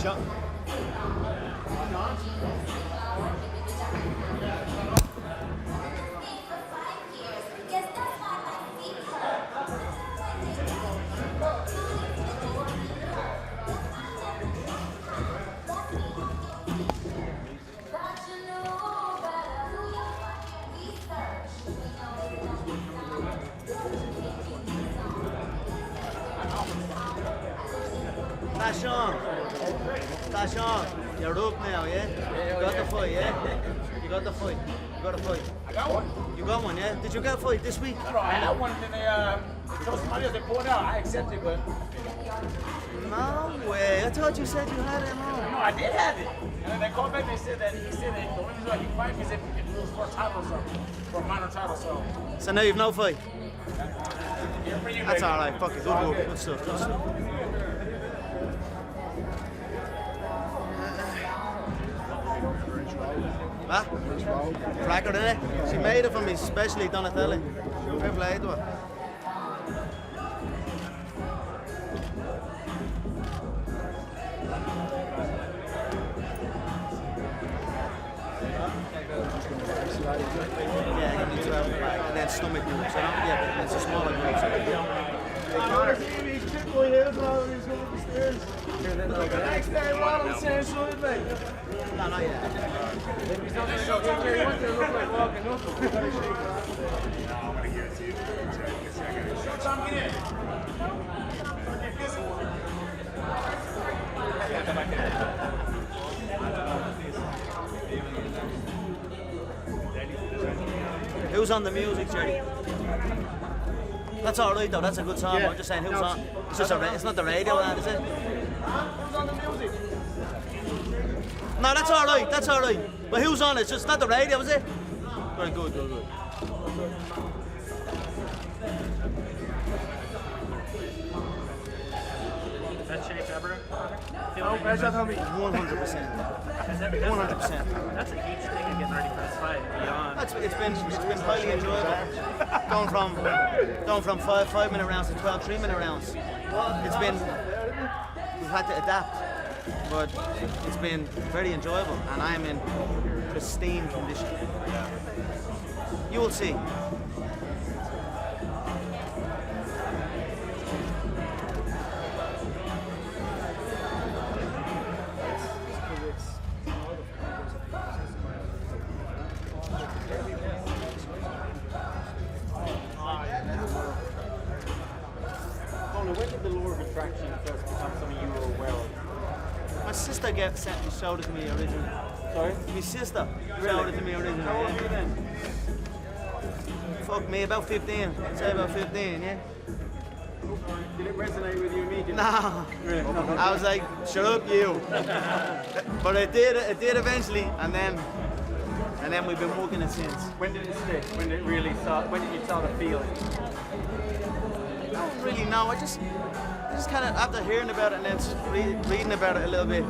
shot. That's on. You're up now, yeah? You got the fight, yeah? You got the fight. You got a fight. I got one. You got one, yeah? Did you get a fight this week? No, I had one, and then they told somebody else they pulled out. I accepted, but No way. I thought you said you had it home. no, I did have it. And then they called back. They said that the only reason why he fight me is if he lose for a title or something, for a minor title. So now you've no fight. Yeah, for you, That's baby. all right. Fuck it. Good work. Good stuff. Good stuff. What? Record, innit? She made it for me, especially Donatelli. Fair play to her. Yeah, give me 12 back. And then stomach moves, so yeah, it's a smaller group. So no, not yet. Who's on the music, Jerry? That's all right though. That's a good song. I'm just saying, who's on? It's just it's not the radio, is it? Who's on the music? No, that's all right. That's all right. But who's on it? It's just not the radio, is it? Very good, good, good. Best shape ever? Oh, 100%. 100%. That's a huge thing to get ready for this fight. Beyond. It's been highly enjoyable. Going from 5-minute rounds to 12 3-minute rounds. It's been, we've had to adapt, but it's been very enjoyable, and I am in pristine condition. You will see. When did the law of attraction first become something you were aware of? My sister showed it to me originally. Sorry? My sister showed it to me originally. How old were you then? Fuck me, about 15. I'd say about 15, yeah. Did it resonate with you immediately? Nah. Really? No. I was like, shut up, you. But it did eventually, and then we've been working it since. When did it stick? When did it really start? When did you start to feel it? I don't really know. I just kind of, after hearing about it and then reading about it a little bit,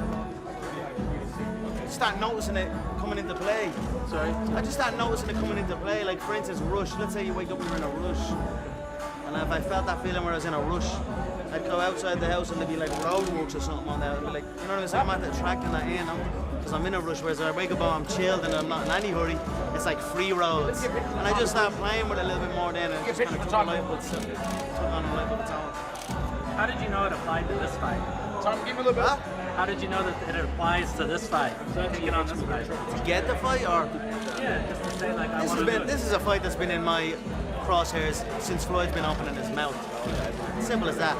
start noticing it coming into play. Sorry? I just start noticing it coming into play. Like, for instance, rush. Let's say you wake up and you're in a rush. And if I felt that feeling where I was in a rush, I'd go outside the house and there'd be like roadworks or something on there. I'd be like, you know what I mean? So I'm at the track and that in, because I'm in a rush. Whereas I wake up and I'm chilled and I'm not in any hurry. It's like free roads. And I just start playing with it a little bit more then, and it just kind of took on a life of its own. How did you know it applied to this fight? Tom, give me a little bit. How did you know that it applies to this fight? To get on this fight? To get the fight, or Yeah, just to say like I this want has to do been it. this is a fight that's been in my crosshairs since Floyd's been opening his mouth. Simple as that.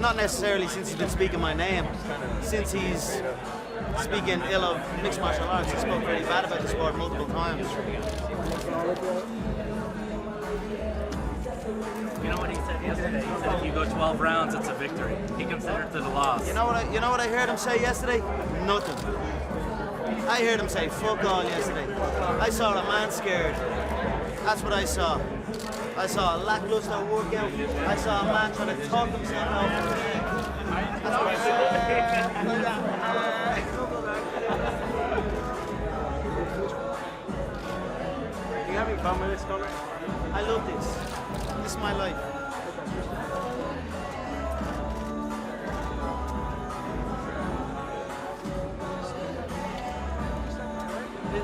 Not necessarily since he's been speaking my name, since he's speaking ill of mixed martial arts. He spoke very bad about the sport multiple times. You know what he said yesterday? He said if you go 12 rounds, it's a victory. He considered it a loss. You know what I heard him say yesterday? Nothing. I heard him say fuck all yesterday. I saw a man scared. That's what I saw. I saw a lackluster workout. I saw a man trying to talk himself out. That's what I saw. Are you having fun with this, Conor? I love this. This is my life.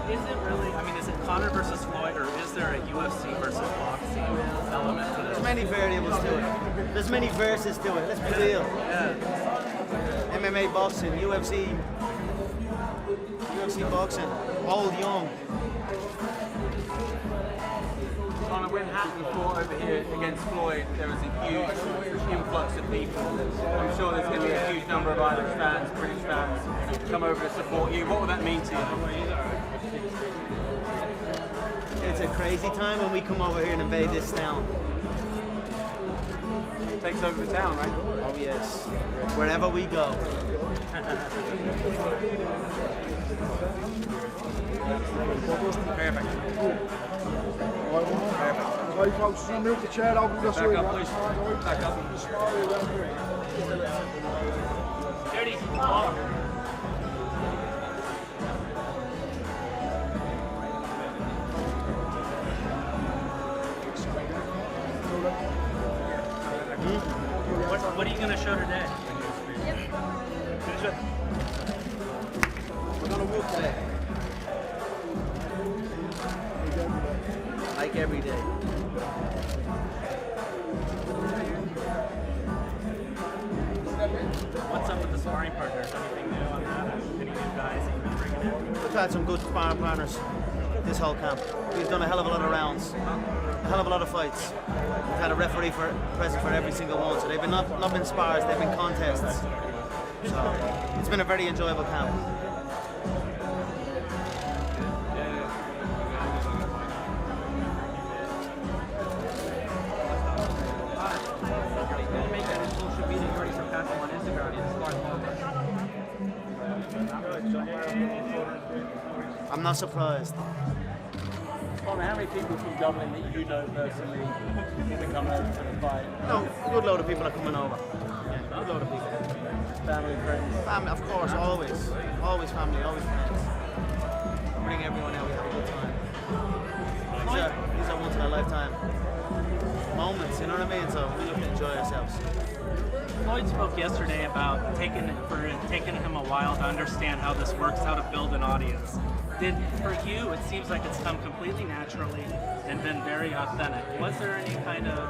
Is it really? I mean, is it Conor versus Floyd, or is there a UFC versus boxing element to There's this? many variables to it. There's many verses to it. Let's be real. Yeah. MMA boxing, UFC boxing, old, young. Conor, when Hatton fought over here against Floyd, there was a huge influx of people. I'm sure there's going to be a huge number of Irish fans, British fans, come over to support you. What would that mean to you? It's a crazy time when we come over here and invade this town. It takes over the town, right? Oh yes, wherever we go. Perfect. Right, folks, just move the chair over this way. Back up, please. Back up. Dirty. What are you going to show today? We're gonna walk today. Like every day. What's up with the sparring partners? Anything new on that? Any new guys that you've been bringing in? We've had some good sparring partners this whole camp. We've done a hell of a lot of rounds, a hell of a lot of fights. We've had a referee present for every single one, so they've been not been spars, they've been contests. So it's been a very enjoyable camp. Make that in social media. You already surpassed him on Instagram. I'm not surprised. Conor, how many people from Dublin that you know personally are coming over to the fight? No, a good load of people are coming over. Yeah, a good load of people. Family, friends? Family, of course, always. Always family, always friends. Bring everyone out, we have a good time. These are once in a lifetime moments, you know what I mean? So we look to enjoy ourselves. Floyd spoke yesterday about taking him a while to understand how this works, how to build an audience. For you, it seems like it's come completely naturally and been very authentic. Was there any kind of,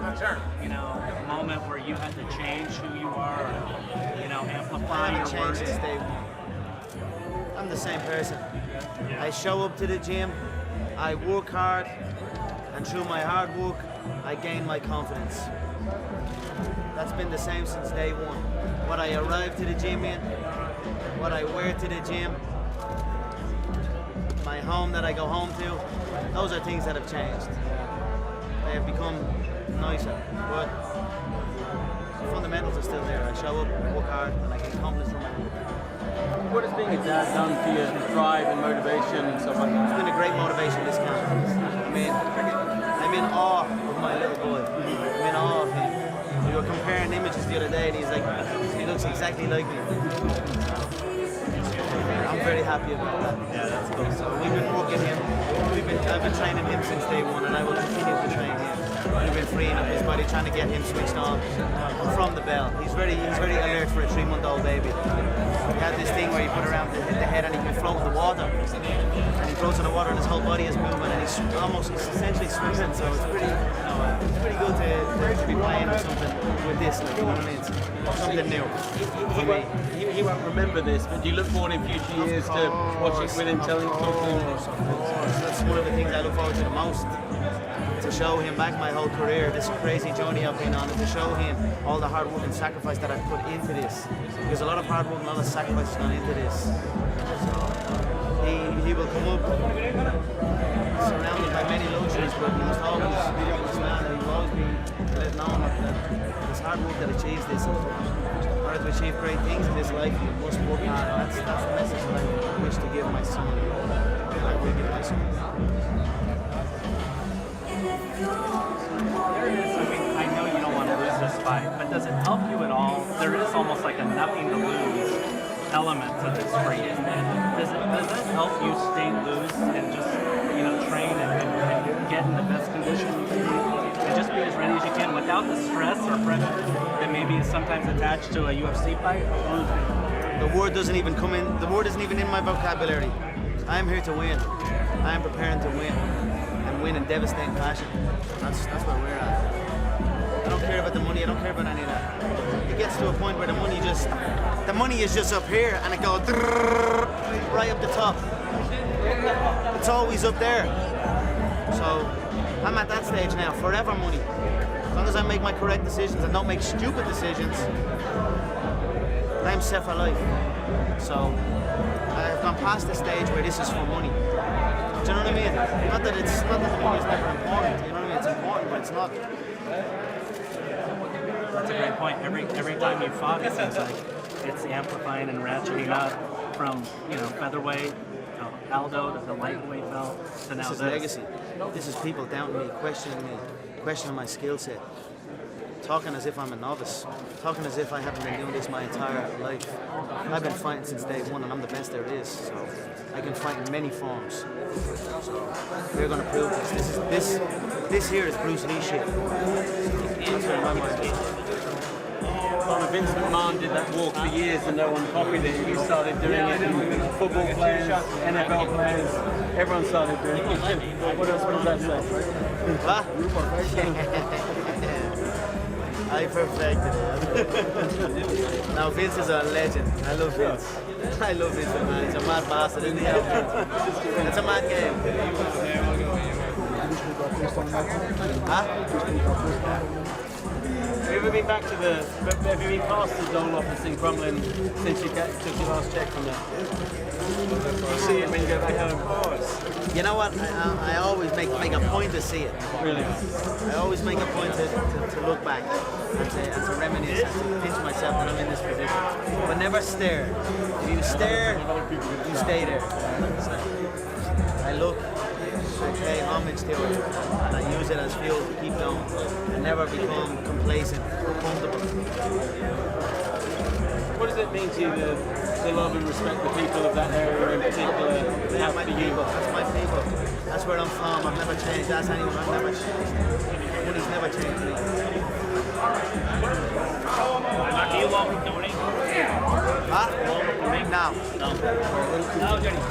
moment where you had to change who you are, or, amplify I your haven't changed words? since day one. I'm the same person. I show up to the gym, I work hard, and through my hard work, I gain my confidence. That's been the same since day one. What I arrive to the gym in, what I wear to the gym, my home that I go home to, those are things that have changed. They have become nicer, but the fundamentals are still there. I show up, work hard, and I get confidence from my work. What has being a dad done for your drive and motivation and stuff like It's that? been a great motivation this camp. I mean, I'm in awe of my little boy. I'm in awe of him. We were comparing images the other day, and he looks exactly like me. I'm very happy about that. Yeah, that's cool. So we've been working him. I've been training him since day one, and I will continue to train him. We've been freeing up his body, trying to get him switched on from the bell. He's very alert for a 3-month-old baby. We have this thing where you put around the head and he can float in the water. And he floats in the water and his whole body is moving and he's essentially swimming. So it's pretty good to be playing with something with this, like, you know what I mean? It's something new for me. He won't remember this, but do you look forward in future years to watching with him, telling him? Of course, that's one of the things I look forward to the most. To show him back my whole career, this crazy journey I've been on, and to show him all the hard work and sacrifice that I've put into this. Because a lot of hard work and a lot of sacrifice has gone into this. So he will come up surrounded by many luxuries, but he must always be a honest man, and he will always be let known that it's hard work that achieves this. And in order to achieve great things in this life, you must work hard, and that's the message that I wish to give my son. I will give my son. There is, I know you don't want to lose this fight, but does it help you at all? There is almost like a nothing to lose element to this for you. Does it help you stay loose and just, train and get in the best condition you can be and just be as ready as you can without the stress or pressure that maybe is sometimes attached to a UFC fight? The word doesn't even come in. The word isn't even in my vocabulary. I am here to win. I am preparing to win, and win in devastating fashion. That's where we're at. I don't care about the money, I don't care about any of that. It gets to a point where the money is just up here, and it goes right up the top. It's always up there. So I'm at that stage now, forever money. As long as I make my correct decisions and don't make stupid decisions, I'm set for life. So I've gone past the stage where this is for money. Do you know what I mean? Not that the money is never important, you know what I mean? It's important, but it's not. That's a great point. Every time you fought, it seems like it's amplifying and ratcheting up from, featherweight, Aldo to the lightweight belt to now This is legacy. This is people doubting me, questioning my skill set, talking as if I'm a novice, talking as if I haven't been doing this my entire life. I've been fighting since day one, and I'm the best there is. So I can fight in many forms. So we're going to prove this. This here is Bruce Lee shit. That's what my mind is. Well, Vince McMahon did that walk for years and no one copied it. You started doing it, and football players, NFL players, everyone started doing it. What else does that say? What? I perfected it. Now Vince is a legend. I love Vince. I love Vince McMahon. He's a mad bastard, isn't he? It's a mad game. Huh? Have you ever been back to have you been past the Dole office in Crumlin since you took your last check from there? You see it when you go back home? You know what? I always make a point to see it. Really? I always make a point to look back and to reminisce and to pinch myself that I'm in this position. But never stare. If you stare, you stay there. So I look, I pay homage to it, and I use it as fuel to keep going and never become complacent or comfortable. What does it mean to you, the love and respect the people of that area in particular have for you? That's my people. That's where I'm from. I've never changed. That's anyone. I've never changed. Money's never changed me. Are you long with Tony? Huh? Now. No, Johnny.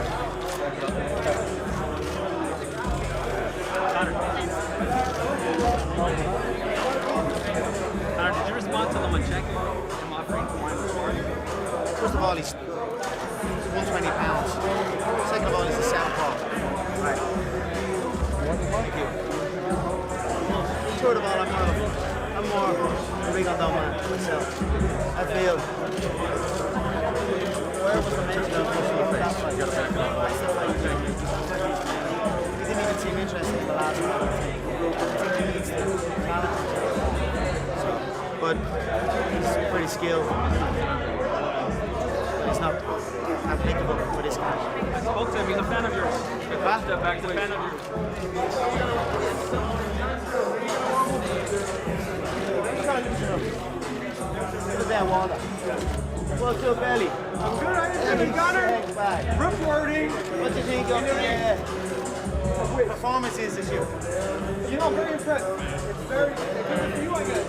Connor, did you respond to them on check? I'm offering to wine before. First of all, he's 120 pounds. Second of all, he's a southpaw. Right. Thank you. Third of all, I'm more of a big on man myself. I feel. Where was the mention of your face? He didn't even seem interested in the last one. I think he needs to challenge. But he's pretty skilled. He's not applicable for this guy. I spoke to him. He's a fan of yours. Step back, He's a fan of yours. Look at that water. What's up, Belly? I'm good, how you doing, Connor? Reporting. What do you think of the performances this year? You know, very impressed. It's very good for you, I guess.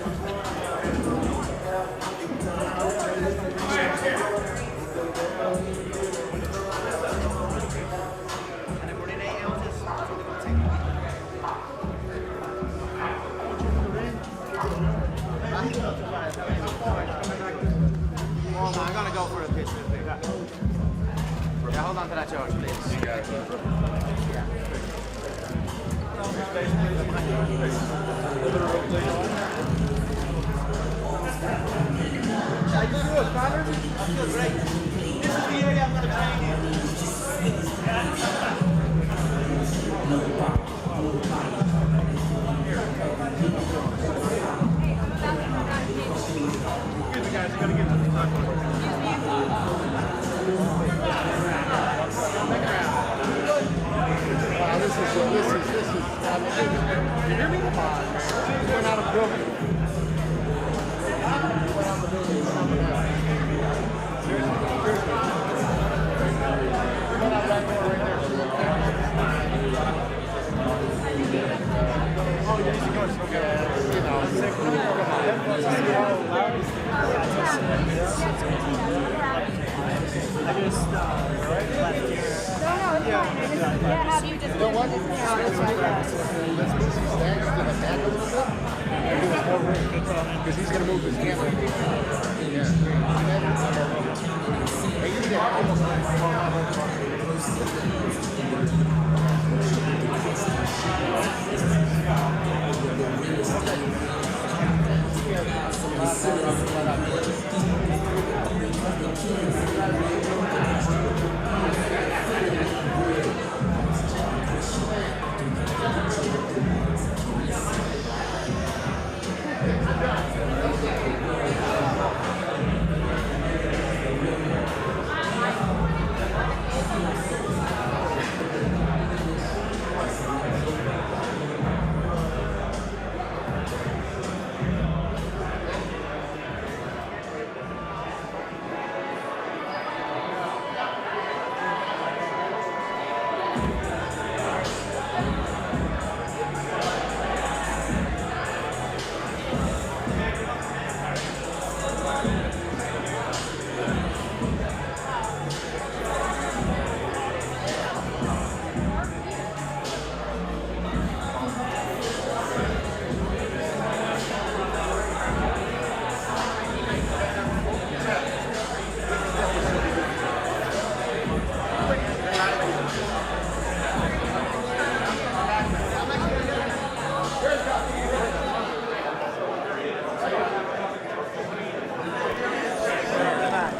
Hold on, I'm gonna go for a pitch real quick. Yeah, hold on to that charge, please. You got it. I feel good, Connor. I feel great. This is the area I'm gonna train in. Wow, this is. You hear me? Come on, man. We're not a building. Yeah, have you just Because he's going to move his hand like this. Yeah. Hey, you get almost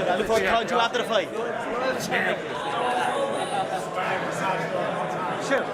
I look forward to talking to you after the fight. Sure.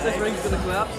This rings for the collapse.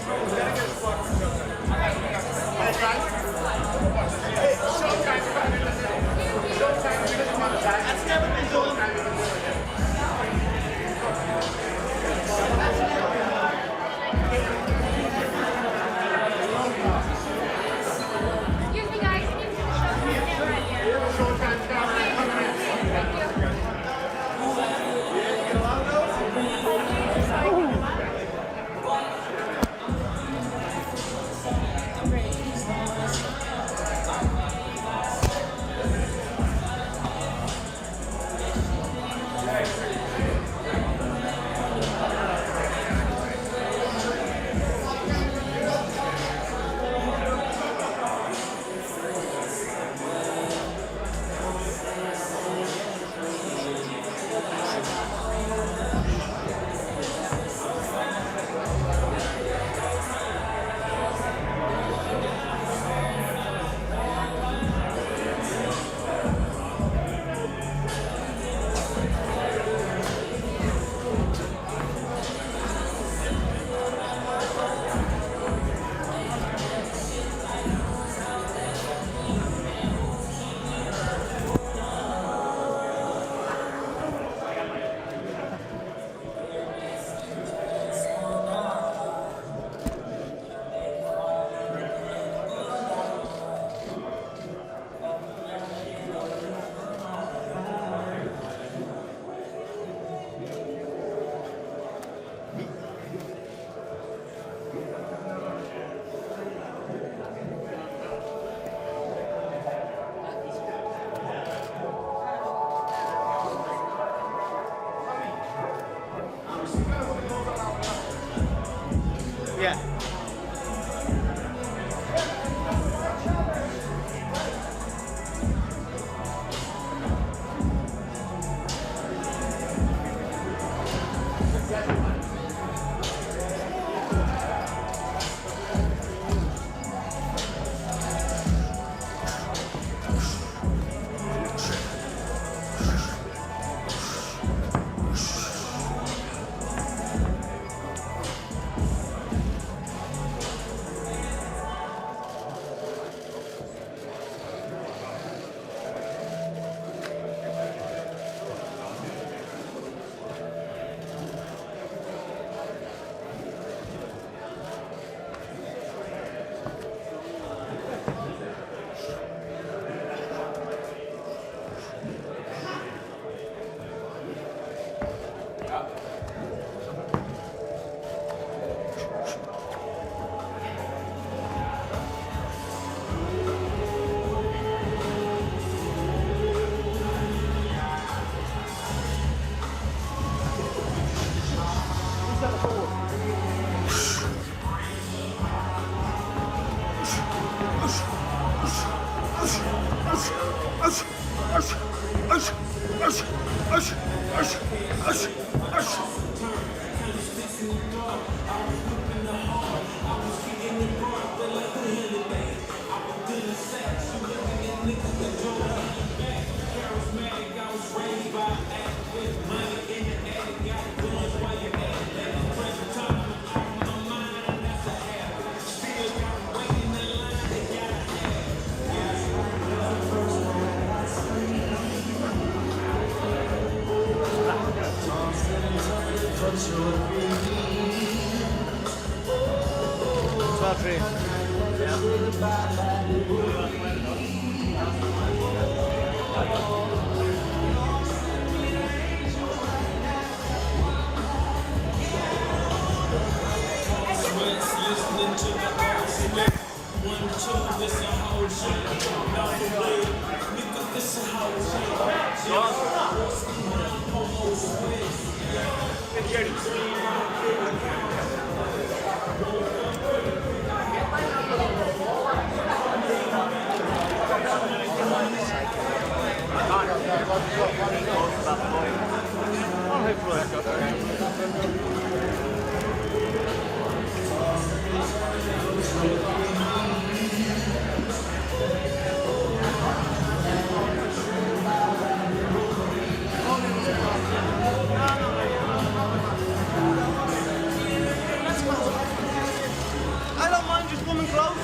I don't mind just coming close.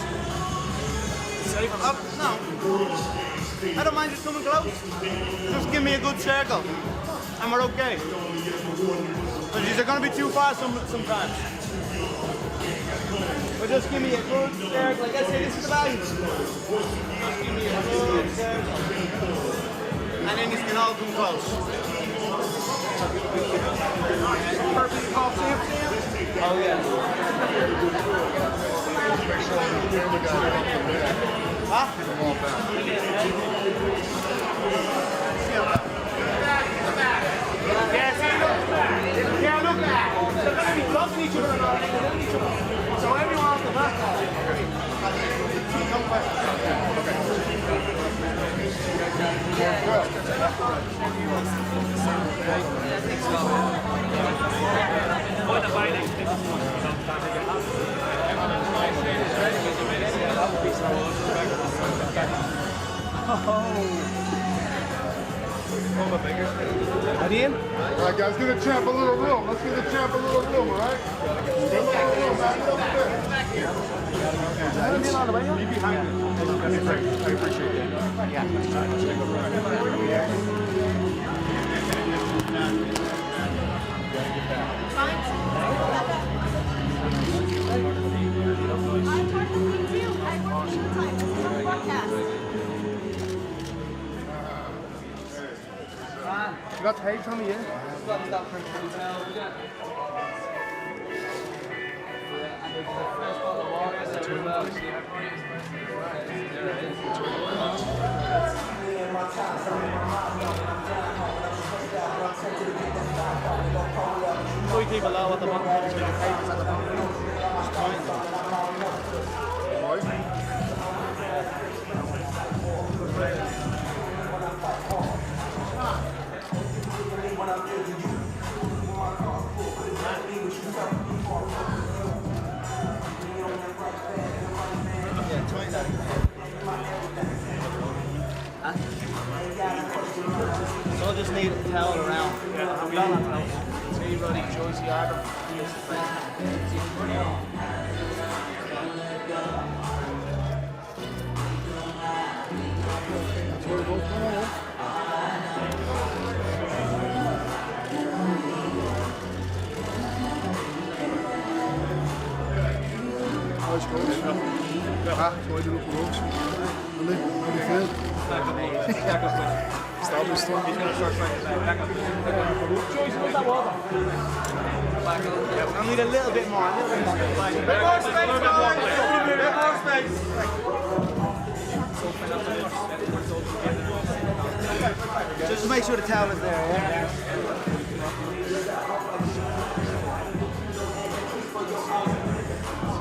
No. I don't mind just coming close. Just give me a good circle. And we're okay. But these are going to be too far sometimes. But just give me a good circle. Like I say, this is the value. Just give me a good circle. And then you can all come close. Oh yeah. Huh? Yeah, look at that. They're going to be blocking each other and all. So everyone on the back. All right, guys, give the champ a little room. Let's give the champ a little room, all right? A little room, man. A little bit. Be behind it. That'd be great. I appreciate that. Yeah. You got tape on me, yeah? Three people low at the bottom. The tape is at the bottom. Just point. So I'll just need a towel around. Yeah, I'm done on towels. See, Roddy, Joyce, Adam. Ah, zo je er nog voor ons. Allee, wat is het? Staat er stond. I need a little bit more. Bit more space, guys. Bit more space. Just make sure the towel is there, yeah?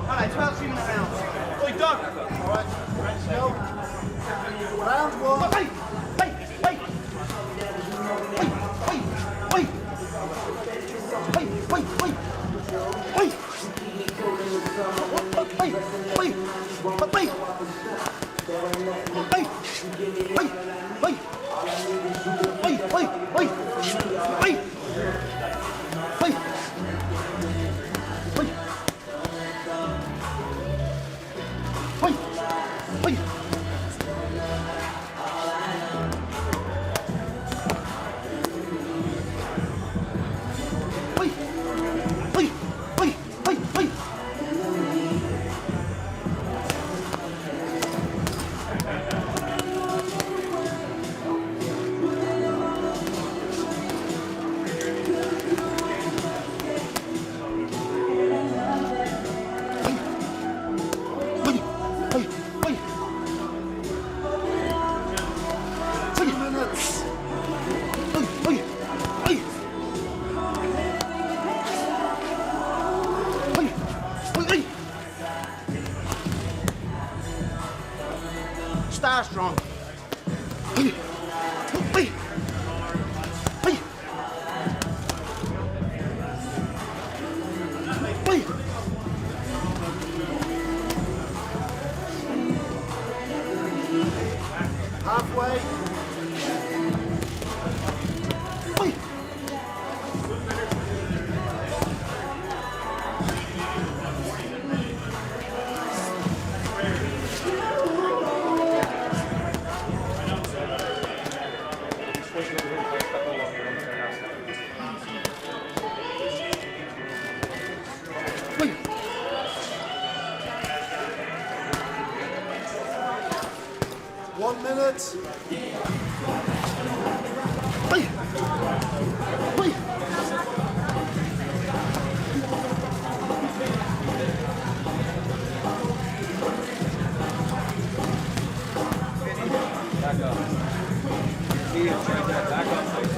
Alright, 12 3-minute rounds. Oi, Doug. Alright. Round one. Start strong. Halfway. One minute. Back up. He is right there. Back up, please.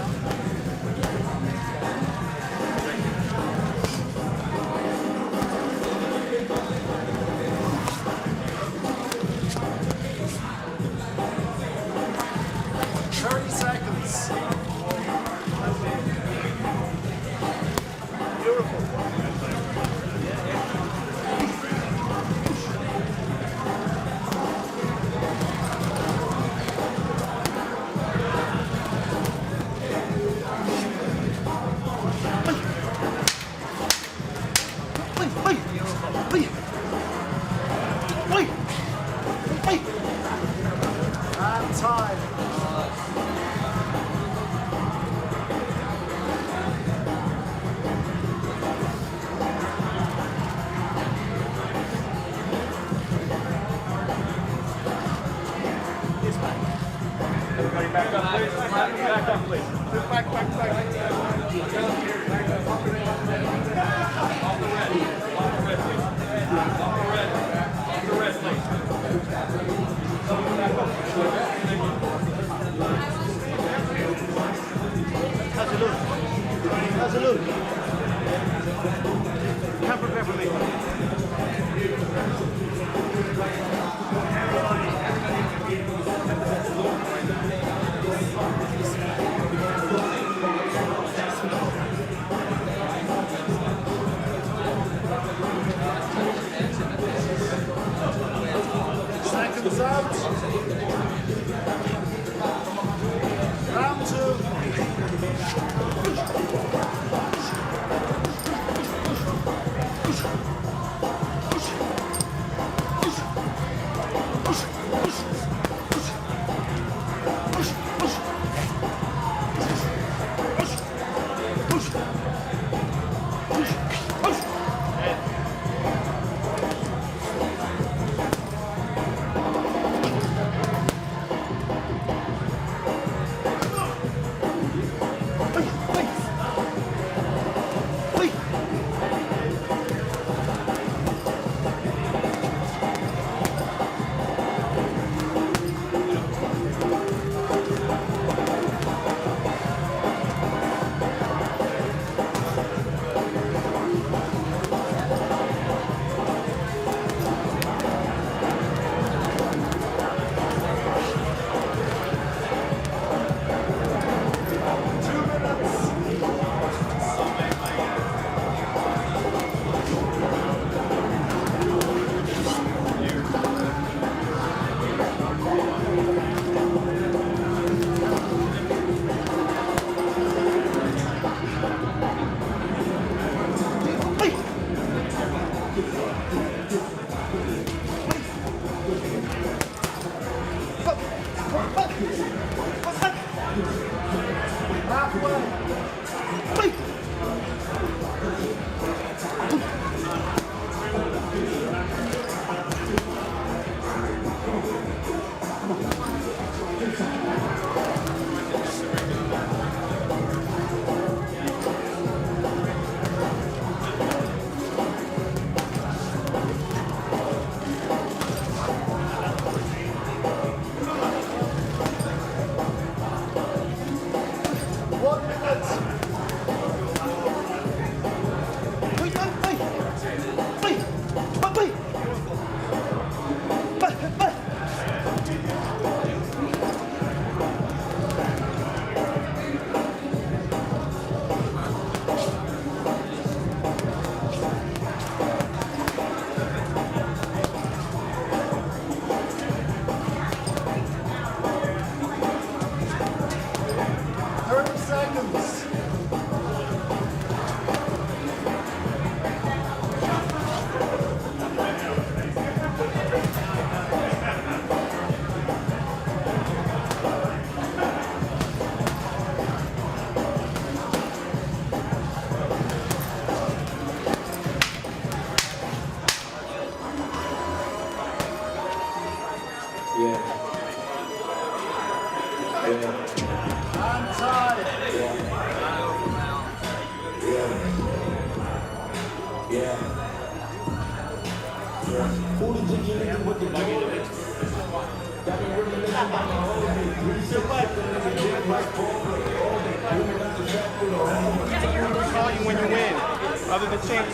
Time. Everybody back up, please. Back up, please. Back. How's it look? Can't prepare for me. Call you when you win, other than champ.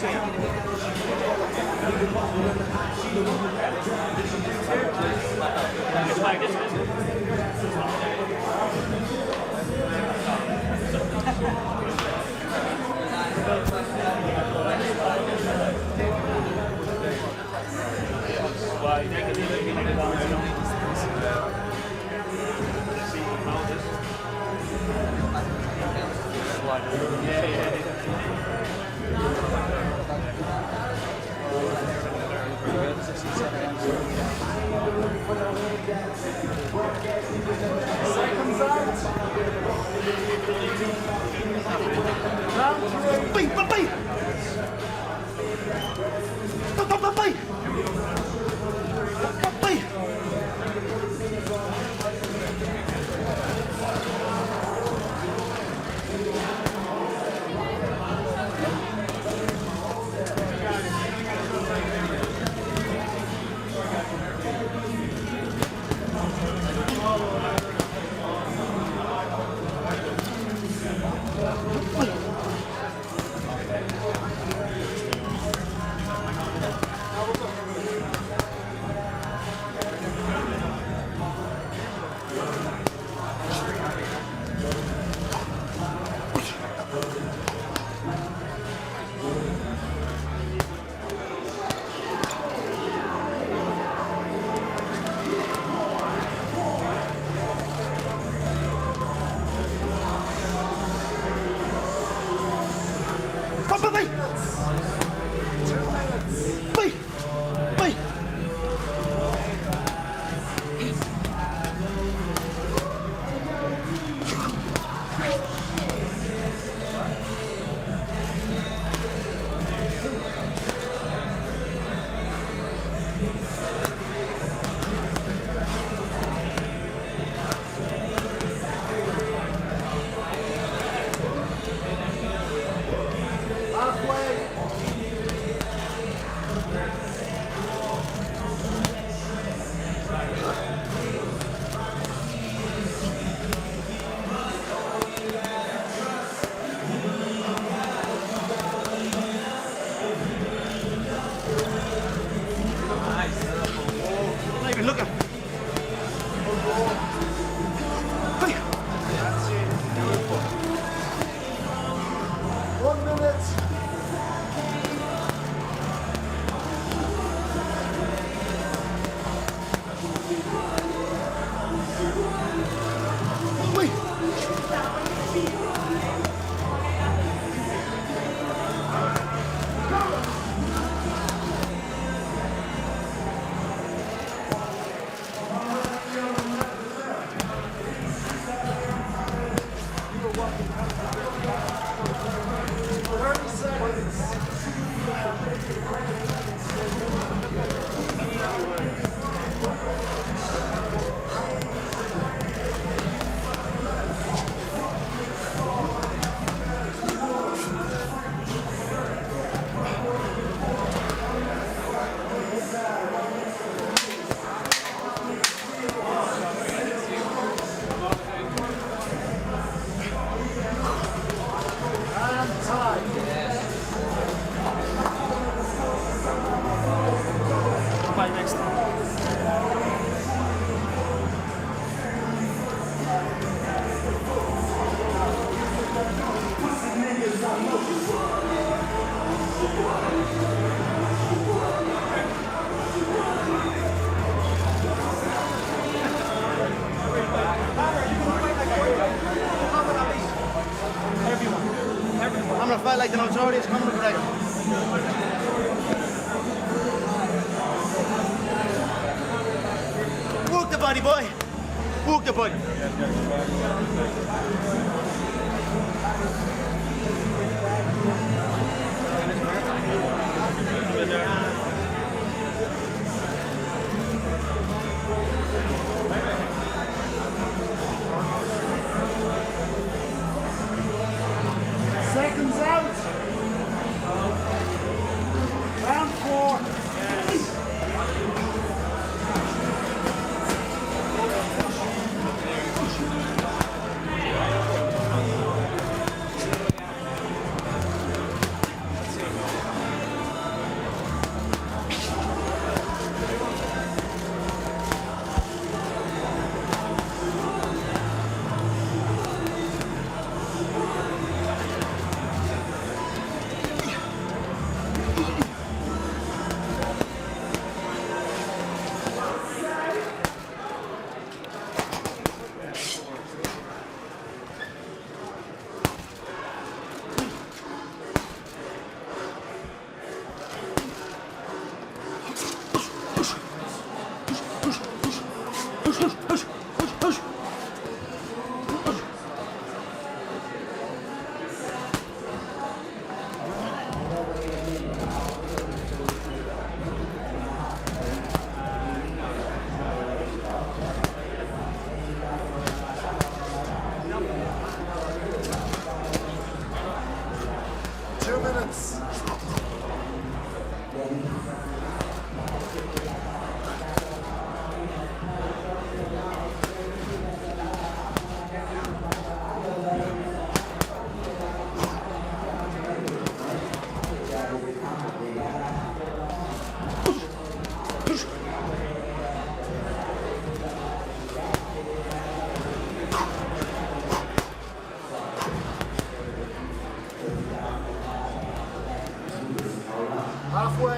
fight like the notorious Conor McGregor. Work the body, boy. Work the body. Seconds out. Round 4. Halfway.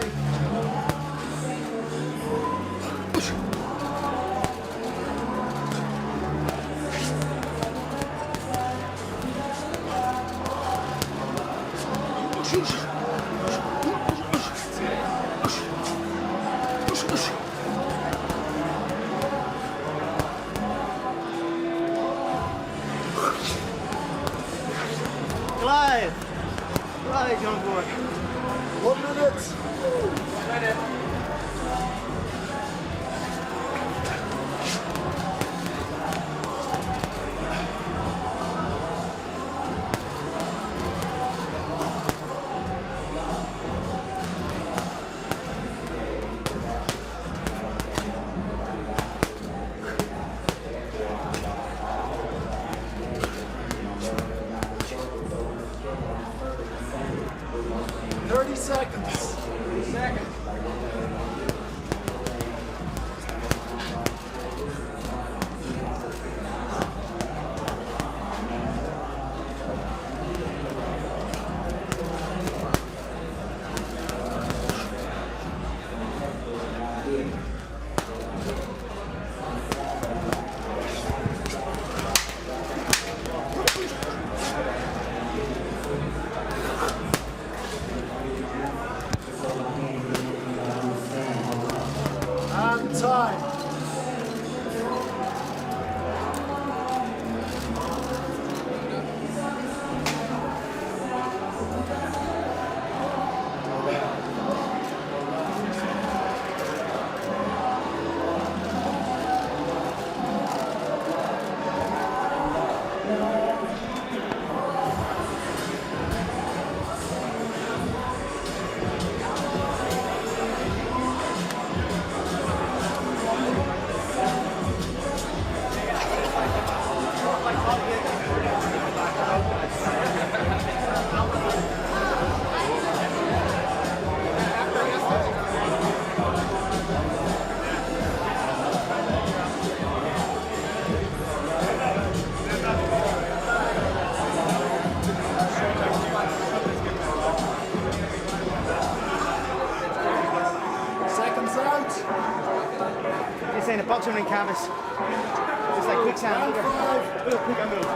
Glide. Glide, young boy. 1 minute. Seconds. Time. You're saying the boxing ring canvas. It's like quicksand. Quick move.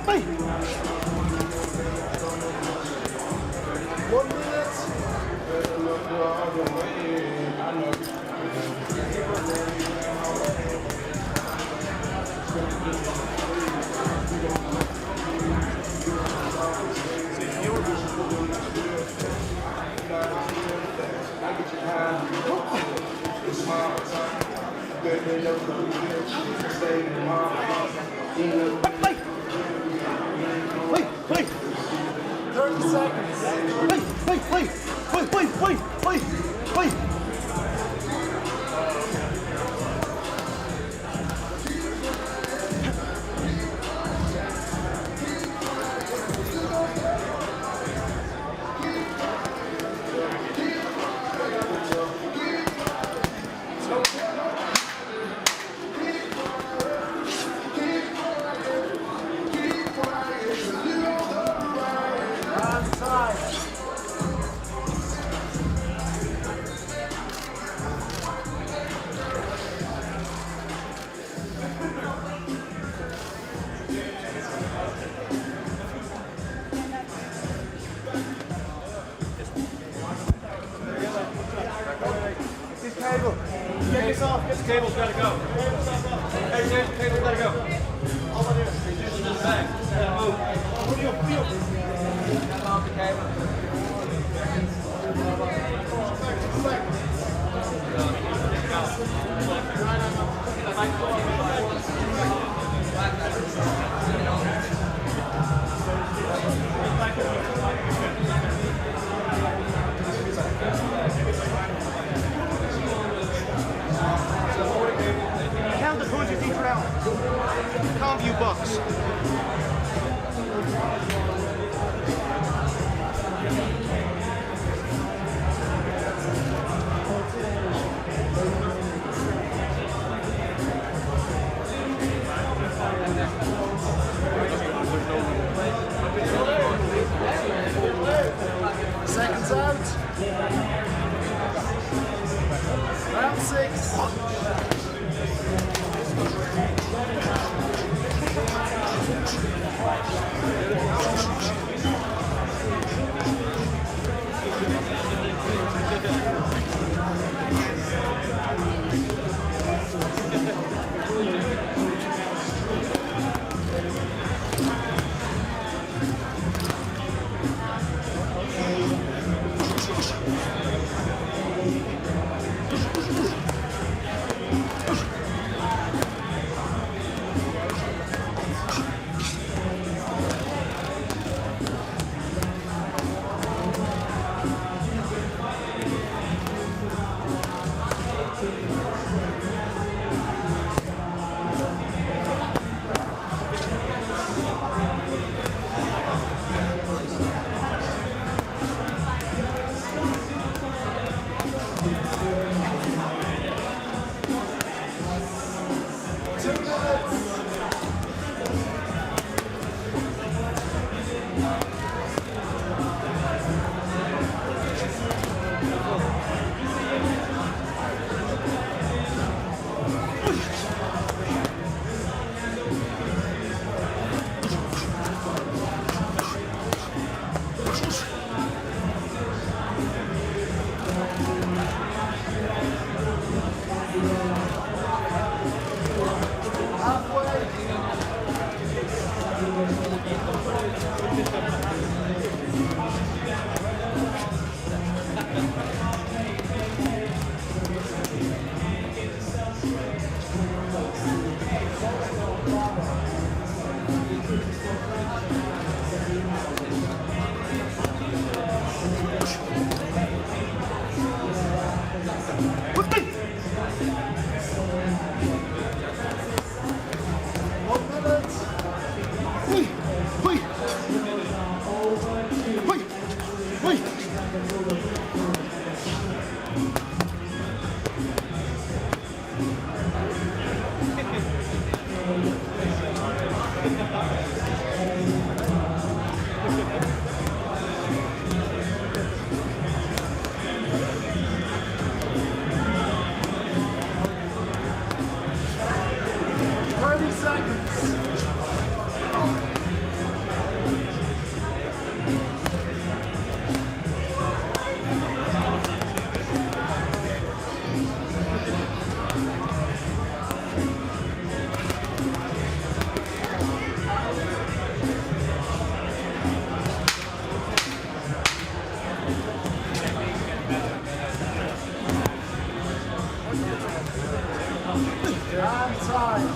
Wait. 1 minute. Wait. 30 seconds. Wait. 30 seconds. And time.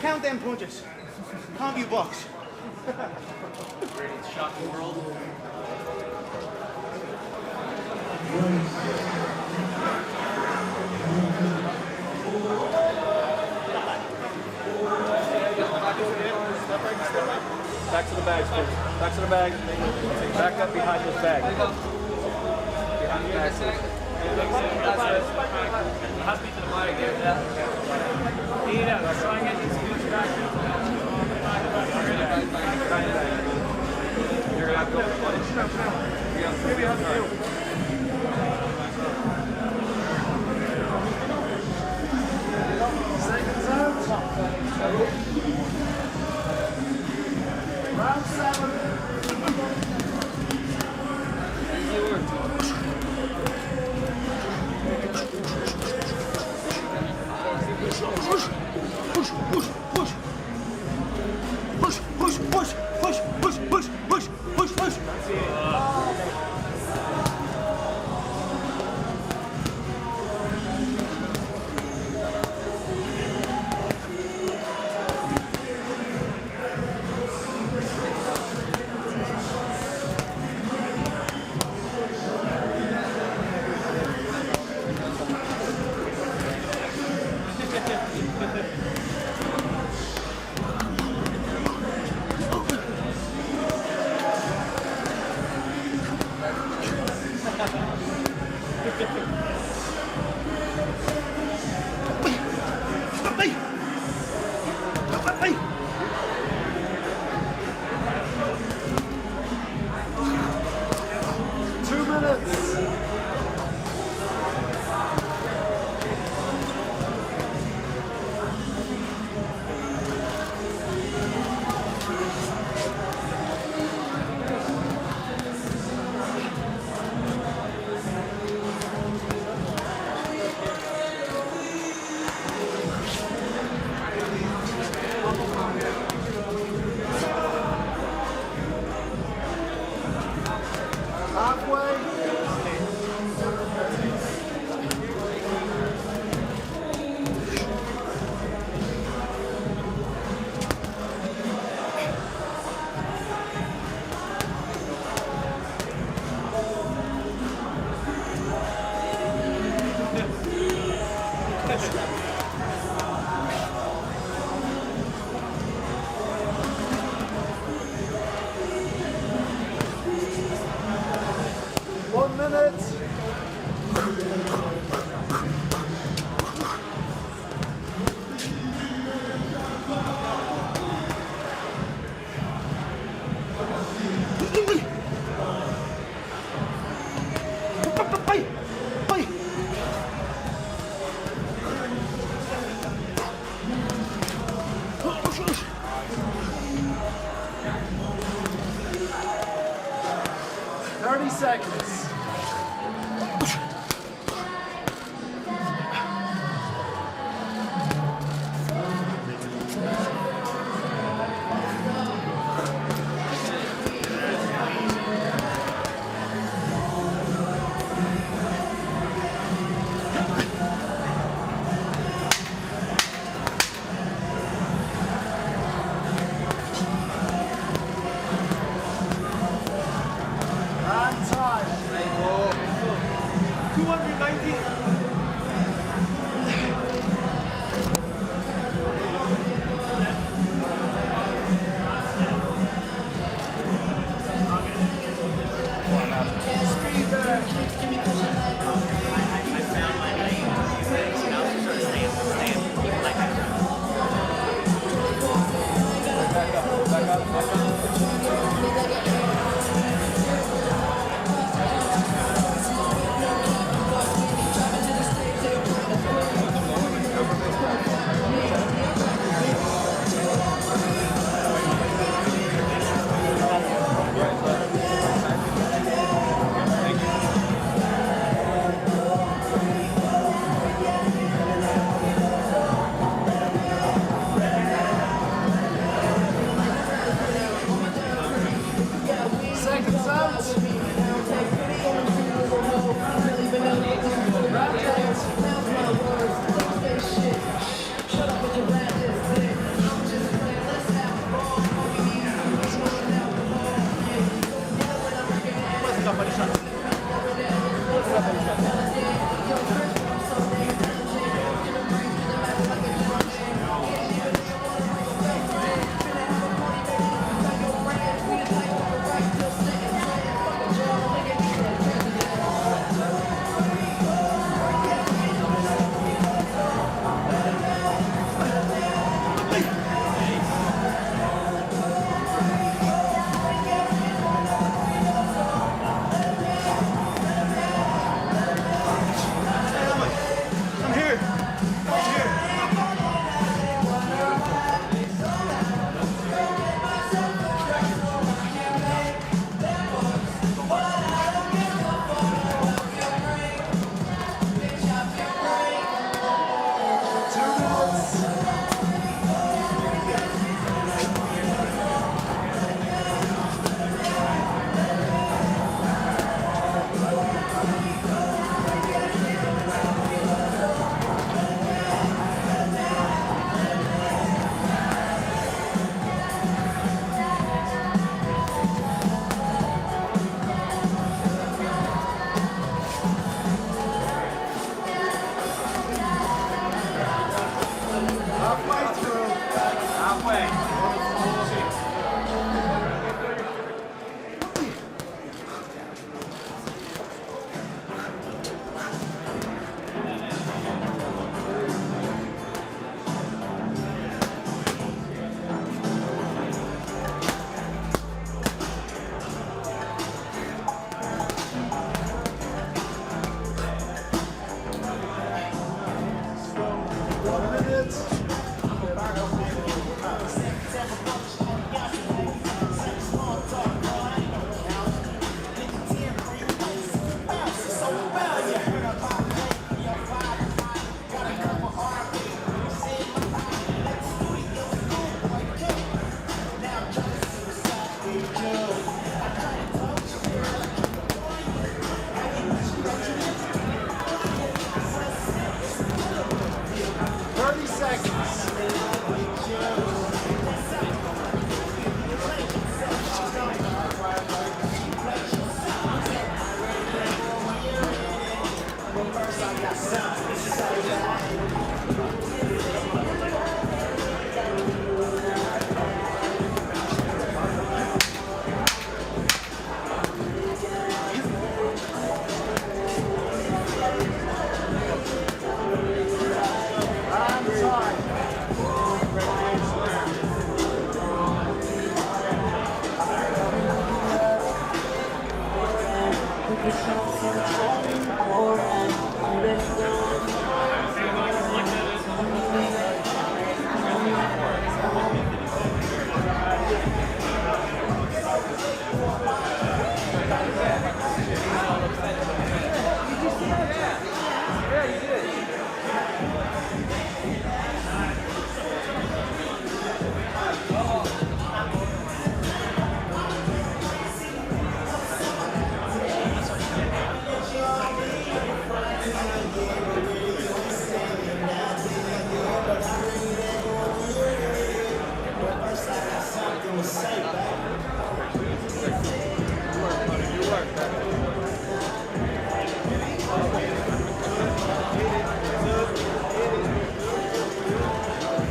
Count them punches. Can't you box? Shocking world. Back to the bags, please. Back to the bag. Back up behind this bag. Behind the bag, please. Happy to the body there. Yeah, let's try and get these dudes back. You're going to have to go for one. Maybe I'll do. Seconds out. Round 7. Seconds. And time.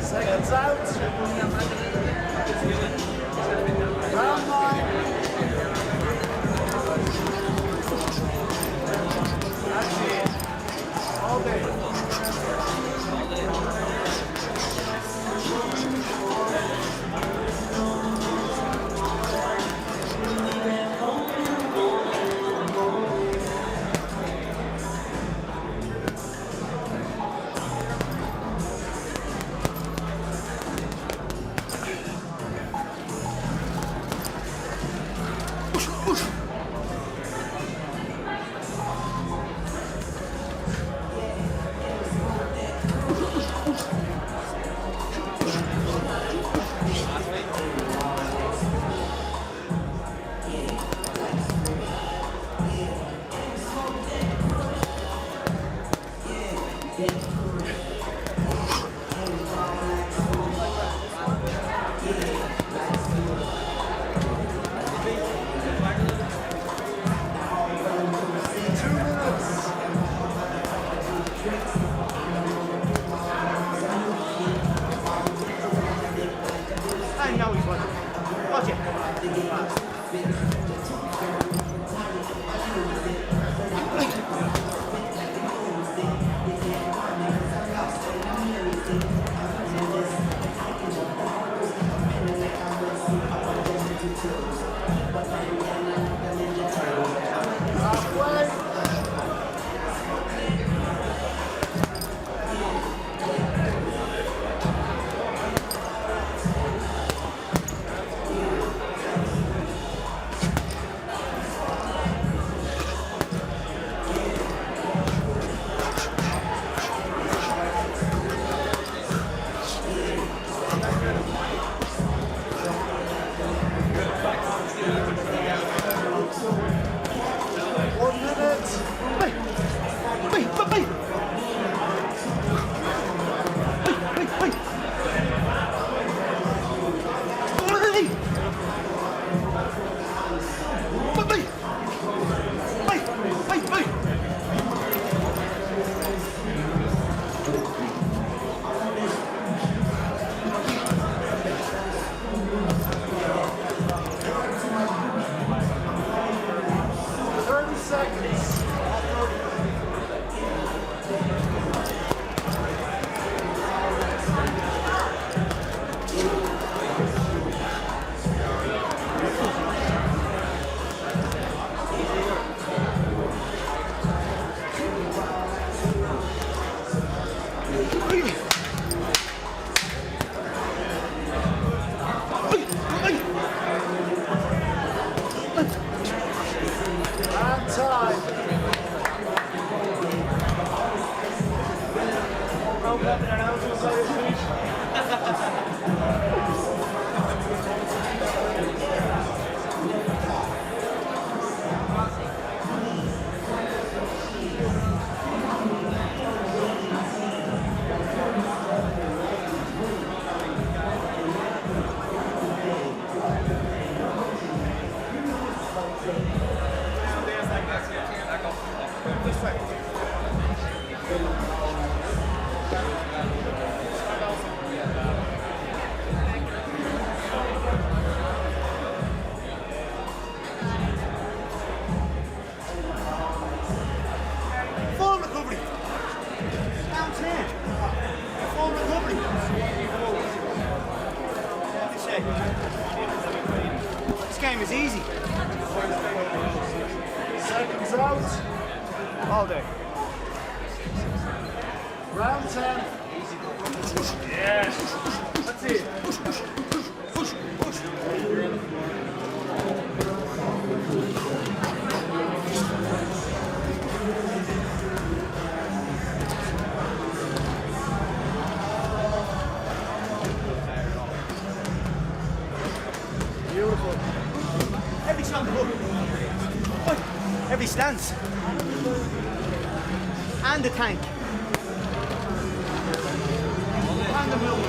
Seconds out. Round 9. That's it. All day. was easy. Seconds out. All day. Round 10. Yes. That's it. Push, push. Beautiful. Every shot the hook. Every stance. And the tank. And the move.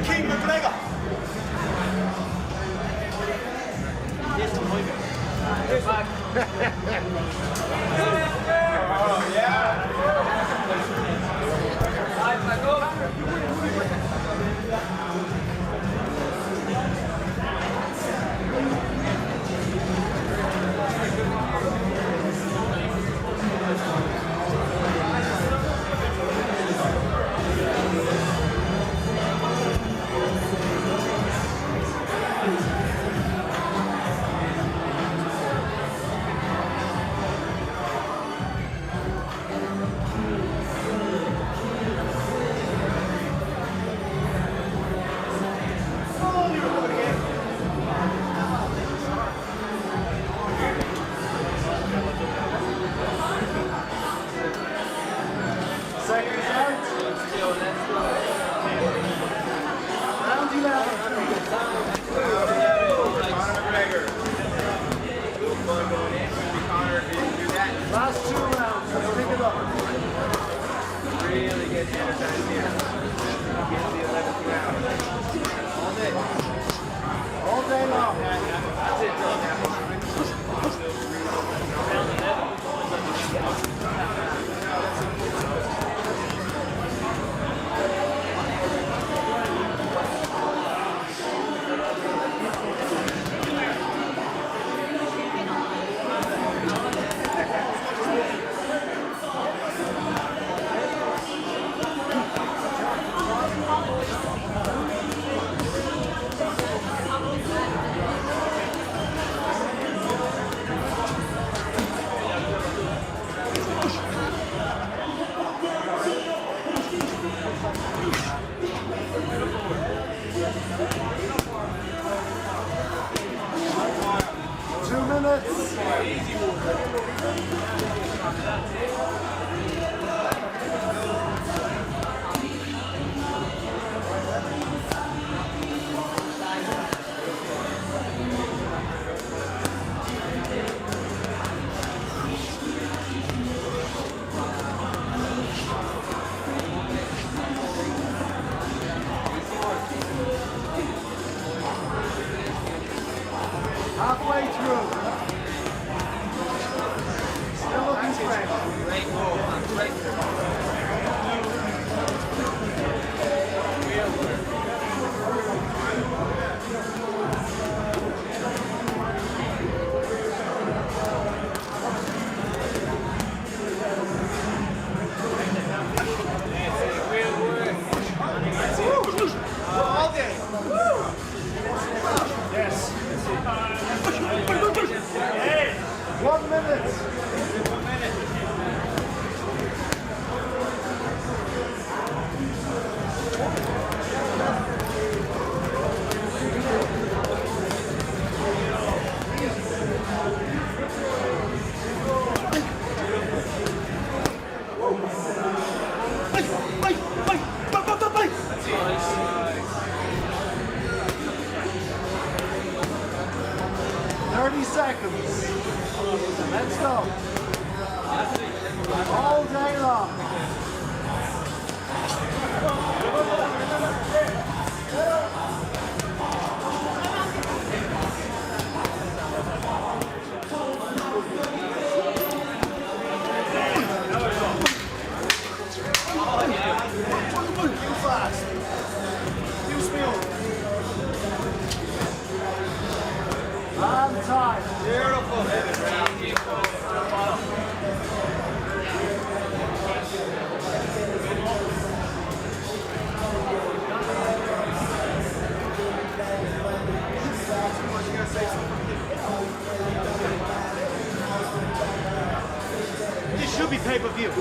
King McGregor. Seconds out. Round 11. Conor McGregor. Fun going in. Conor didn't do that. Last 2 rounds. Let's pick it up. Really get energized here. Get to the 11th round. All day. All day long. That's it, Dylan. seconds. Let's go. All day long. And time. This should be pay-per-view.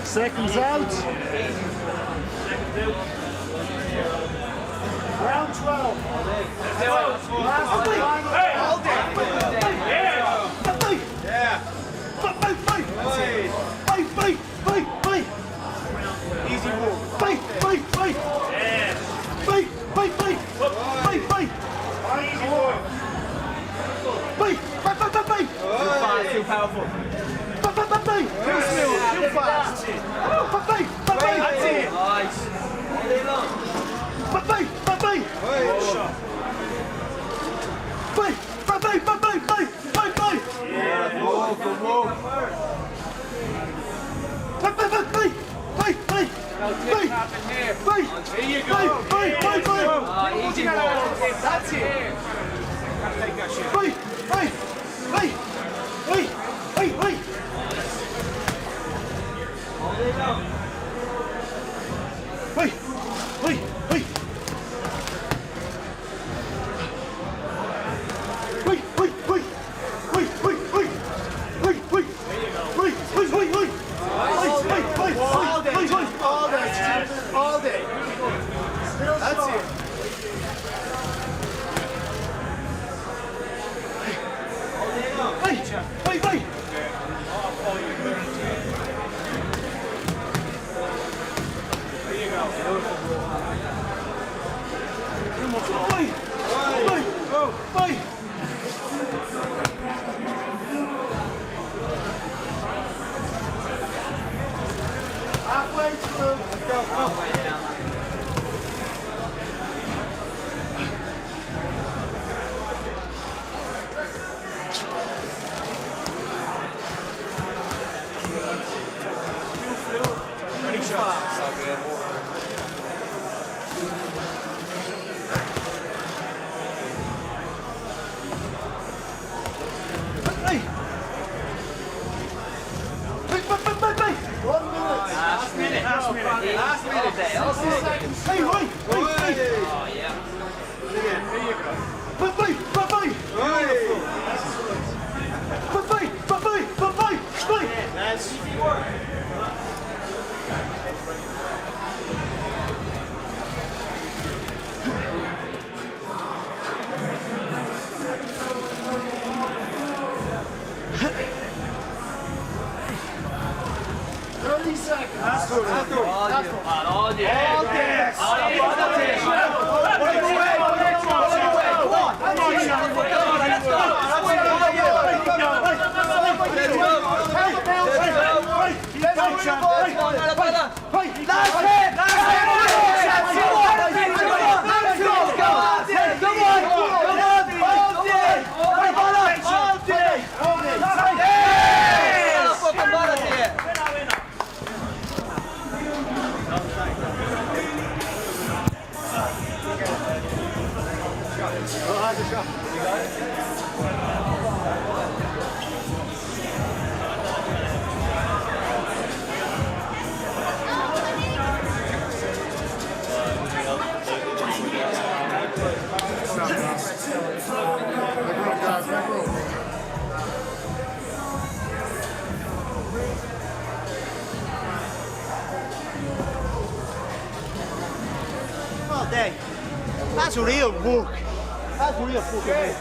Seconds out. Round 12. Last Easy move. Too powerful. Too fast. That's it. Easy move. That's it. Take that shit. All day. That's it. halfway through. Ready, shot. Last minute there. Hey, wait. Oh, yeah. Here you go. That's easy work. All day. That's real work. That's real fucking work.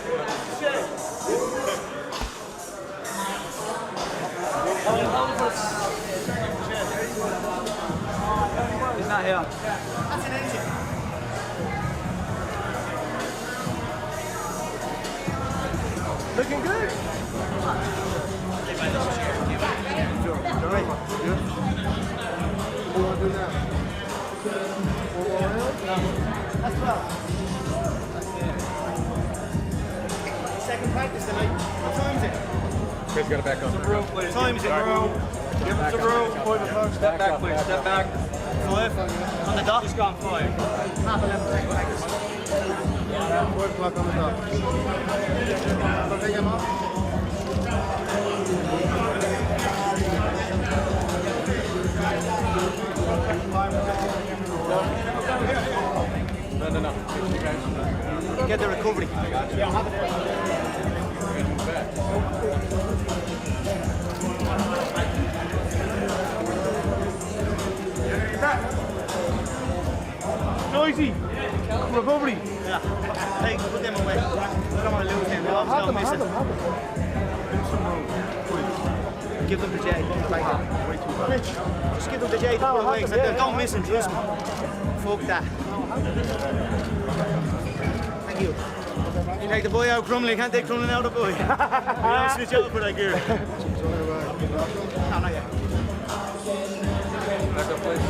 He's not here. That's an engine. Looking good. Alright, good. What do you want to do now? One more round? That's 12. Second practice tonight. What time is it? Chris, got to back up. Room, please. What time is it? Give us a room. Step back, please. Step back. 5. On the dot. Just gone 5. Half 11 second practice. 4 o'clock on the dot. So take him off. No. Get the recovery. Noisy. Recovery. Yeah. Hey, put them away. I don't want to lose them. They always go missing. Give them to Jay. Right there. Just give them to Jay to put away. They're going missing, trust me. Fuck that. Thank you. You take the boy out crumbling, can't take crumbling out of the boy. You don't switch out for that gear. No, not yet. Back up, please.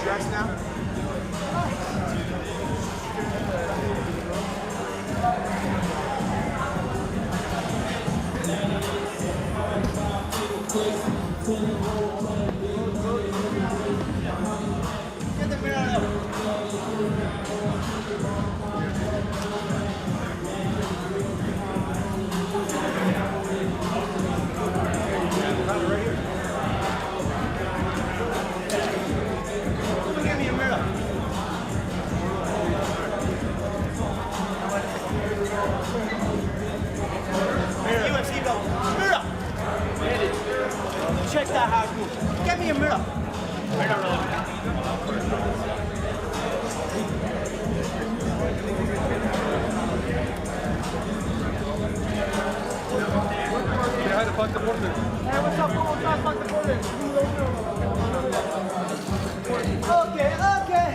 Dress now. Get the mirror out. Give me a mirror. UFC belt. Mirror. Check that hard move. Get me a mirror. Behind the fuck the porter. Hey, what's up? Fuck the bullet. Okay.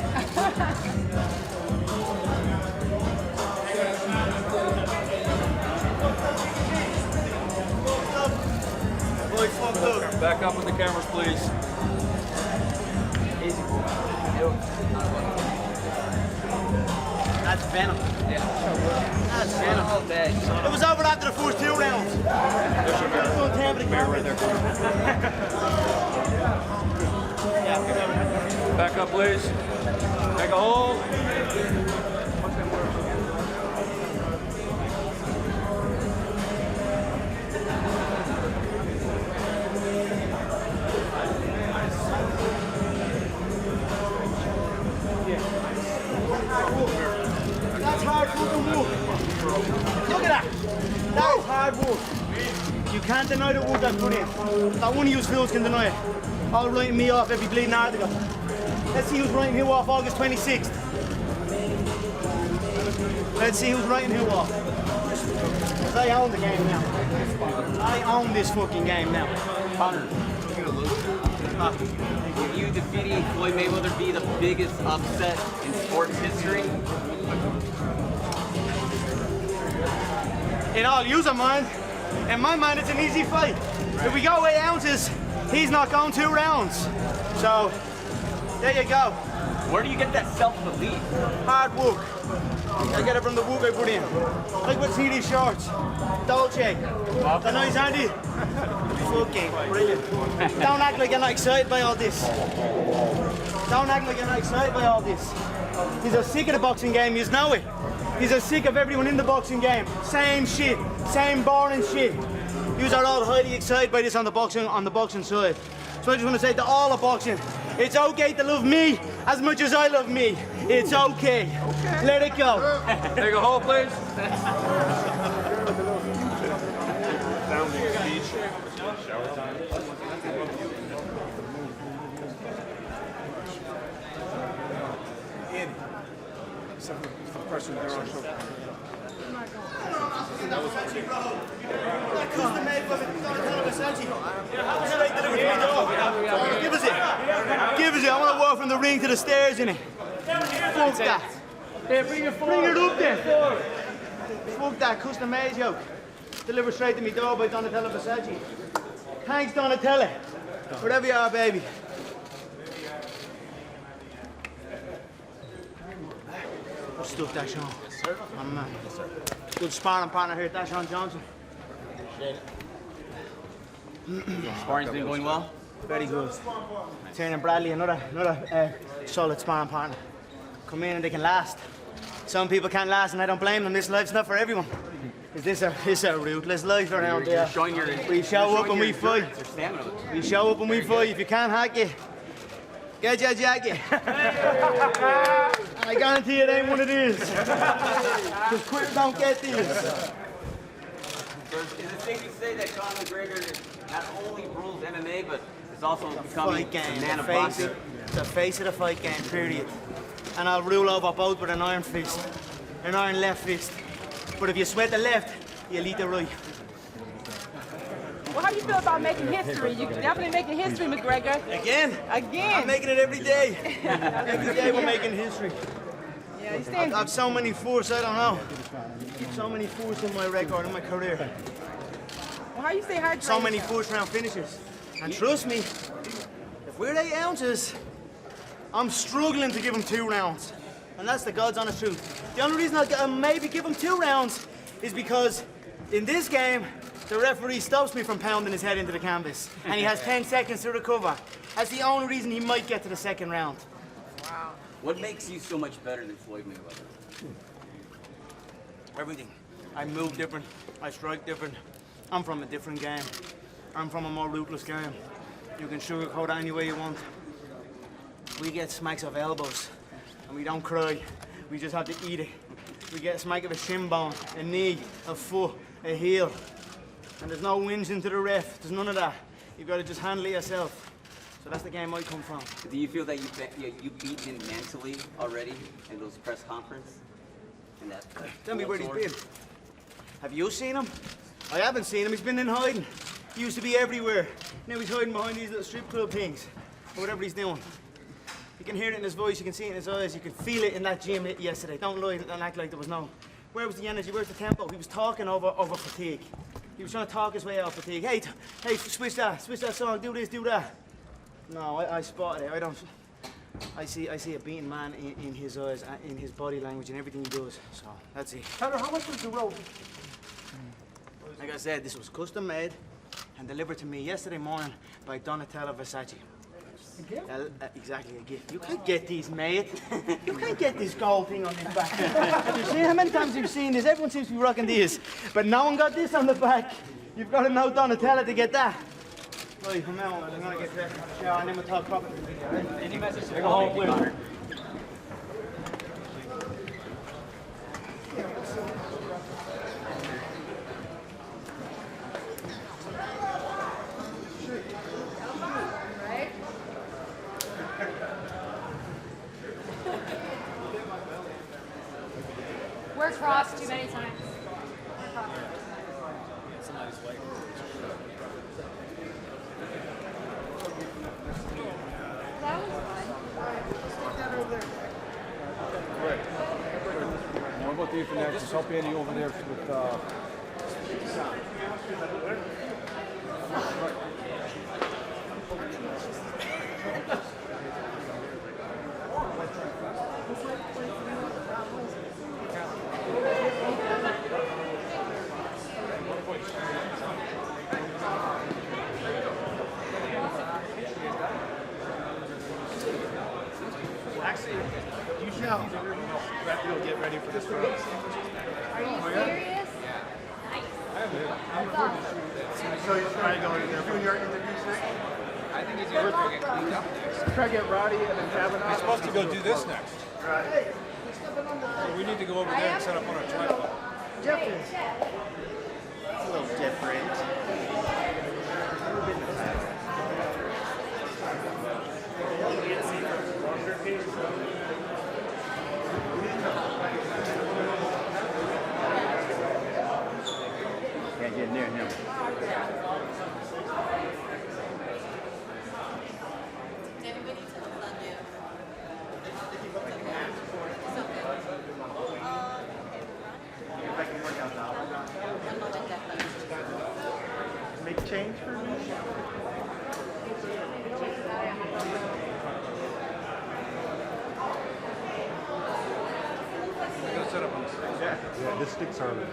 Boy, fucked up. Back up with the cameras, please. That's venom. Yeah. That's venom. It was over after the first 2 rounds. Back up, please. Take a hold. That's hard fucking work. Look at that. That is hard work. You can't deny the work I put in. Not one of you fools can deny it. All writing me off every bleeding article. Let's see who's writing who off August 26th. Let's see who's writing who off. 'Cause I own the game now. I own this fucking game now. Conor, will you defeating Floyd Mayweather be the biggest upset in sports history? In all user mind, in my mind it's an easy fight. If we go 8 ounces, he's not going 2 rounds. So, there you go. Where do you get that self-belief? Hard work. I get it from the work I put in. Like what's see these shorts? Dolce. The nice Andy. Fucking brilliant. Don't act like you're not excited by all this. Don't act like you're not excited by all this. He's a sick of the boxing game, you know it. He's a sick of everyone in the boxing game. Same shit, same boring shit. You are all highly excited by this on the boxing side. So I just want to say to all of boxing, it's okay to love me as much as I love me. It's okay. Let it go. Take a hold, please. Sounding speech. Shower time. it's the person they're on show. Custom made from Give us it. Give us it. I want to walk from the ring to the stairs in it. Fuck that. Hey, bring it forward. Bring it up then. Fuck that. Custom made yoke. Delivered straight to me door by Donatella Versace. Thanks, Donatella. Wherever you are, baby. Good stuff, that Sean. My man. Good sparring partner here, that Sean Johnson. Sparring's been going well? Very good. Tiernan and Bradley, another solid sparring partner. Come in and they can last. Some people can't last, and I don't blame them. This life's not for everyone. This is a ruthless life around here. We show up and we fight. We show up and we fight. If you can't hack it, get your jacket. I guarantee it ain't one of these. Because quitters don't get these. Is it safe to say that Conor McGregor not only rules MMA, but is also becoming Fight game. a man of boxing? The face of the fight game, period. And I'll rule over both with an iron fist, an iron left fist. But if you sweat the left, you'll eat the right. Well, how do you feel about making history? You're definitely making history, McGregor. Again? Again. I'm making it every day. Every day we're making history. Yeah, you stand. I've so many firsts, I don't know. So many firsts in my record, in my career. Well, how you stay hydrated? So many first round finishes. And trust me, if we're 8 ounces, I'm struggling to give him 2 rounds. And that's the God's honest truth. The only reason I'll maybe give him 2 rounds is because in this game, the referee stops me from pounding his head into the canvas. And he has 10 seconds to recover. That's the only reason he might get to the 2nd round. Wow. What makes you so much better than Floyd Mayweather? Everything. I move different. I strike different. I'm from a different game. I'm from a more ruthless game. You can sugarcoat it any way you want. We get smacks of elbows, and we don't cry. We just have to eat it. We get a smack of a shin bone, a knee, a foot, a heel. And there's no whinge into the ref. There's none of that. You've got to just handle it yourself. So that's the game I come from. Do you feel that you beat him mentally already in those press conferences? Tell me where he's been. Have you seen him? I haven't seen him. He's been in hiding. He used to be everywhere. Now he's hiding behind these little strip club things, or whatever he's doing. You can hear it in his voice, you can see it in his eyes, you can feel it in that gym yesterday. Don't lie and act like there was no. Where was the energy? Where's the tempo? He was talking over fatigue. He was trying to talk his way out of fatigue. Hey, switch that song, do this, do that. No, I spotted it. I see a beaten man in his eyes, in his body language, and everything he does. So that's it. Conor, how much was the rope? Like I said, this was custom made and delivered to me yesterday morning by Donatella Versace. A gift? Exactly, a gift. You can't get these, mate. You can't get this gold thing on this back. Have you seen how many times you've seen this? Everyone seems to be rocking these, but no one got this on the back. You've got to know Donatella to get that. Right, from now on, I'm gonna get dressed in the shower and then we'll talk properly. Right? Any message to Take a home, please. We're crossed too many times. That was fun. Now, what about you for next? Just help Andy over there with, Are you serious? Nice. That's awesome. So you're trying to go in there for your interviews next? I think he's going to get cleaned up next. try to get Roddy and then Kavanaugh. He's supposed to go do this next. Right. So we need to go over there and set up on our tripod. Different. It's a little different. Yeah, this sticks early.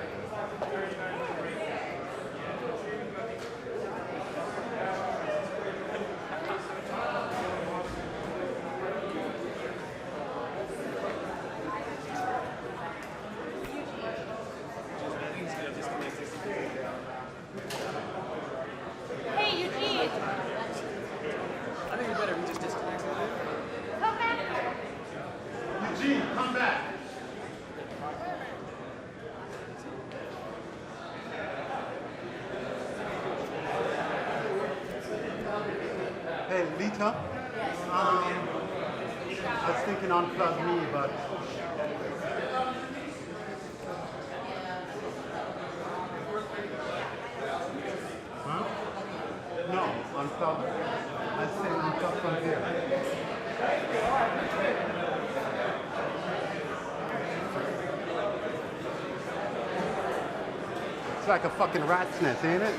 Hey, Eugene. I think you better just disconnect. Come back. Eugene, come back. Hey, Lita. I was thinking unplug me, but. Huh? No, unplug. I say unplug from here. It's like a fucking rat's nest, ain't it?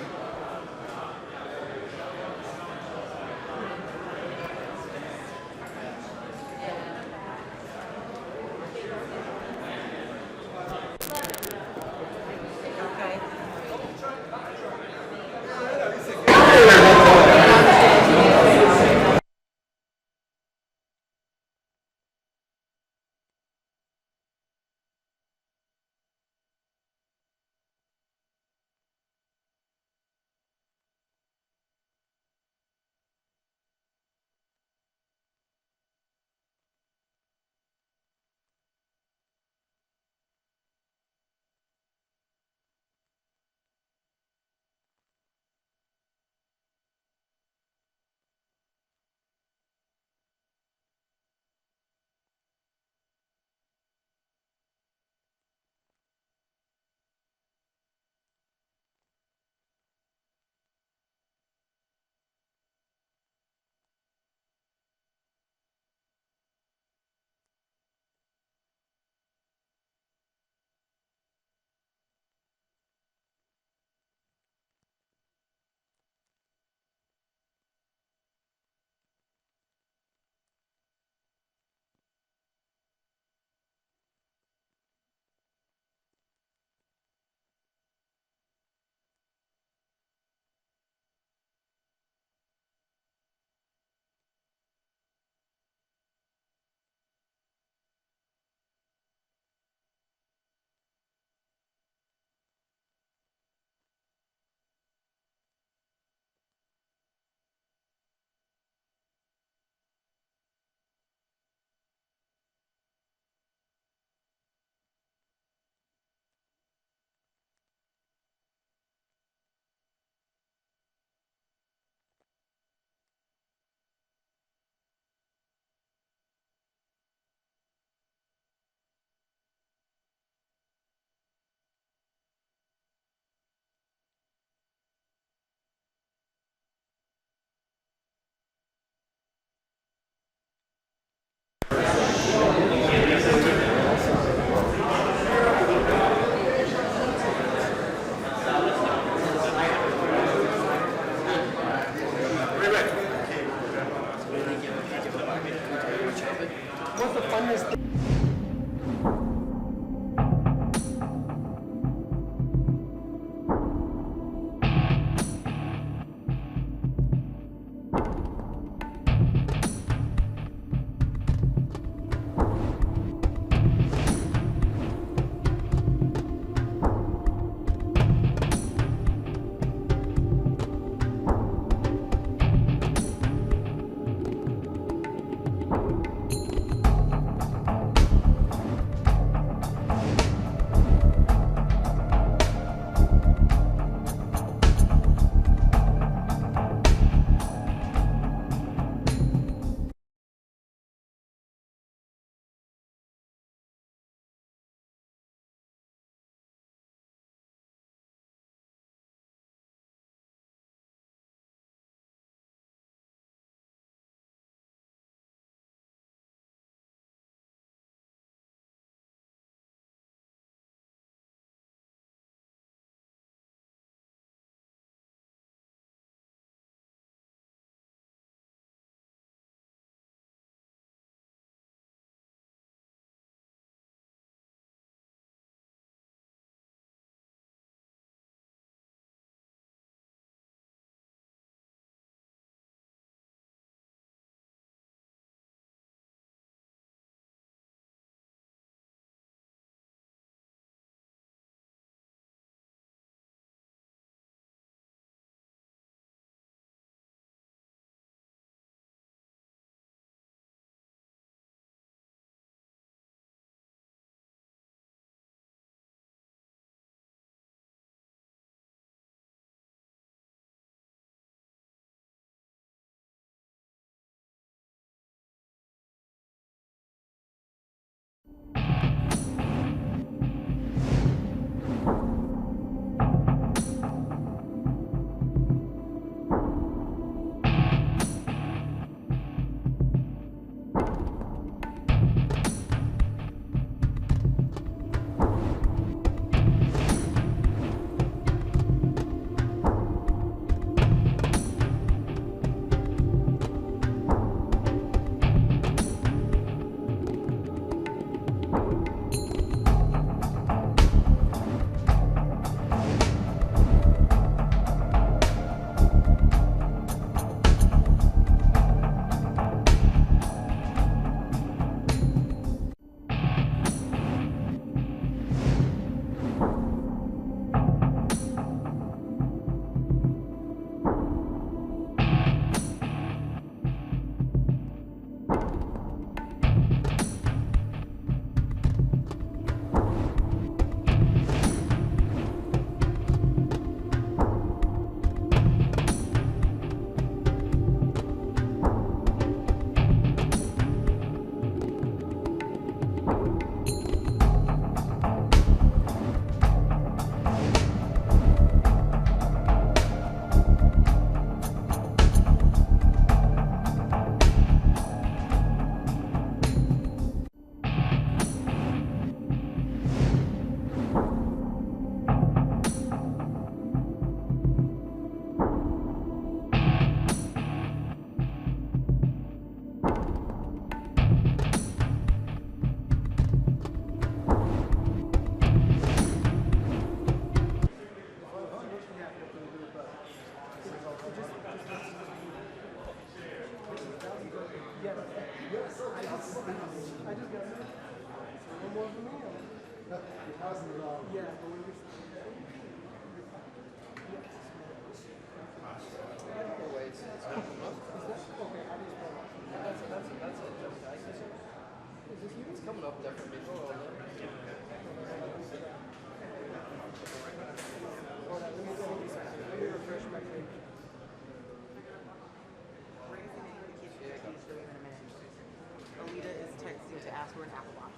Alita is texting to ask for an Apple Box.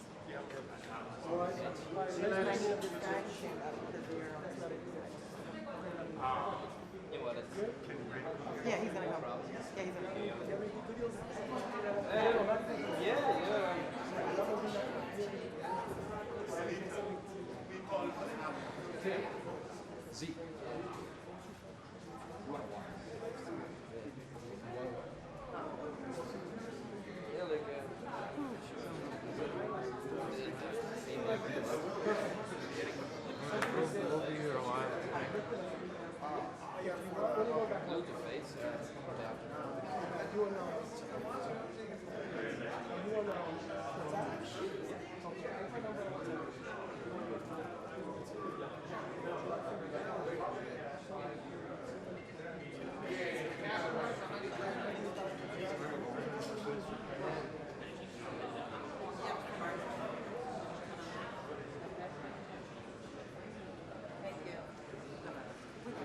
Yeah, he's gonna come. Yeah, he's gonna Z.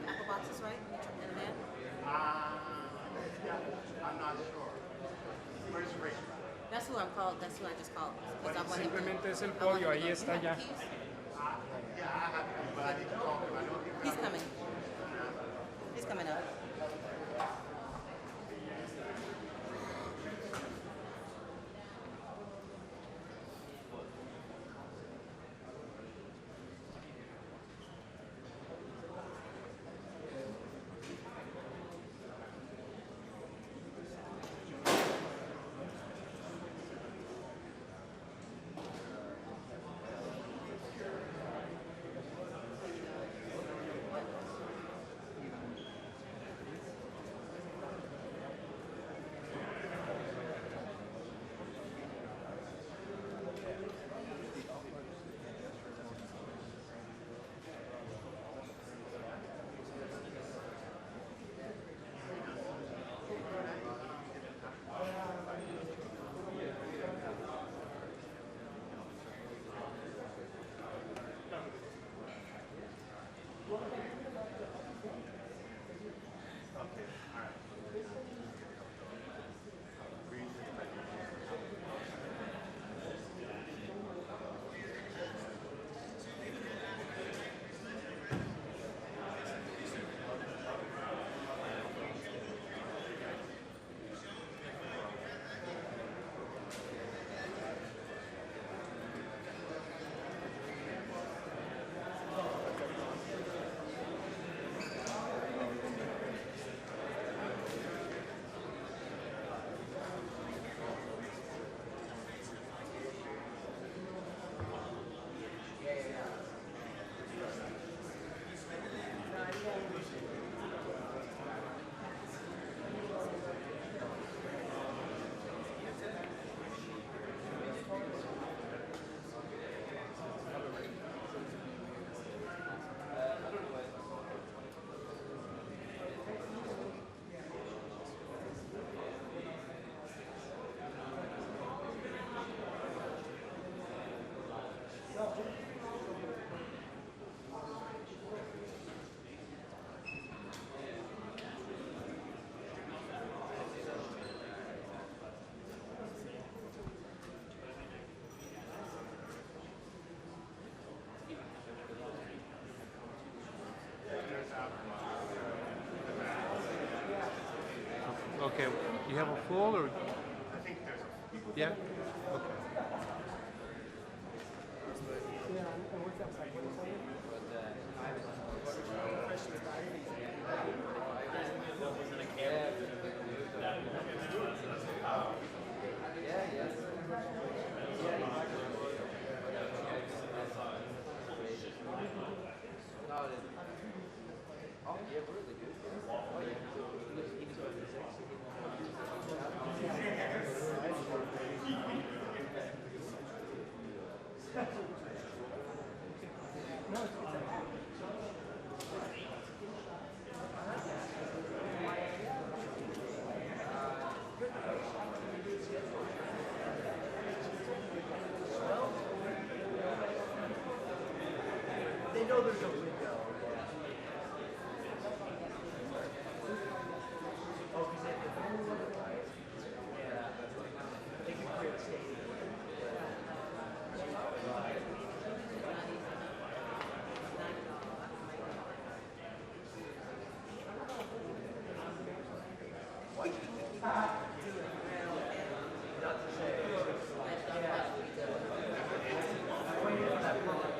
Apple Boxes, right? In a man? I'm not sure. Where's Rachel? That's who I'm called. That's who I just called. Because I want him to- Simplemente es el pollo, ahí está ya. He's coming. He's coming up. You have a full or? Yeah? Okay. They know there's a window. Oh, because if only one of them, yeah, they can create a stadium. Not to say, yeah. When you're in that moment,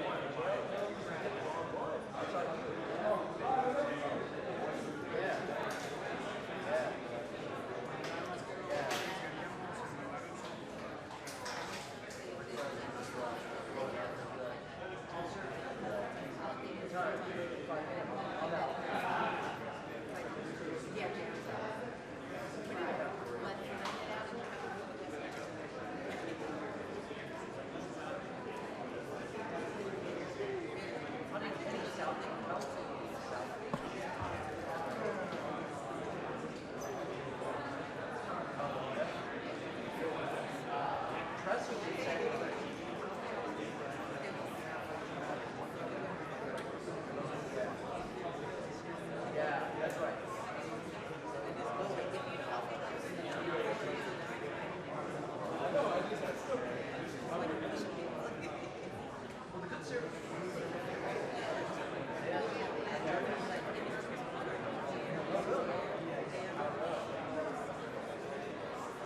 yeah, that's right.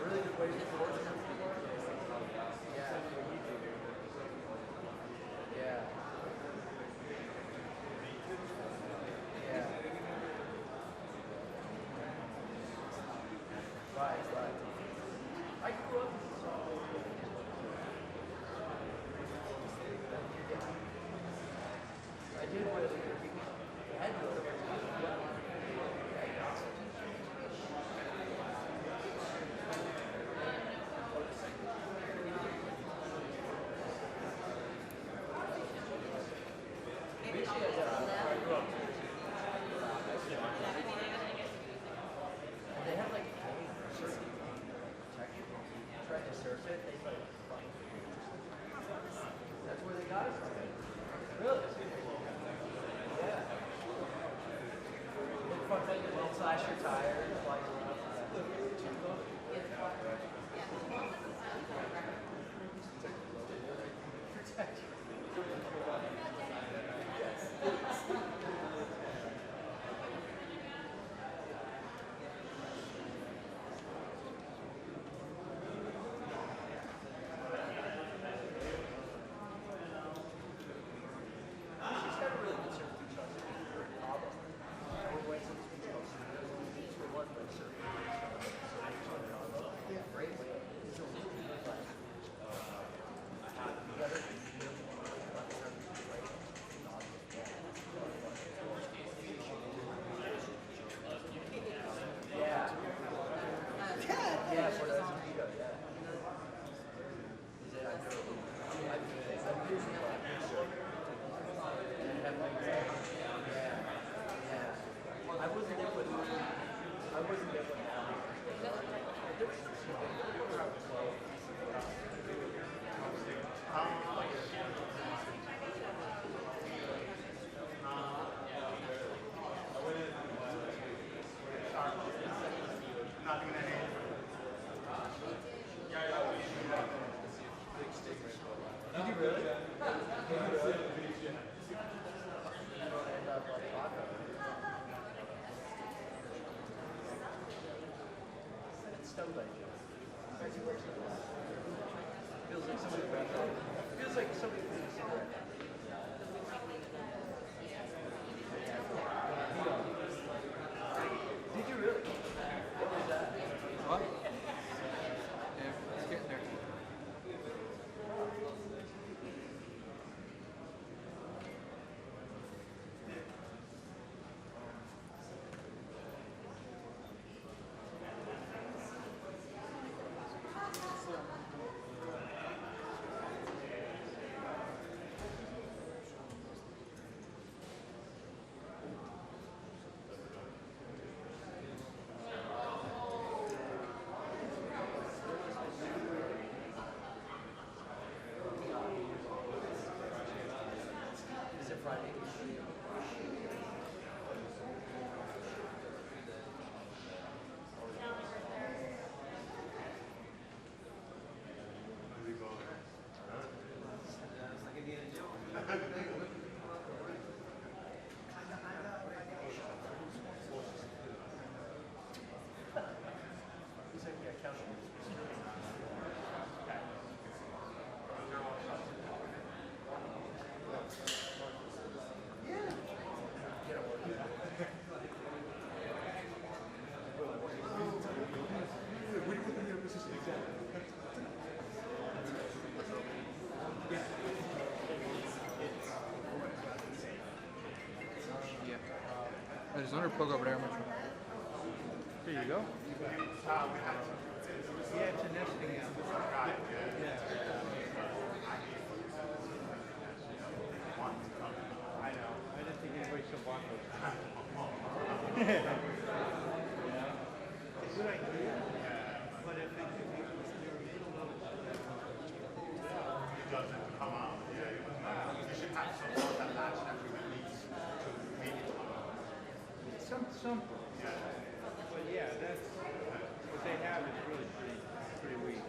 Really good way to force them. Yeah. Yeah. Yeah. Right, right. I grew up I did what I had to they have like certain protection. Tried to surf it. That's where they got it from. Really? Yeah. Look fun, like well, slash your tires, like protect you. Sunlight. Feels like somebody feels like somebody put a cigarette. Did you really? What was that? What? Yeah, it's getting there. Is it Friday? He's like, yeah, count Yeah. There's another plug over there. There you go. Yeah, it's a nesting out. I know. I didn't think anybody should want those. It's a good idea. But if it doesn't come out. Yeah, you should have some sort of latch that we release to make it come out. some. But yeah, that's what they have is really pretty weak.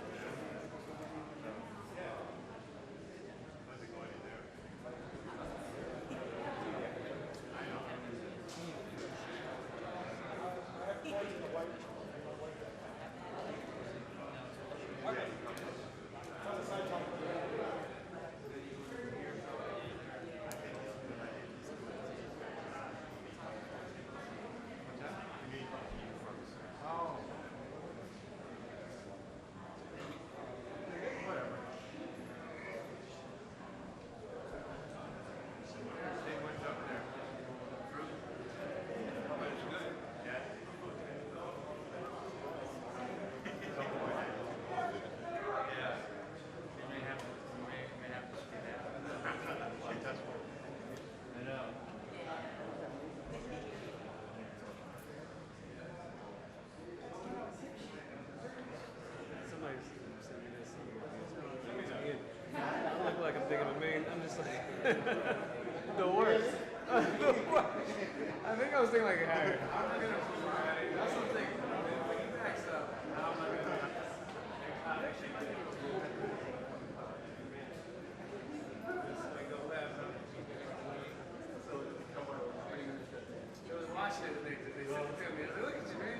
I look like I'm thinking of me. I'm just like the worst. I think I was thinking like, hey, I'm not gonna provide. That's the thing. Next up, I'm not gonna. I was watching it and they said it to me. I was like, look at you, man.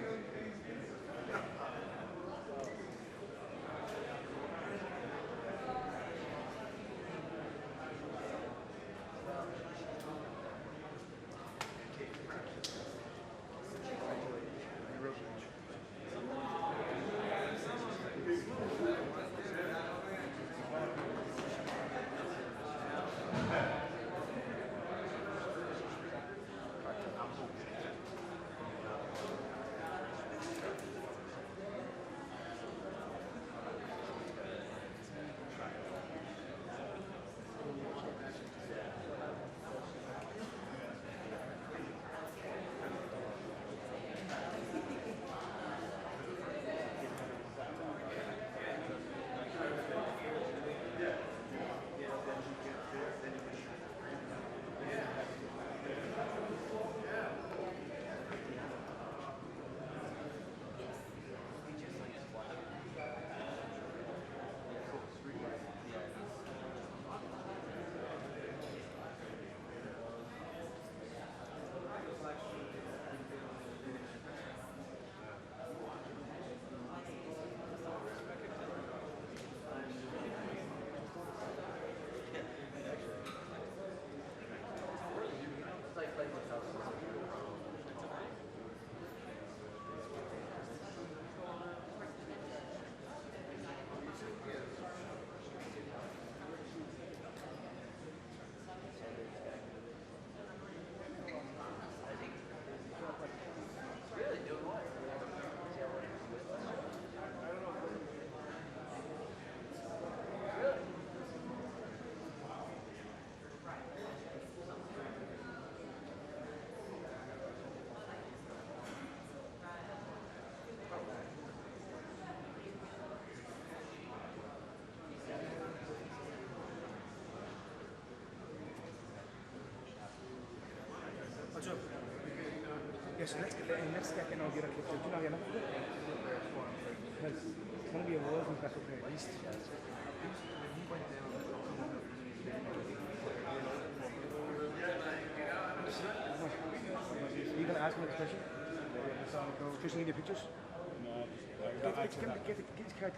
Yes, let's get in. I'll get a clip. Do you know enough of it? Because it's going to be a world record at least. Are you going to ask me the question? Just need your pictures? No, get his card.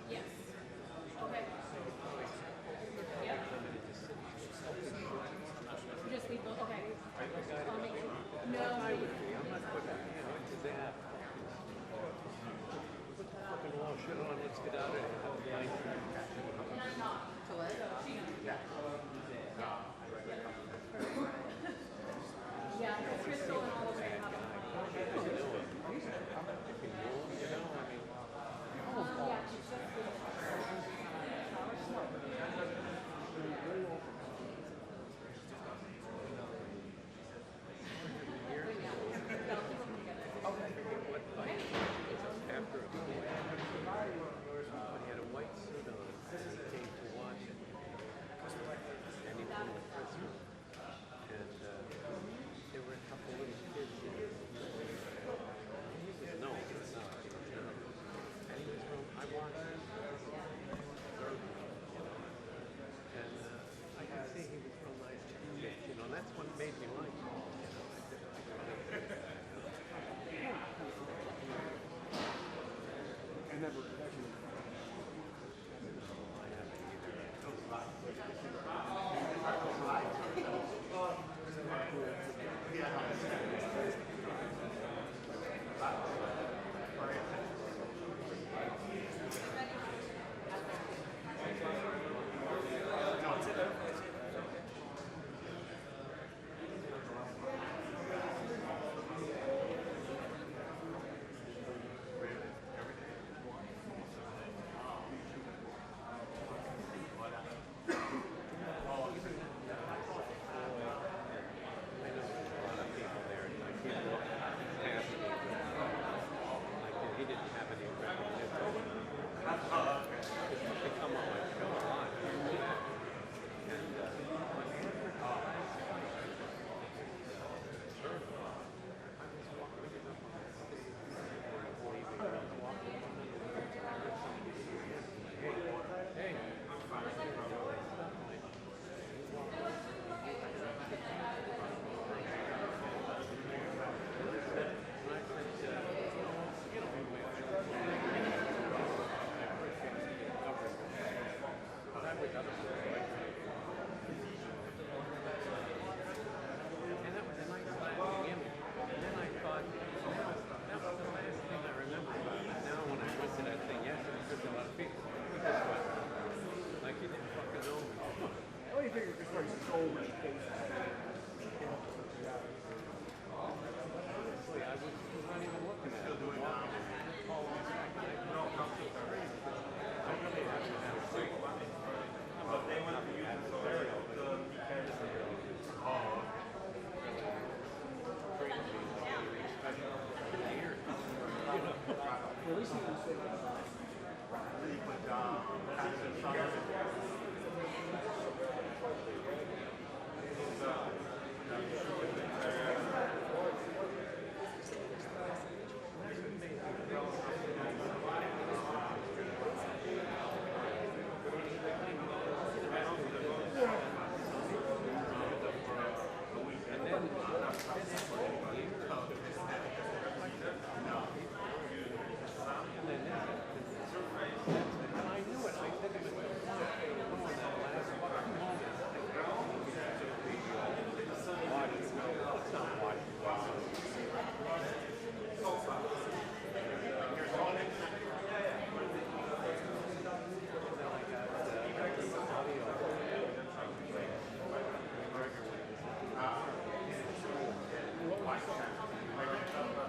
Yes. Okay. Yeah. Just leave those. Okay. I'll make sure. No. I'm not putting my hand into that. Put the fucking wall shit on, let's get out of here. To what? Yeah, Crystal and all of them have a yeah, she's just After a fight, he had a white suit on, and he came to watch it. And he flew to Christmas. And there were a couple little kids there. And he was, no, he was not. He was nervous. And he was from, I watched him. And I could see he was from nice kids, you know, that's what made me like him. I never actually.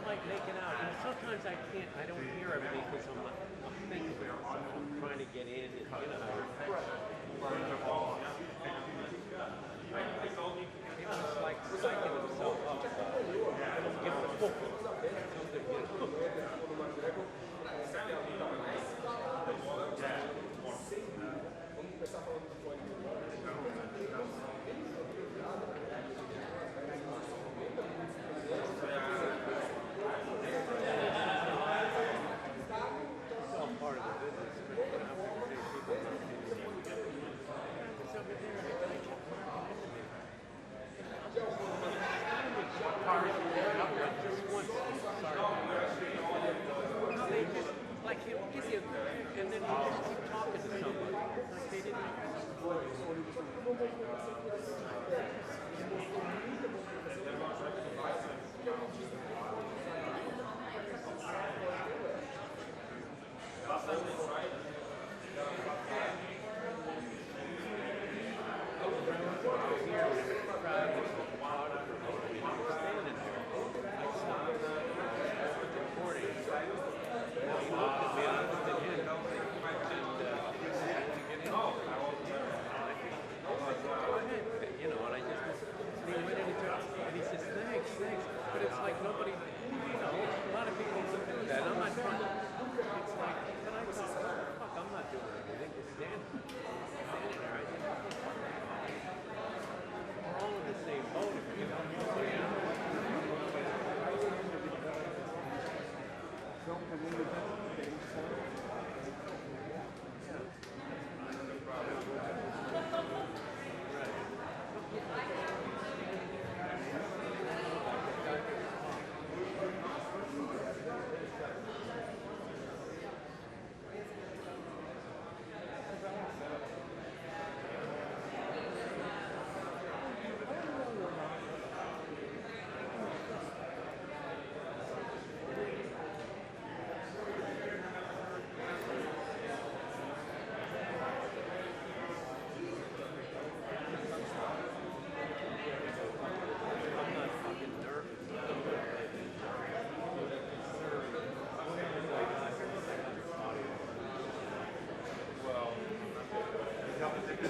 Like making out, and sometimes I can't, I don't hear everything because I'm thinking about something, I'm trying to get in, and you know. He was like psyching himself up. Give him a book. It's all part of the business. I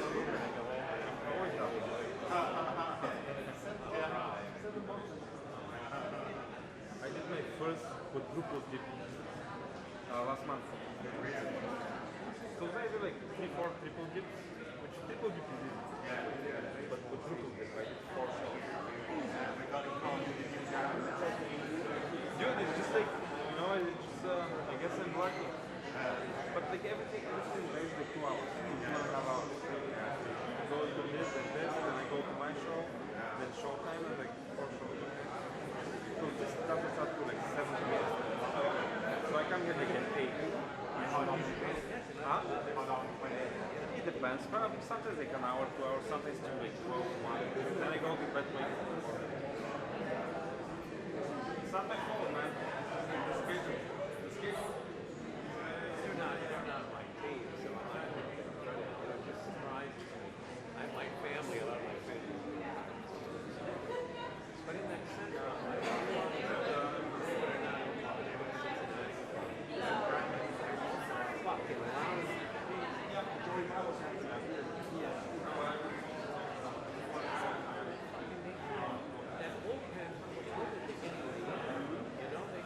did my first quadruple dip last month. So I do like 3-4 triple dips, which triple dip is easy. But quadruple dip, I did 4 shots. Dude, it's just like, you know, it's just, I guess I'm lucky. But like everything varies like 2 hours, 2.5 hours. I go to this and this, then I go to my show, then showtime and like 4 shows. So this doesn't start to like 7 minutes. So I can get like an 8. Huh? It depends. Probably sometimes like an hour, 2 hours, sometimes to like 12, 1. Then I go to bed like. It's not my fault, man. The schedule. The schedule. They're not my team, so I'm not taking credit. It just surprises me. I have my family, a lot of my family. But in that center, I'm like, that bullpen was with it anyway. You know, they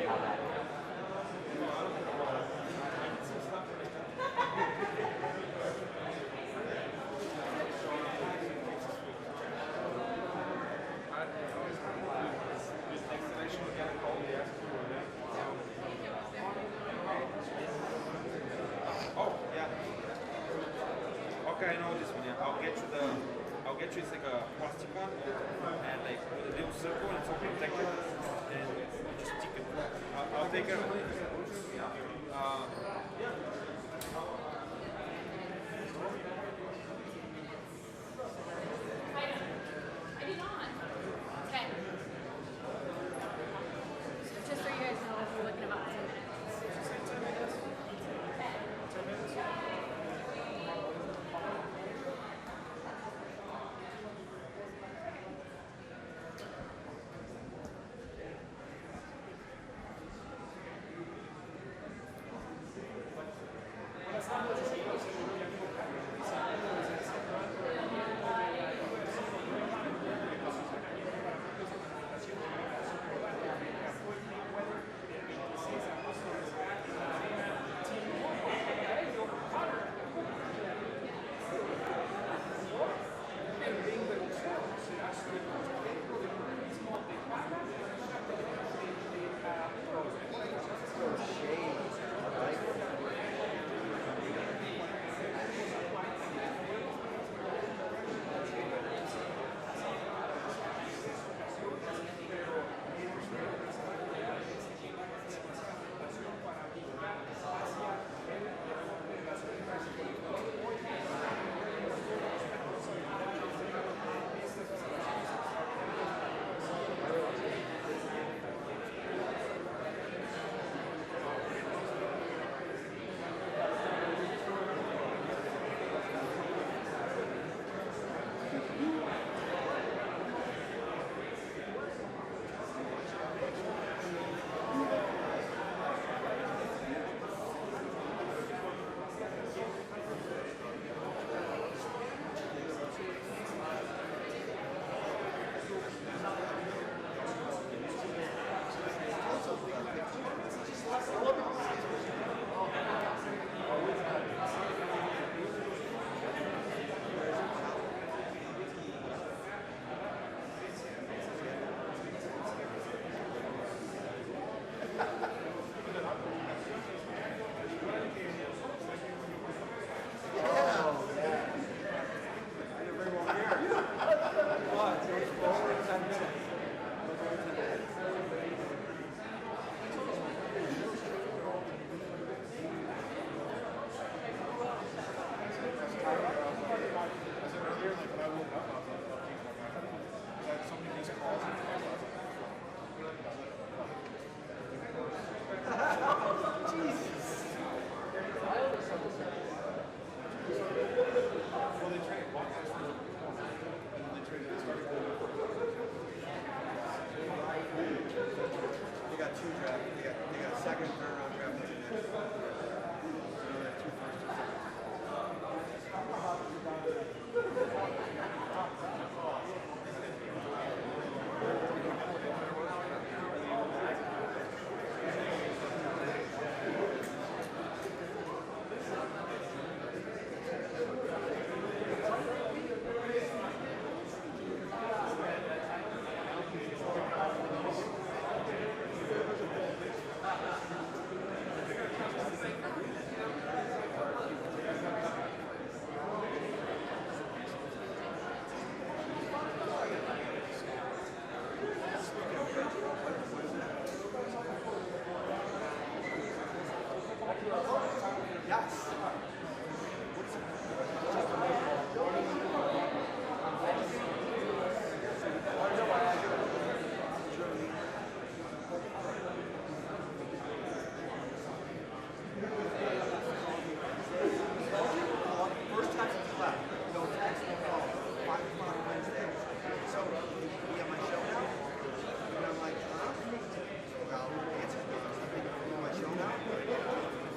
how that is. Oh, yeah. Okay, I know this one. Yeah, I'll get you. It's like a plastic one, and like with a little circle, and it's all protected, and just stick it. I'll take it. I did not. Okay. Just so you guys know, we're looking about 10 minutes.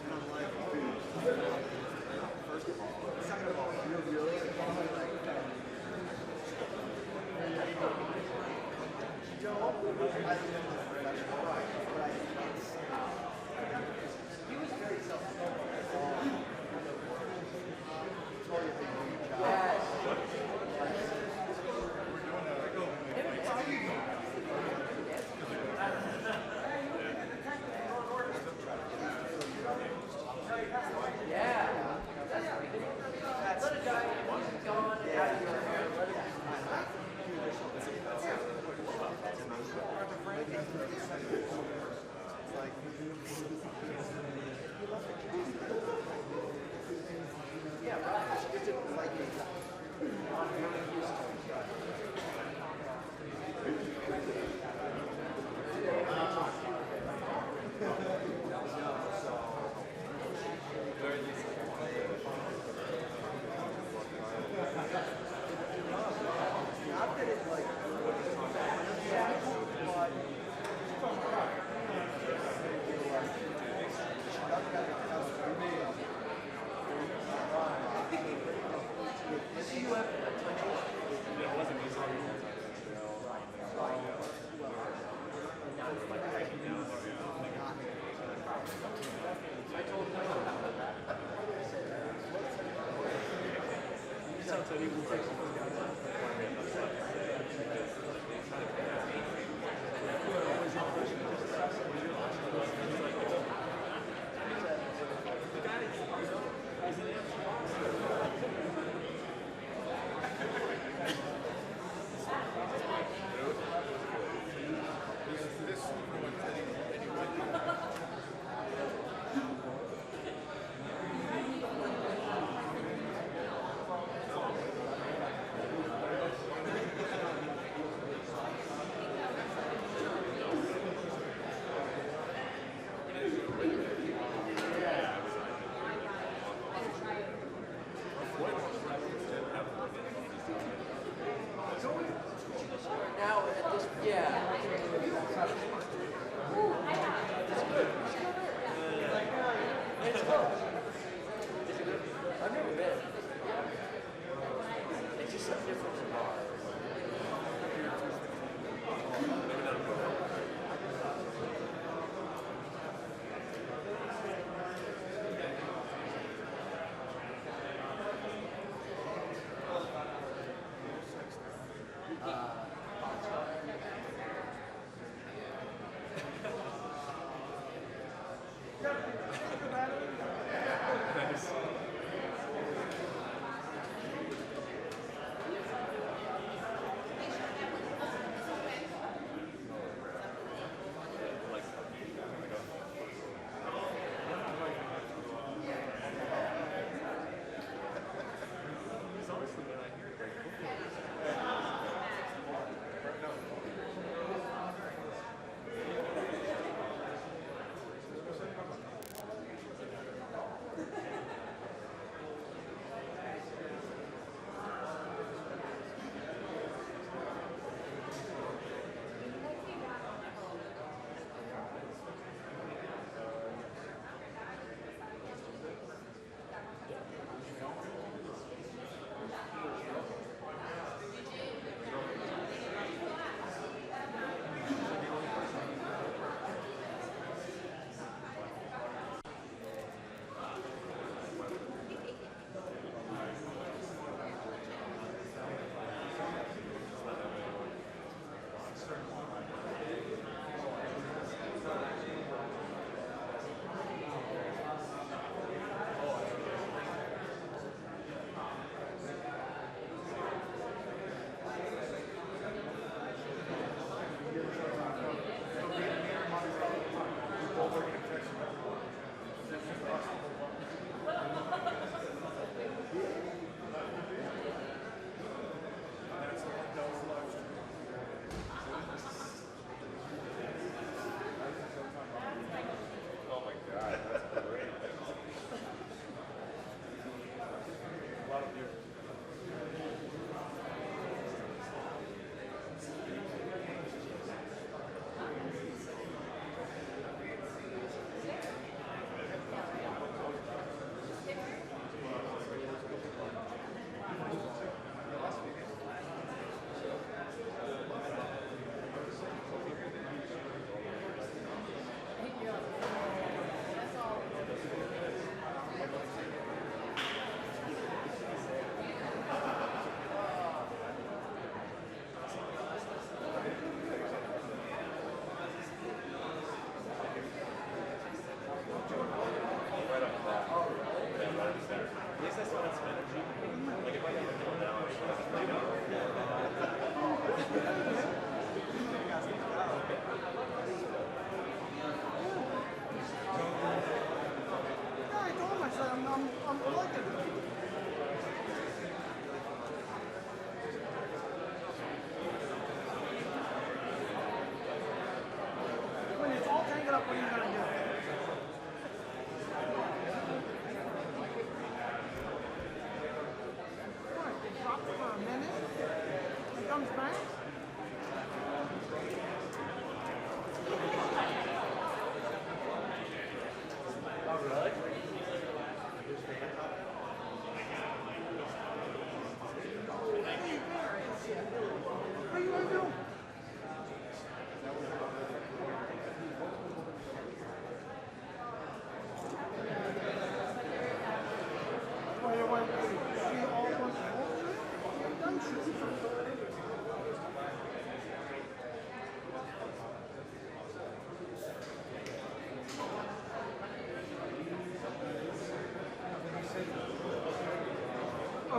And I'm like, said he was like almost got that before we had enough stuff to say because they kind of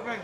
Okay.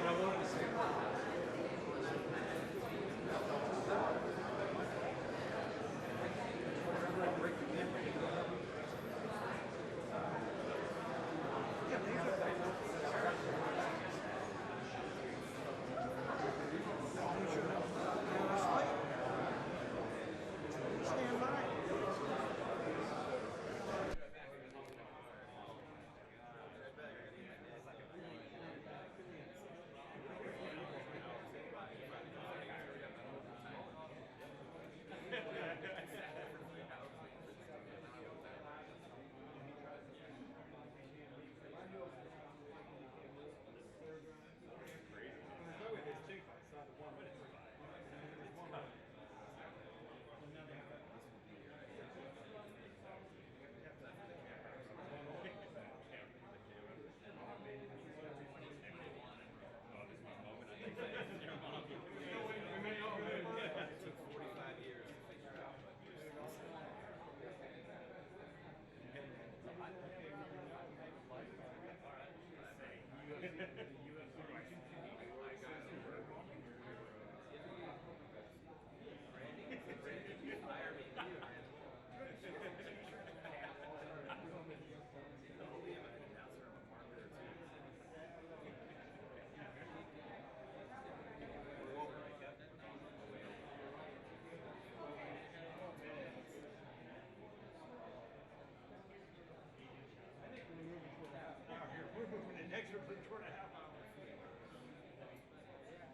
We're moving the next one for 2.5 hours.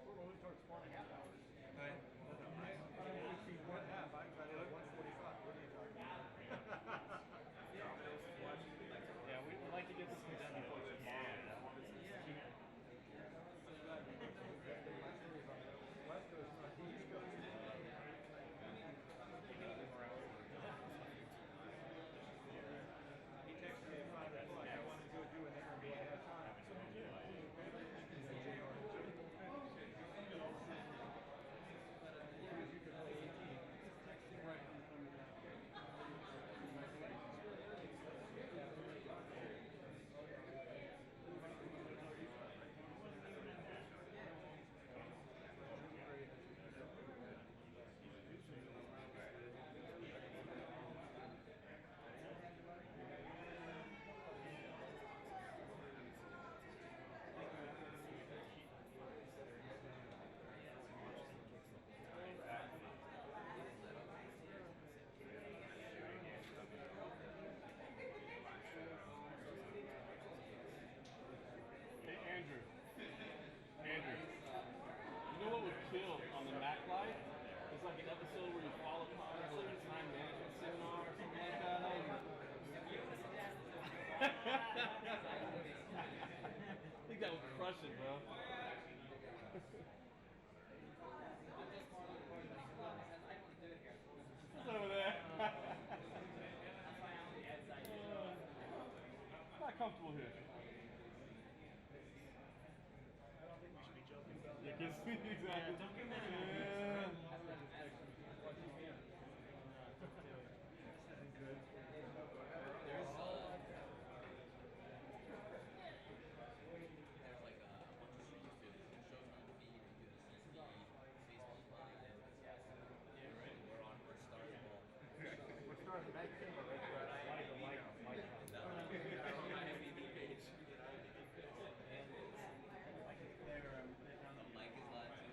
We're moving towards 4.5 hours. Right. I see 1.5. I got it at 1:45. What are you talking about? Yeah, we'd like to get this one done before tomorrow. West Coast, not East Coast. He texted me at 5 o'clock. I wanted to go do an interview. I had time. Andrew, you know what would kill on the Mac Life? It's like an episode where you fall apart. It's like a time management seminar or something like that. I think that would crush it, bro. What's over there? Not comfortable here. I don't think we should be joking about Yeah, that. 'cause exactly. Don't give me There's like a bunch of streams too. Showtime PPV, you can do the CCD, Facebook Live. Yeah, right. We're stars of all. We're starting to make it. IMDb page. The mic is live too.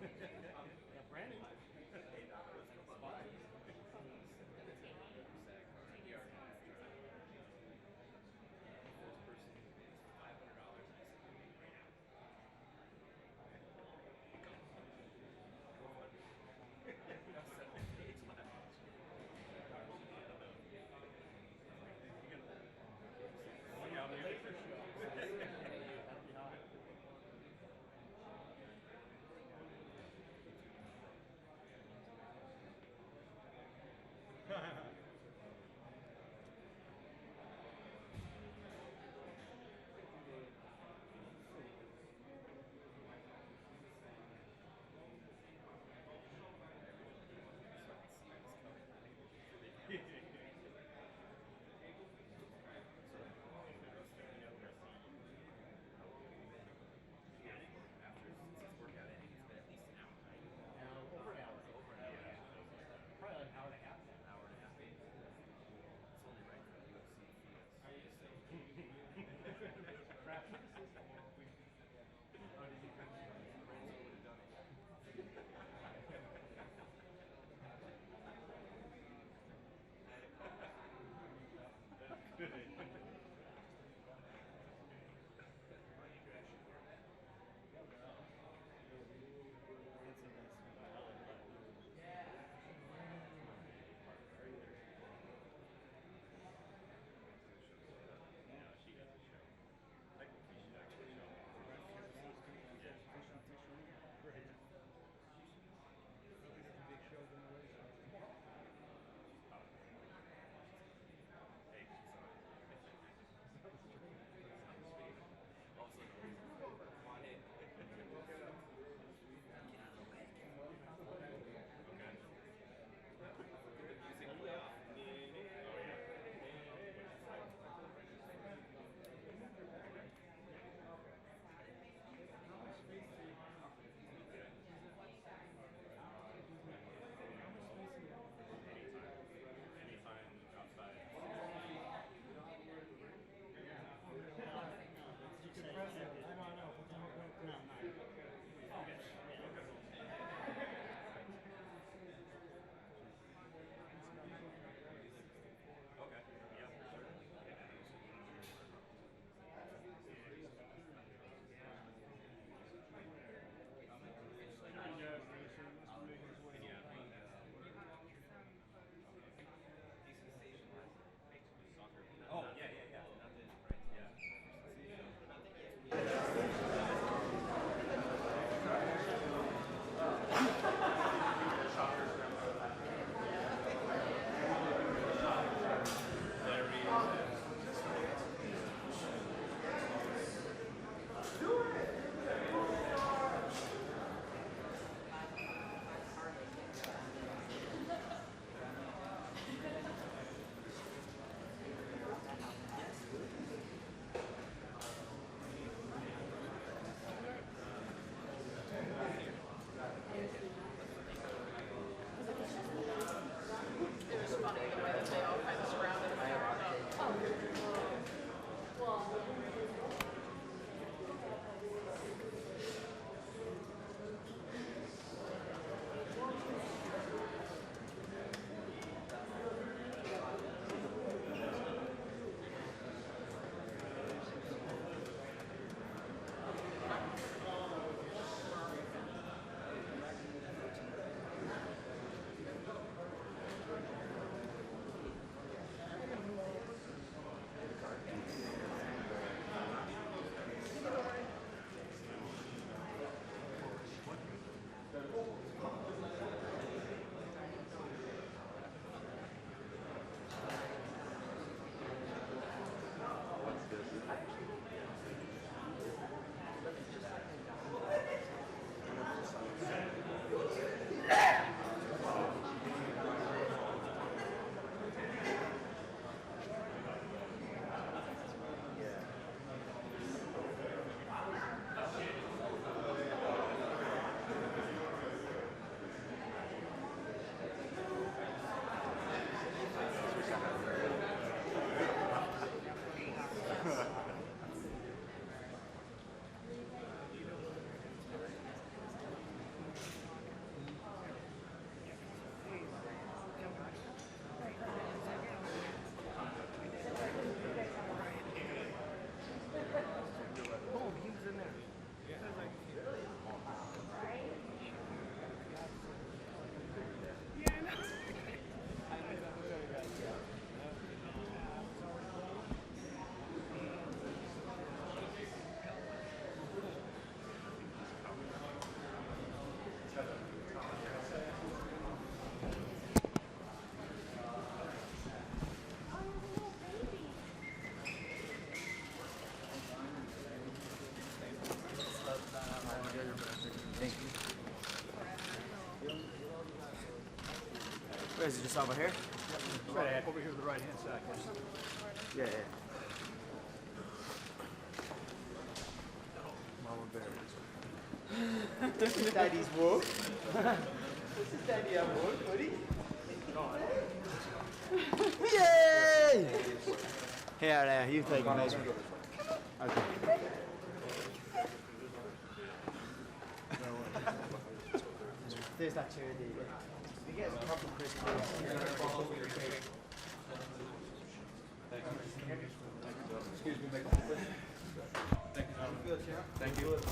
Yeah, Brandon. Is it just over here? Right ahead. Over here to the right hand side. Yeah, yeah. Mama Bear. This is Daddy's work. This is Daddy at work, buddy. Yay! Here, there, you take a measurement. Okay. There's that chair there. You get a proper crisp. Excuse me, make a Thank you. Good, Chair. Thank you. Good.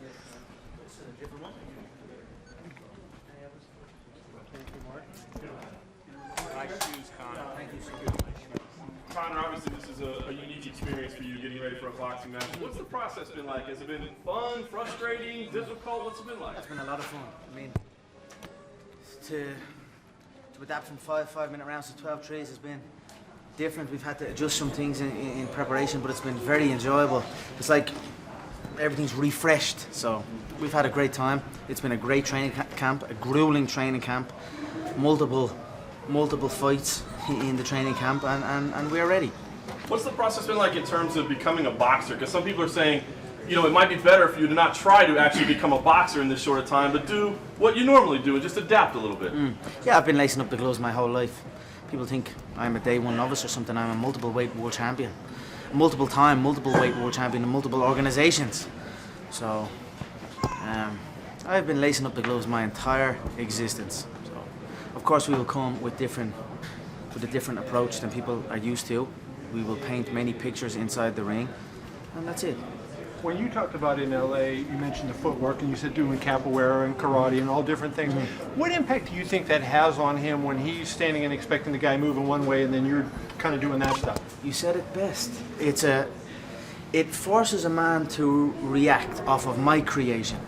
Yes. This is a different one. Nice shoes, Conor. Thank you so Conor, obviously this is a unique experience for you getting ready for a boxing match. What's the process been like? Has it been fun, frustrating, difficult? What's it been like? It's been a lot of fun. I mean, to adapt from 5-minute rounds to 12 trees has been different. We've had to adjust some things in preparation, but it's been very enjoyable. It's like everything's refreshed, so we've had a great time. It's been a great training camp, a grueling training camp, multiple fights in the training camp, and we're ready. What's the process been like in terms of becoming a boxer? Because some people are saying, you know, it might be better for you to not try to actually become a boxer in this short of time, but do what you normally do and just adapt a little bit. Yeah, I've been lacing up the gloves my whole life. People think I'm a day one novice or something. I'm a multiple weight world champion, multiple weight world champion in multiple organizations. So I've been lacing up the gloves my entire existence. So of course we will come with a different approach than people are used to. We will paint many pictures inside the ring, and that's it. When you talked about in LA, you mentioned the footwork, and you said doing capoeira and karate and all different things. What impact do you think that has on him when he's standing and expecting the guy moving one way, and then you're kind of doing that stuff? You said it best. It forces a man to react off of my creation.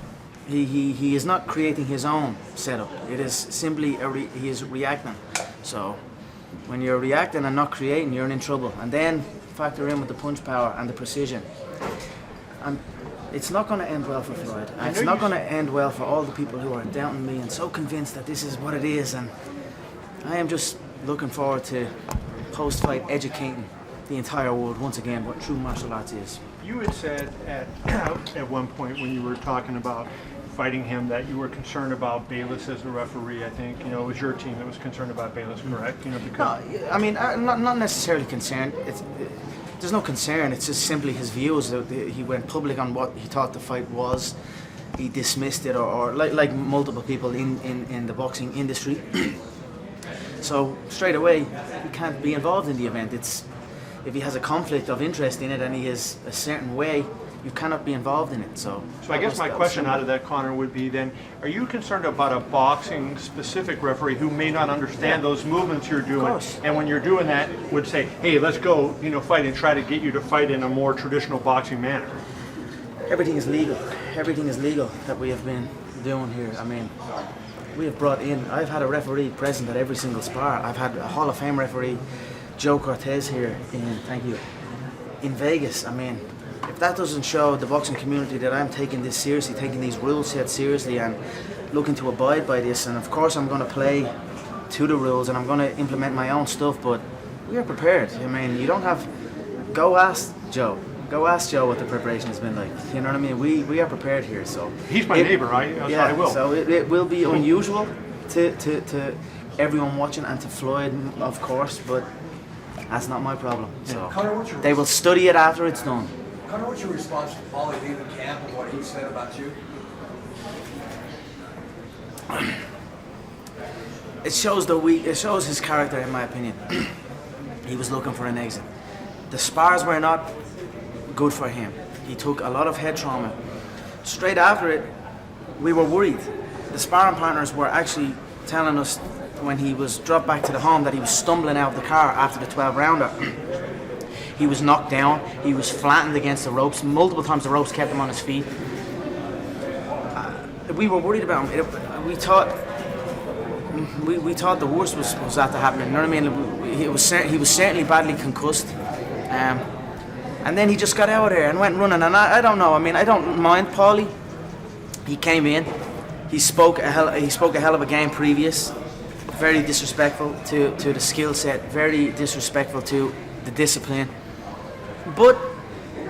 He is not creating his own setup. It is simply he is reacting. So when you're reacting and not creating, you're in trouble. And then factor in with the punch power and the precision. And it's not going to end well for Floyd. And it's not going to end well for all the people who are doubting me and so convinced that this is what it is. And I am just looking forward to post-fight educating the entire world once again what true martial arts is. You had said at one point when you were talking about fighting him that you were concerned about Bayless as the referee. I think it was your team that was concerned about Bayless, correct? Because no, I mean not necessarily concerned. There's no concern. It's just simply his views. He went public on what he thought the fight was. He dismissed it, or like multiple people in the boxing industry. So straight away, he can't be involved in the event. If he has a conflict of interest in it and he is a certain way, you cannot be involved in it. So I guess my question out of that, Conor, would be then, are you concerned about a boxing specific referee who may not understand those movements you're doing, and when you're doing that would say, hey, let's go, fight, and try to get you to fight in a more traditional boxing manner? Everything is legal. Everything is legal that we have been doing here. I mean, we have brought in, I've had a referee present at every single spar. I've had a Hall of Fame referee, Joe Cortez, here in Vegas. I mean, if that doesn't show the boxing community that I'm taking this seriously, taking these rules set seriously and looking to abide by this, and of course I'm going to play to the rules and I'm going to implement my own stuff, but we are prepared. I mean, you don't have, go ask Joe what the preparation has been like. You know what I mean? We are prepared here. So he's my neighbor, right? Yeah, I will. So it will be unusual to everyone watching and to Floyd, of course, but that's not my problem. So Conor, they will study it after it's done. Conor, what's your response to Paulie leaving camp and what he said about you? It shows his character, in my opinion. He was looking for an exit. The spars were not good for him. He took a lot of head trauma. Straight after it, we were worried. The sparring partners were actually telling us when he was dropped back to the home that he was stumbling out of the car after the 12-rounder. He was knocked down. He was flattened against the ropes. Multiple times the ropes kept him on his feet. We were worried about him. We thought the worst was that to happen. You know what I mean? He was certainly badly concussed. And then he just got out of there and went running. And I don't know. I mean, I don't mind Paulie. He came in. He spoke a hell of a game previous. very disrespectful to the skill set, very disrespectful to the discipline. But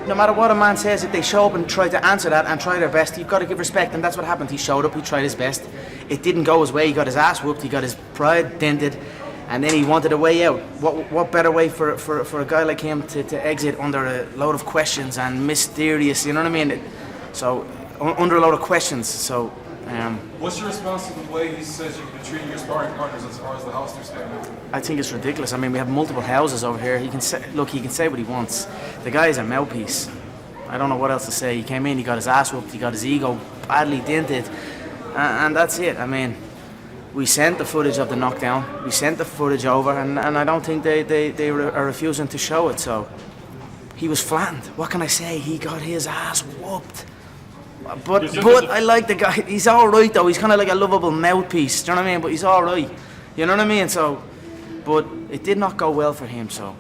no matter what a man says, if they show up and try to answer that and try their best, you've got to give respect, and that's what happened. He showed up, he tried his best. It didn't go his way, he got his ass whooped, he got his pride dented, and then he wanted a way out. What better way for a guy like him to exit under a load of questions and mysterious, you know what I mean? So, under a load of questions, so... What's your response to the way he says you've been treating your sparring partners as far as the house they're staying at? I think it's ridiculous. I mean, we have multiple houses over here. He can say what he wants. The guy is a mouthpiece. I don't know what else to say. He came in, he got his ass whooped, he got his ego badly dented, and that's it. I mean, we sent the footage of the knockdown, we sent the footage over, and I don't think they are refusing to show it. So he was flattened. What can I say? He got his ass whooped. But I like the guy. He's all right though. He's kind of like a lovable mouthpiece. Do you know what I mean? But he's all right. You know what I mean? So, but it did not go well for him. So,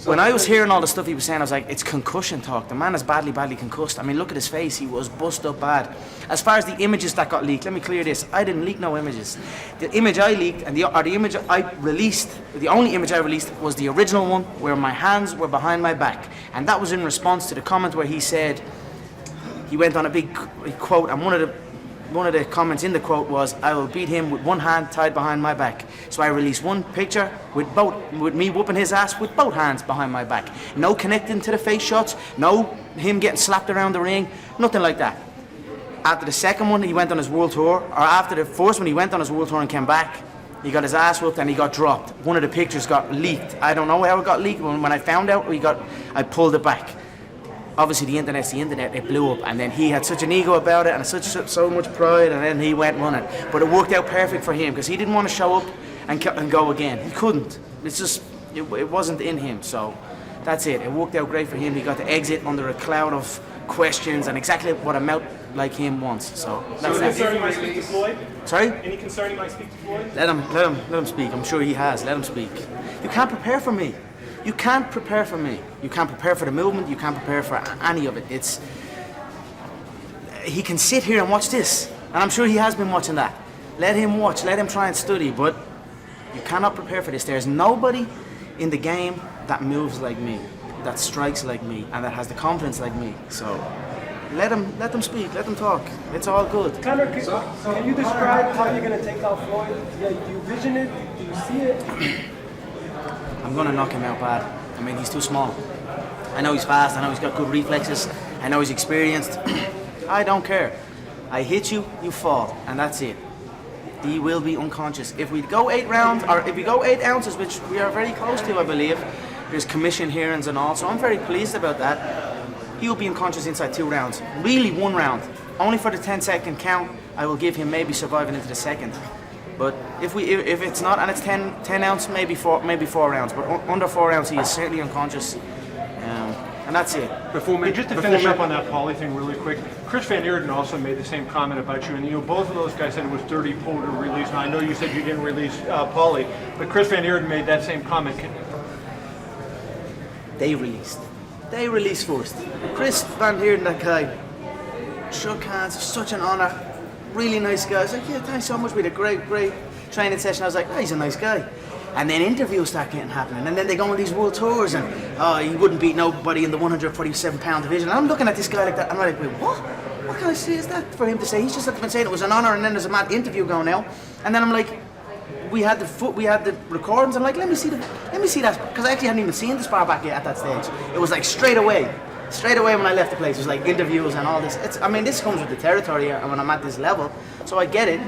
when I was hearing all the stuff he was saying, I was like, it's concussion talk. The man is badly concussed. I mean, look at his face. He was bust up bad. As far as the images that got leaked, let me clear this. I didn't leak no images. The image I leaked and the image I released, the only image I released was the original one where my hands were behind my back, and that was in response to the comment where he said. He went on a big quote, and one of the comments in the quote was, "I will beat him with one hand tied behind my back." So I released one picture with me whooping his ass with both hands behind my back. No connecting to the face shots, no him getting slapped around the ring, nothing like that. After the second one, he went on his world tour, or after the first one, he went on his world tour and came back. He got his ass whooped and he got dropped. One of the pictures got leaked. I don't know how it got leaked. When I found out, I pulled it back. Obviously the internet's the internet, it blew up, and then he had such an ego about it and so much pride, and then he went running. But it worked out perfect for him because he didn't want to show up and go again. He couldn't. It's just, it wasn't in him. So that's it. It worked out great for him. He got to exit under a cloud of questions and exactly what a mouth like him wants. So that's Any concern he might speak to Floyd? Sorry? Any concern he might speak to Floyd? Let him speak. I'm sure he has. Let him speak. You can't prepare for me. You can't prepare for me. You can't prepare for the movement. You can't prepare for any of it. He can sit here and watch this, and I'm sure he has been watching that. Let him watch. Let him try and study. But you cannot prepare for this. There's nobody in the game that moves like me, that strikes like me, and that has the confidence like me. So let them speak. Let them talk. It's all good. Conor, can you describe how you're gonna take out Floyd? Yeah, do you vision it? Do you see it? I'm going to knock him out bad. I mean, he's too small. I know he's fast, I know he's got good reflexes, I know he's experienced. I don't care. I hit you, you fall, and that's it. He will be unconscious. If we go 8 rounds, or if we go 8 ounces, which we are very close to, I believe, there's commission hearings and all, so I'm very pleased about that. He will be unconscious inside 2 rounds. Really 1 round. Only for the 10-second count, I will give him maybe surviving into the second. But if it's not, and it's 10 ounce, maybe 4 rounds. But under 4 rounds, he is certainly unconscious, and that's it. Just to finish up on that Paulie thing really quick, Chris Van Eerden also made the same comment about you, and both of those guys said it was dirty pull to release. Now I know you said you didn't release Paulie, but Chris Van Eerden made that same comment. They released first. Chris Van Eerden, that guy, shook hands. Such an honor. Really nice guy. I was like, yeah, thanks so much. We had a great training session. I was like, oh, he's a nice guy. And then interviews start happening. And then they go on these world tours and, he wouldn't beat nobody in the 147-pound division. And I'm looking at this guy like that. I'm like, wait, what? What kind of shit is that for him to say? He's just been saying it was an honor, and then there's a mad interview going now. And then I'm like, we had the recordings. I'm like, let me see that, because I actually hadn't even seen the spar back yet at that stage. It was like straight away when I left the place, it was like interviews and all this. I mean, this comes with the territory when I'm at this level, so I get it.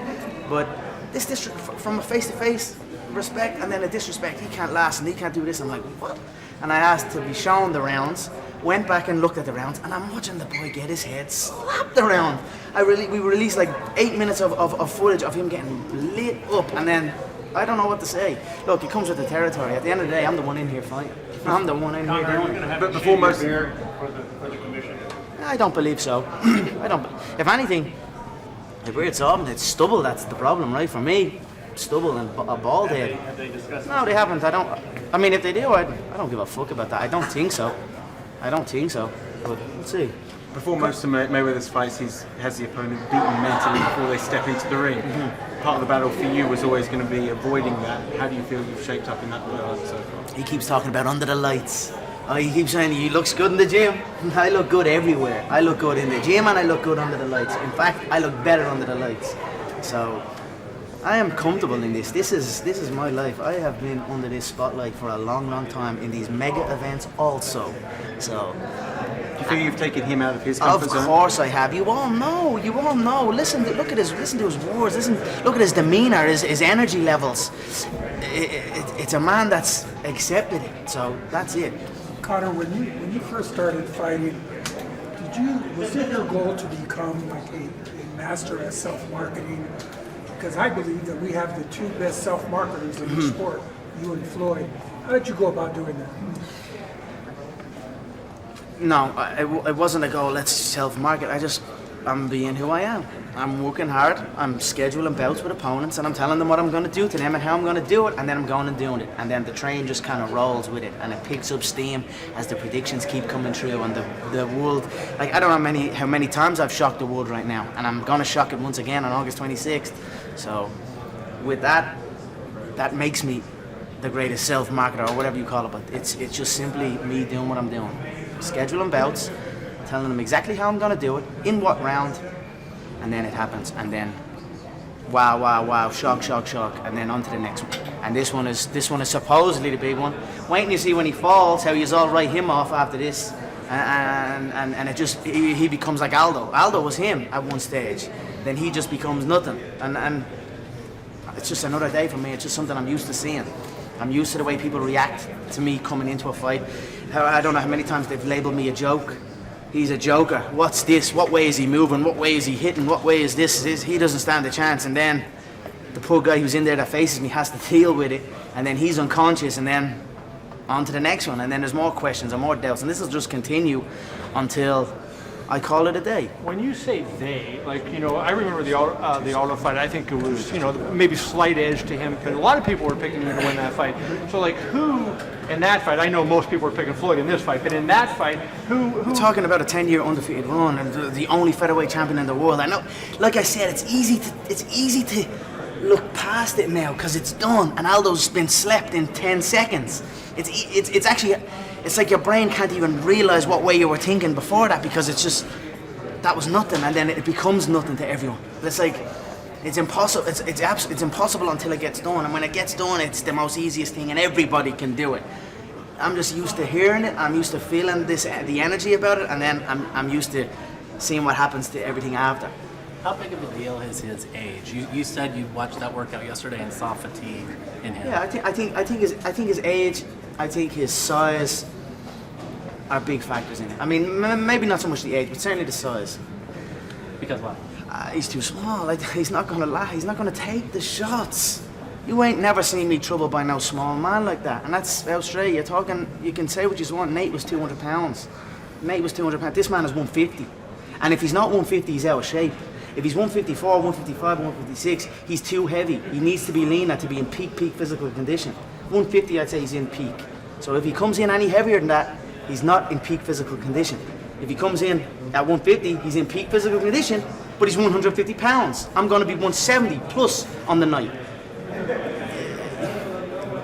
But this from a face-to-face respect, and then a disrespect, he can't last and he can't do this. I'm like, what? And I asked to be shown the rounds, went back and looked at the rounds, and I'm watching the boy get his head slapped around. We released like 8 minutes of footage of him getting lit up, and then I don't know what to say. Look, it comes with the territory. At the end of the day, I'm the one in here fighting. I'm the one in here doing it. But before most for the commission. I don't believe so. I don't. If anything, if we're something, it's stubble. That's the problem, right? For me, stubble and a bald head. Have they discussed? No, they haven't. I mean, if they do, I don't give a fuck about that. I don't think so. But we'll see. before most of Mayweather's fights, he has the opponent beaten mentally before they step into the ring. Part of the battle for you was always going to be avoiding that. How do you feel you've shaped up in that regard so far? He keeps talking about under the lights. Oh, he keeps saying he looks good in the gym. I look good everywhere. I look good in the gym and I look good under the lights. In fact, I look better under the lights. So I am comfortable in this. This is my life. I have been under this spotlight for a long, long time in these mega events also. So do you feel you've taken him out of his comfort zone? Of course I have. You all know. You all know. Listen to his words. Look at his demeanor, his energy levels. It's a man that's accepted it. So that's it. Conor, when you first started fighting, was it your goal to become like a master at self-marketing? Because I believe that we have the two best self-marketers in the sport, you and Floyd. How did you go about doing that? No, it wasn't a goal, let's self-market. I'm being who I am. I'm working hard, I'm scheduling bouts with opponents, and I'm telling them what I'm going to do to them and how I'm going to do it, and then I'm going and doing it. And then the train just kind of rolls with it, and it picks up steam as the predictions keep coming true, and the world, like, I don't know how many times I've shocked the world right now, and I'm going to shock it once again on August 26th. So with that makes me the greatest self-marketer, or whatever you call it, but it's just simply me doing what I'm doing. Scheduling bouts, telling them exactly how I'm going to do it, in what round, and then it happens, and then wow, shock, and then on to the next one. And this one is supposedly the big one. Waiting to see when he falls, how he's all write him off after this, and it just, he becomes like Aldo. Aldo was him at one stage, then he just becomes nothing, and it's just another day for me. It's just something I'm used to seeing. I'm used to the way people react to me coming into a fight. I don't know how many times they've labeled me a joke. He's a joker. What's this? What way is he moving? What way is he hitting? What way is this? He doesn't stand a chance. And then the poor guy who's in there that faces me has to deal with it. And then he's unconscious. And then on to the next one. And then there's more questions and more doubts. And this will just continue until I call it a day. When you say they, like, you know, I remember the Aldo fight. I think it was, you know, maybe slight edge to him because a lot of people were picking him to win that fight. So, like, who in that fight? I know most people were picking Floyd in this fight, but in that fight, who? We're talking about a 10-year undefeated run and the only featherweight champion in the world. I know, like I said, it's easy to look past it now because it's done, and Aldo's been slept in 10 seconds. It's actually. It's like your brain can't even realize what way you were thinking before that because it's just, that was nothing, and then it becomes nothing to everyone. It's like, it's impossible. It's impossible until it gets done, and when it gets done, it's the most easiest thing, and everybody can do it. I'm just used to hearing it. I'm used to feeling the energy about it, and then I'm used to seeing what happens to everything after. How big of a deal is his age? You said you watched that workout yesterday and saw fatigue in him. Yeah, I think his age, I think his size are big factors in it. I mean, maybe not so much the age, but certainly the size. Because what? He's too small. Like, he's not gonna take the shots. You ain't never seen me troubled by no small man like that. And that's Australia. You're talking. You can say what you want. Nate was 200 pounds. Nate was 200 pounds. This man is 150. And if he's not 150, he's out of shape. If he's 154, 155, 156, he's too heavy. He needs to be leaner to be in peak physical condition. 150, I'd say he's in peak. So if he comes in any heavier than that, he's not in peak physical condition. If he comes in at 150, he's in peak physical condition, but he's 150 pounds. I'm going to be 170 plus on the night.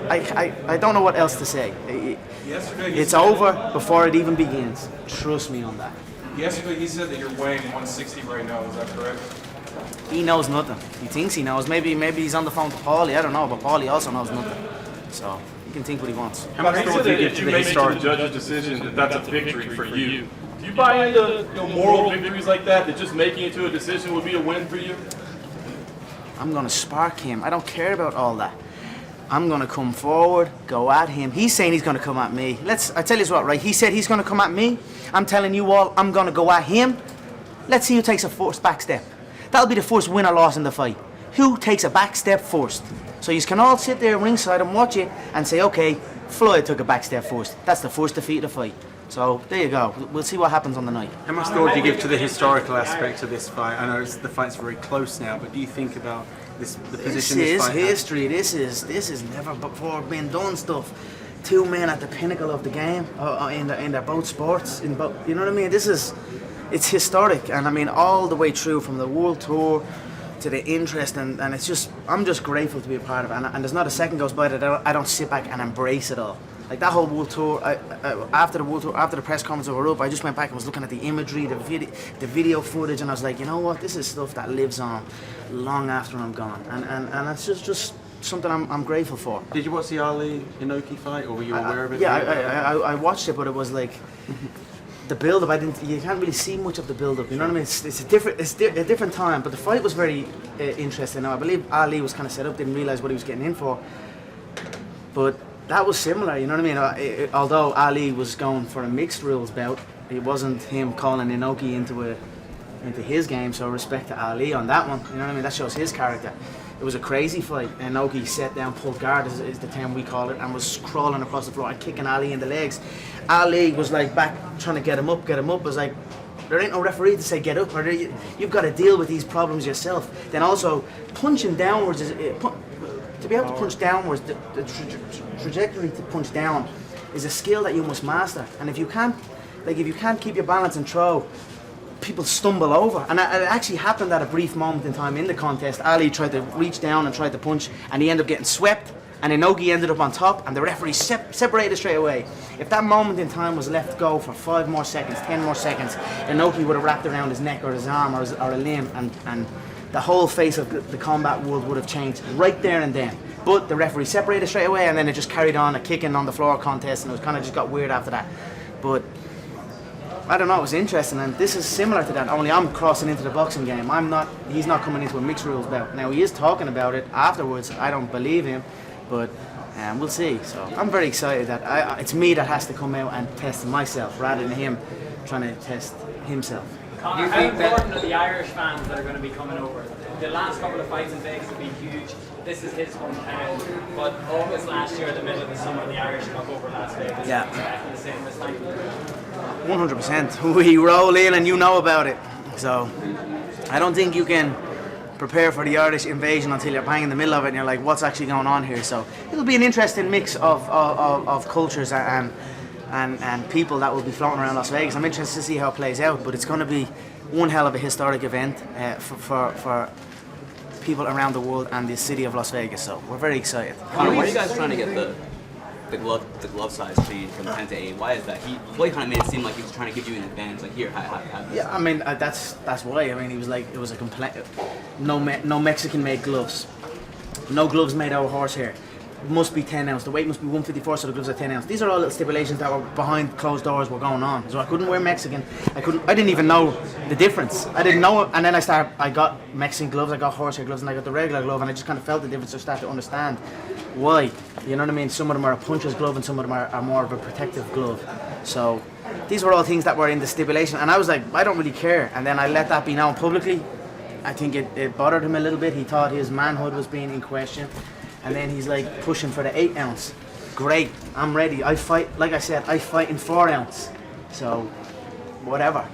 I don't know what else to say. It's over before it even begins. Trust me on that. Yesterday he said that you're weighing 160 right now, is that correct? He knows nothing. He thinks he knows. Maybe he's on the phone to Paulie. I don't know, but Paulie also knows nothing. So he can think what he wants. How much thought do you give to the historic judge's decision that that's a victory for you? Do you buy into moral victories like that just making it to a decision would be a win for you? I'm going to spark him. I don't care about all that. I'm going to come forward, go at him. He's saying he's going to come at me. I tell you what, right? He said he's going to come at me. I'm telling you all, I'm going to go at him. Let's see who takes a first back step. That'll be the first win or loss in the fight. Who takes a back step first? So you can all sit there ringside and watch it and say, okay, Floyd took a back step first. That's the first defeat of the fight. So there you go. We'll see what happens on the night. How much thought do you give to the historical aspect of this fight? I know the fight's very close now, but do you think about the position this fight has? History. This is never before been done stuff. Two men at the pinnacle of the game in their both sports. You know what I mean? This is it's historic, and I mean all the way through from the world tour to the interest, and it's just, I'm just grateful to be a part of it, and there's not a second goes by that I don't sit back and embrace it all. Like that whole world tour, after the world tour, after the press conference over up, I just went back and was looking at the imagery, the video footage, and I was like, you know what, this is stuff that lives on long after I'm gone, and it's just something I'm grateful for. Did you watch the Ali Inoki fight, or were you aware of it? Yeah, I watched it, but it was like the build-up. You can't really see much of the build-up. You know what I mean? It's a different time, but the fight was very interesting. Now I believe Ali was kind of set up, didn't realize what he was getting in for, but that was similar. You know what I mean? Although Ali was going for a mixed rules bout, it wasn't him calling Inoki into his game. So respect to Ali on that one. You know what I mean? That shows his character. It was a crazy fight. Inoki set down, pulled guard is the term we call it, and was crawling across the floor and kicking Ali in the legs. Ali was like back trying to get him up. It was like, there ain't no referee to say get up, or you've got to deal with these problems yourself. Then also punching downwards to be able to punch downwards, the trajectory to punch down is a skill that you must master. And if you can't keep your balance and throw, people stumble over. And it actually happened at a brief moment in time in the contest. Ali tried to reach down and tried to punch, and he ended up getting swept, and Inoki ended up on top, and the referee separated straight away. If that moment in time was left go for 5 more seconds, 10 more seconds, Inoki would have wrapped around his neck or his arm or a limb, and the whole face of the combat world would have changed right there and then. But the referee separated straight away, and then it just carried on a kicking on the floor contest, and it was kind of just got weird after that. But I don't know, it was interesting, and this is similar to that, only I'm crossing into the boxing game. He's not coming into a mixed rules bout. Now he is talking about it afterwards. I don't believe him, but we'll see. So I'm very excited that it's me that has to come out and test myself rather than him trying to test himself. Conor, how important are the Irish fans that are going to be coming over? The last couple of fights in Vegas have been huge. This is his hometown, but August last year, in the middle of the summer, the Irish took over Las Vegas. Yeah. Exactly the same this time. 100%. We roll in and you know about it. So I don't think you can prepare for the Irish invasion until you're bang in the middle of it and you're like, what's actually going on here? So it'll be an interesting mix of cultures and people that will be floating around Las Vegas. I'm interested to see how it plays out, but it's going to be one hell of a historic event for people around the world and the city of Las Vegas. So we're very excited. Conor, why are you guys trying to get the glove size change from 10 to 8? Why is that? Floyd kind of made it seem like he was trying to give you an advantage. Like here, have this. Yeah, I mean that's why. I mean he was like, it was a complaint. No Mexican made gloves. No gloves made out of horsehair. It must be 10 ounce. The weight must be 154, so the gloves are 10 ounce. These are all little stipulations that were behind closed doors were going on. So I couldn't wear Mexican. I didn't even know the difference. I didn't know, and then I got Mexican gloves, I got horsehair gloves, and I got the regular glove, and I just kind of felt the difference. I started to understand why. You know what I mean? Some of them are a puncher's glove, and some of them are more of a protective glove. So these were all things that were in the stipulation, and I was like, I don't really care. And then I let that be known publicly. I think it bothered him a little bit. He thought his manhood was being in question. And then he's like pushing for the 8 ounce. Great, I'm ready. I fight, like I said, I fight in 4 ounce. So, whatever.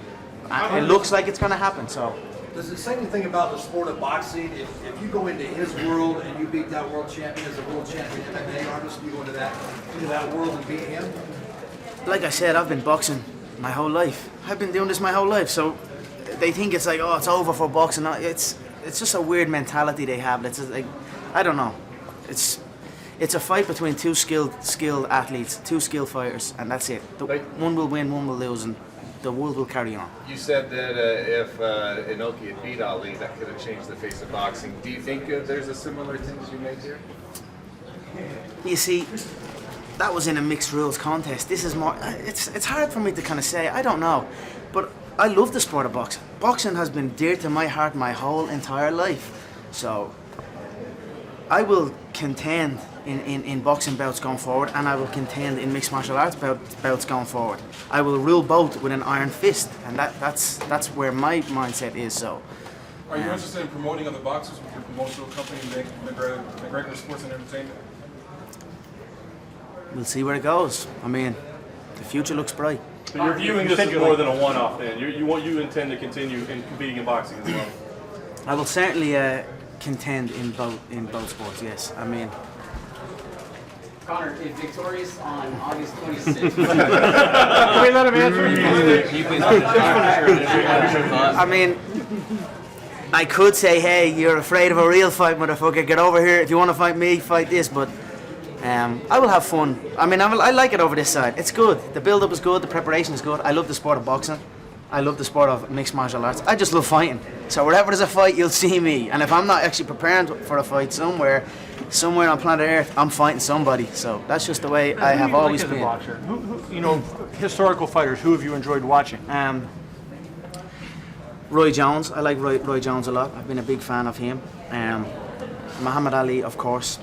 It looks like it's gonna happen, so. Does it say anything about the sport of boxing? If you go into his world and you beat that world champion as a world champion MMA artist, you go into that world and beat him? Like I said, I've been boxing my whole life. I've been doing this my whole life, so they think it's like, oh, it's over for boxing. It's just a weird mentality they have. It's like, I don't know. It's a fight between two skilled athletes, two skilled fighters, and that's it. One will win, one will lose, and the world will carry on. You said that if Inoki had beat Ali, that could have changed the face of boxing. Do you think there's a similar change you made here? You see, that was in a mixed rules contest. This is more. It's hard for me to kind of say. I don't know, but I love the sport of boxing. Boxing has been dear to my heart my whole entire life, so I will contend in boxing bouts going forward, and I will contend in mixed martial arts bouts going forward. I will rule both with an iron fist, and that's where my mindset is. So. Are you interested in promoting other boxers with your promotional company, McGregor Sports and Entertainment? We'll see where it goes. I mean, the future looks bright. So you're viewing this as more than a one-off, then? You intend to continue competing in boxing as well? I will certainly contend in both sports. Yes, I mean, Conor, if victorious on August 26th. Can we let him answer? I mean, I could say, hey, you're afraid of a real fight, motherfucker. Get over here. If you want to fight me, fight this. But I will have fun. I mean, I like it over this side. It's good. The build-up is good. The preparation is good. I love the sport of boxing. I love the sport of mixed martial arts. I just love fighting. So wherever there's a fight, you'll see me. And if I'm not actually preparing for a fight somewhere on planet Earth, I'm fighting somebody. So that's just the way I have always been. Boxer? Who, you know, historical fighters, who have you enjoyed watching? Roy Jones. I like Roy Jones a lot. I've been a big fan of him. Muhammad Ali, of course.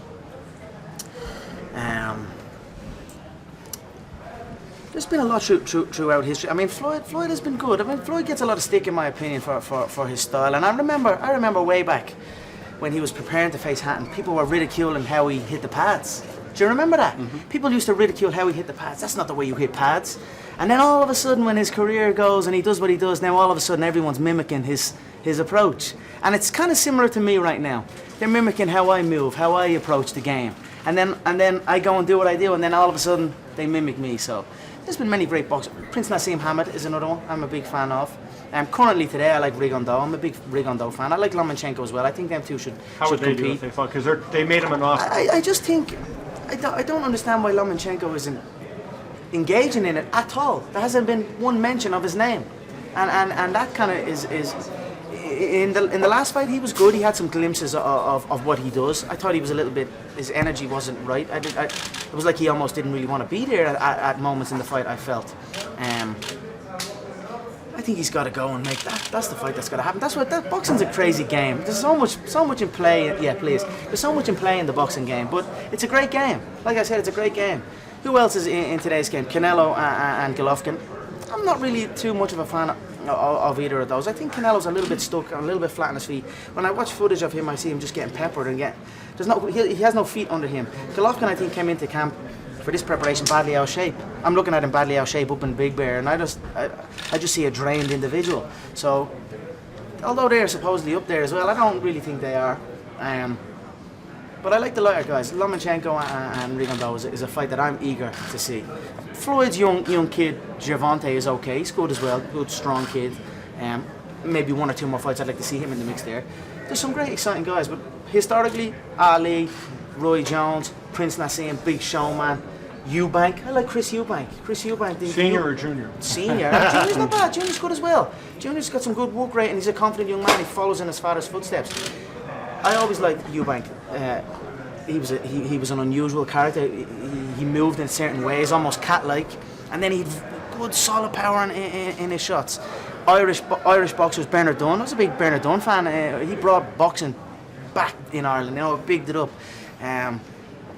There's been a lot throughout history. I mean, Floyd has been good. I mean, Floyd gets a lot of stick, in my opinion, for his style. And I remember way back when he was preparing to face Hatton, people were ridiculing how he hit the pads. Do you remember that? Mm-hmm. People used to ridicule how he hit the pads. That's not the way you hit pads. And then all of a sudden, when his career goes and he does what he does, now all of a sudden everyone's mimicking his approach. And it's kind of similar to me right now. They're mimicking how I move, how I approach the game. And then I go and do what I do, and then all of a sudden they mimic me. So there's been many great boxers. Prince Nassim Hamed is another one I'm a big fan of. Currently today I like Rigondeaux. I'm a big Rigondeaux fan. I like Lomachenko as well. I think them two should How would they compete. do if they fought? Because they made him an offer. I just think, I don't understand why Lomachenko isn't engaging in it at all. There hasn't been one mention of his name. And that kind of is in the last fight he was good. He had some glimpses of what he does. I thought he was a little bit, his energy wasn't right. It was like he almost didn't really want to be there at moments in the fight, I felt. I think he's got to go and make that. That's the fight that's got to happen. That boxing's a crazy game. There's so much in play. Yeah, please. There's so much in play in the boxing game, but it's a great game. Like I said, it's a great game. Who else is in today's game? Canelo and Golovkin. I'm not really too much of a fan of either of those. I think Canelo's a little bit stuck, a little bit flat on his feet. When I watch footage of him, I see him just getting peppered and he has no feet under him. Golovkin, I think, came into camp for this preparation badly out of shape. I'm looking at him badly out of shape up in Big Bear, and I just see a drained individual. So, although they're supposedly up there as well, I don't really think they are. But I like the lighter guys. Lomachenko and Rigondeaux is a fight that I'm eager to see. Floyd's young kid, Gervonta, is okay. He's good as well. Good, strong kid. Maybe one or two more fights I'd like to see him in the mix there. There's some great, exciting guys, but historically, Ali, Roy Jones, Prince Nassim, Big Showman, Eubank. I like Chris Eubank. Senior or junior? Senior. Junior's not bad. Junior's good as well. Junior's got some good work rate, and he's a confident young man. He follows in his father's footsteps. I always liked Eubank. He was an unusual character. He moved in certain ways, almost cat-like, and then he'd good solid power in his shots. Irish boxers, Bernard Dunn. I was a big Bernard Dunn fan. He brought boxing back in Ireland. You know, bigged it up.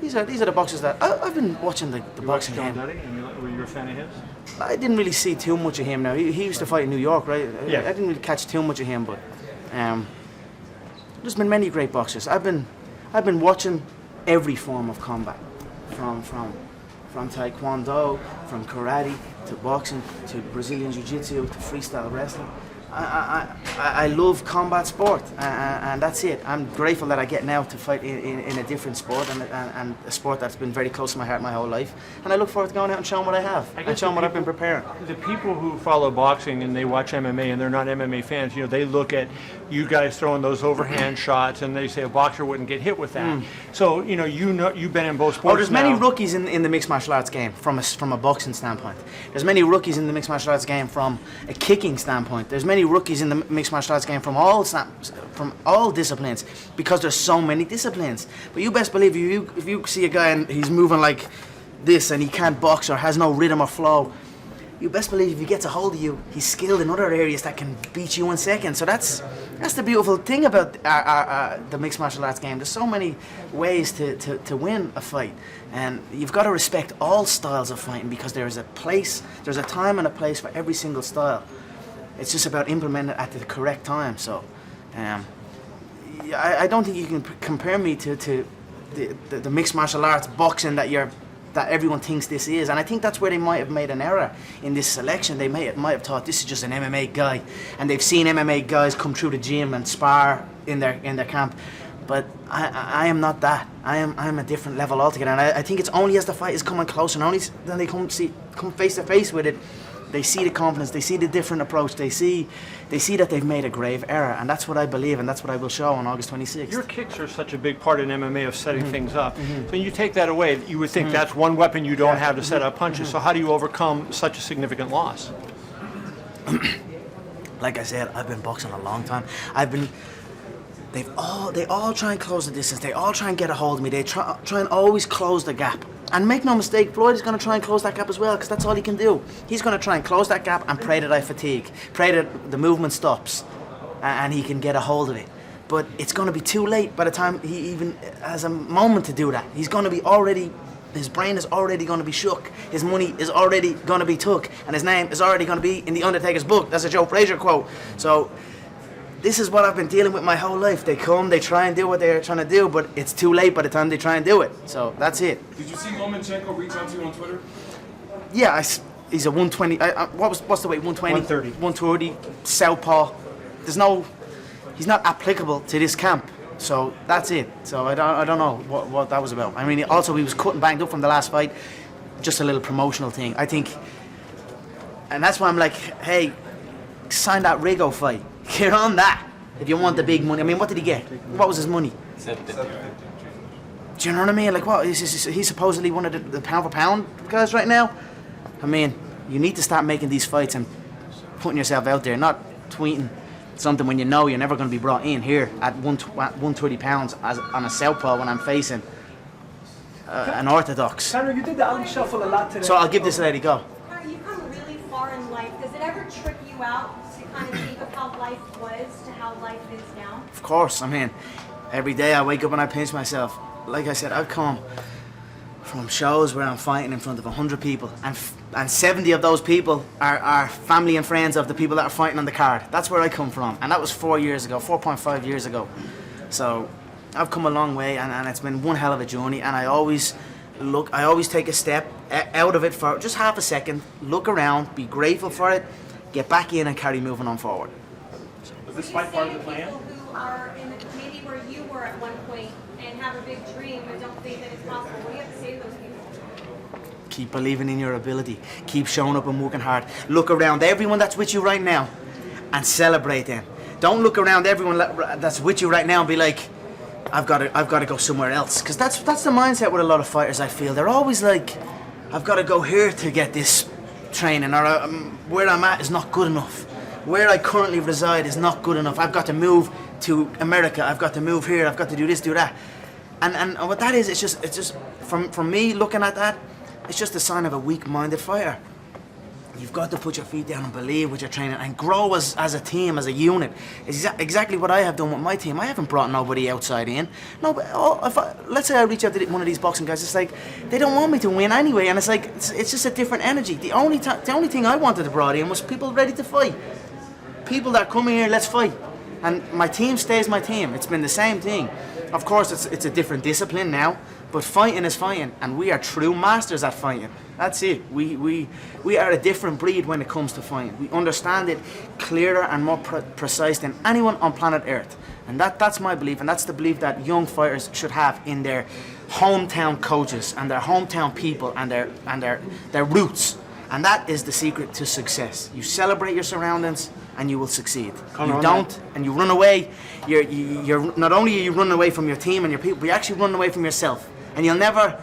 These are the boxers that I've been watching the boxing game. Were you a fan of his? I didn't really see too much of him. Now he used to fight in New York, right? Yeah. I didn't really catch too much of him, but there's been many great boxers. I've been watching every form of combat, from taekwondo, from karate to boxing to Brazilian jiu-jitsu to freestyle wrestling. I love combat sport, and that's it. I'm grateful that I get now to fight in a different sport and a sport that's been very close to my heart my whole life. And I look forward to going out and showing what I have and showing what I've been preparing. The people who follow boxing and they watch MMA and they're not MMA fans, you know, they look at you guys throwing those overhand shots and they say a boxer wouldn't get hit with that. So you've been in both sports. Oh, there's many rookies in the mixed martial arts game from a boxing standpoint. There's many rookies in the mixed martial arts game from a kicking standpoint. There's many rookies in the mixed martial arts game from all disciplines, because there's so many disciplines. But you best believe if you see a guy and he's moving like this and he can't box or has no rhythm or flow, you best believe if he gets a hold of you, he's skilled in other areas that can beat you in seconds. So that's the beautiful thing about the mixed martial arts game. There's so many ways to win a fight, and you've got to respect all styles of fighting, because there's a time and a place for every single style. It's just about implementing it at the correct time. So I don't think you can compare me to the mixed martial arts boxing that everyone thinks this is. And I think that's where they might have made an error in this selection. They might have thought this is just an MMA guy, and they've seen MMA guys come through the gym and spar in their camp. But I am not that. I'm a different level altogether. And I think it's only as the fight is coming closer, and only then they come face to face with it, they see the confidence, they see the different approach, they see that they've made a grave error, and that's what I believe, and that's what I will show on August 26th. Your kicks are such a big part in MMA of setting things up. So when you take that away, you would think that's one weapon you don't have to set up punches. So how do you overcome such a significant loss? Like I said, I've been boxing a long time. They all try and close the distance. They all try and get a hold of me. They try and always close the gap. And make no mistake, Floyd is going to try and close that gap as well, because that's all he can do. He's going to try and close that gap and pray that I fatigue, pray that the movement stops, and he can get a hold of it. But it's going to be too late by the time he even has a moment to do that. He's going to be already, his brain is already going to be shook. His money is already going to be took, and his name is already going to be in the Undertaker's book. That's a Joe Frazier quote. So this is what I've been dealing with my whole life. They come, they try and do what they're trying to do, but it's too late by the time they try and do it. So that's it. Did you see Lomachenko reach out to you on Twitter? Yeah, he's a 120. What's the weight? 120. 130. 130. Southpaw. He's not applicable to this camp. So that's it. So I don't know what that was about. I mean, also he was cut and banged up from the last fight. Just a little promotional thing, I think. And that's why I'm like, hey, sign that Rigo fight. Get on that if you want the big money. I mean, what did he get? What was his money? 750. Do you know what I mean? Like, what? He's supposedly one of the pound for pound guys right now. I mean, you need to start making these fights and putting yourself out there, not tweeting something when you know you're never going to be brought in here at 130 pounds on a southpaw when I'm facing an orthodox. Conor, you did the Ali shuffle a lot today. So I'll give this lady a go. Conor, you've come really far in life. Does it ever trip you out to kind of think of how life was to how life is now? Of course, I mean, every day I wake up and I pinch myself. Like I said, I've come from shows where I'm fighting in front of 100 people, and 70 of those people are family and friends of the people that are fighting on the card. That's where I come from, and that was 4.5 years ago. So I've come a long way, and it's been one hell of a journey, and I always take a step out of it for just half a second, look around, be grateful for it, get back in and carry moving on forward. Was this fight part of the plan? People who are in maybe where you were at one point and have a big dream but don't think that it's possible, what do you have to say to those people? Keep believing in your ability. Keep showing up and working hard. Look around everyone that's with you right now and celebrate them. Don't look around everyone that's with you right now and be like, I've got to go somewhere else. Because that's the mindset with a lot of fighters, I feel. They're always like, I've got to go here to get this training, or where I'm at is not good enough. Where I currently reside is not good enough. I've got to move to America. I've got to move here. I've got to do this, do that. And what that is, it's just from me looking at that, it's just a sign of a weak-minded fighter. You've got to put your feet down and believe with your training and grow as a team, as a unit. It's exactly what I have done with my team. I haven't brought nobody outside in. No, but let's say I reach out to one of these boxing guys, it's like, they don't want me to win anyway, and it's like, it's just a different energy. The only thing I wanted to brought in was people ready to fight. People that come here, let's fight. And my team stays my team. It's been the same thing. Of course, it's a different discipline now, but fighting is fighting, and we are true masters at fighting. That's it. We are a different breed when it comes to fighting. We understand it clearer and more precise than anyone on planet Earth. And that's my belief, and that's the belief that young fighters should have in their hometown coaches and their hometown people and their roots. And that is the secret to success. You celebrate your surroundings, and you will succeed. You don't, and you run away. You're not only are you running away from your team and your people, but you're actually running away from yourself. And you'll never.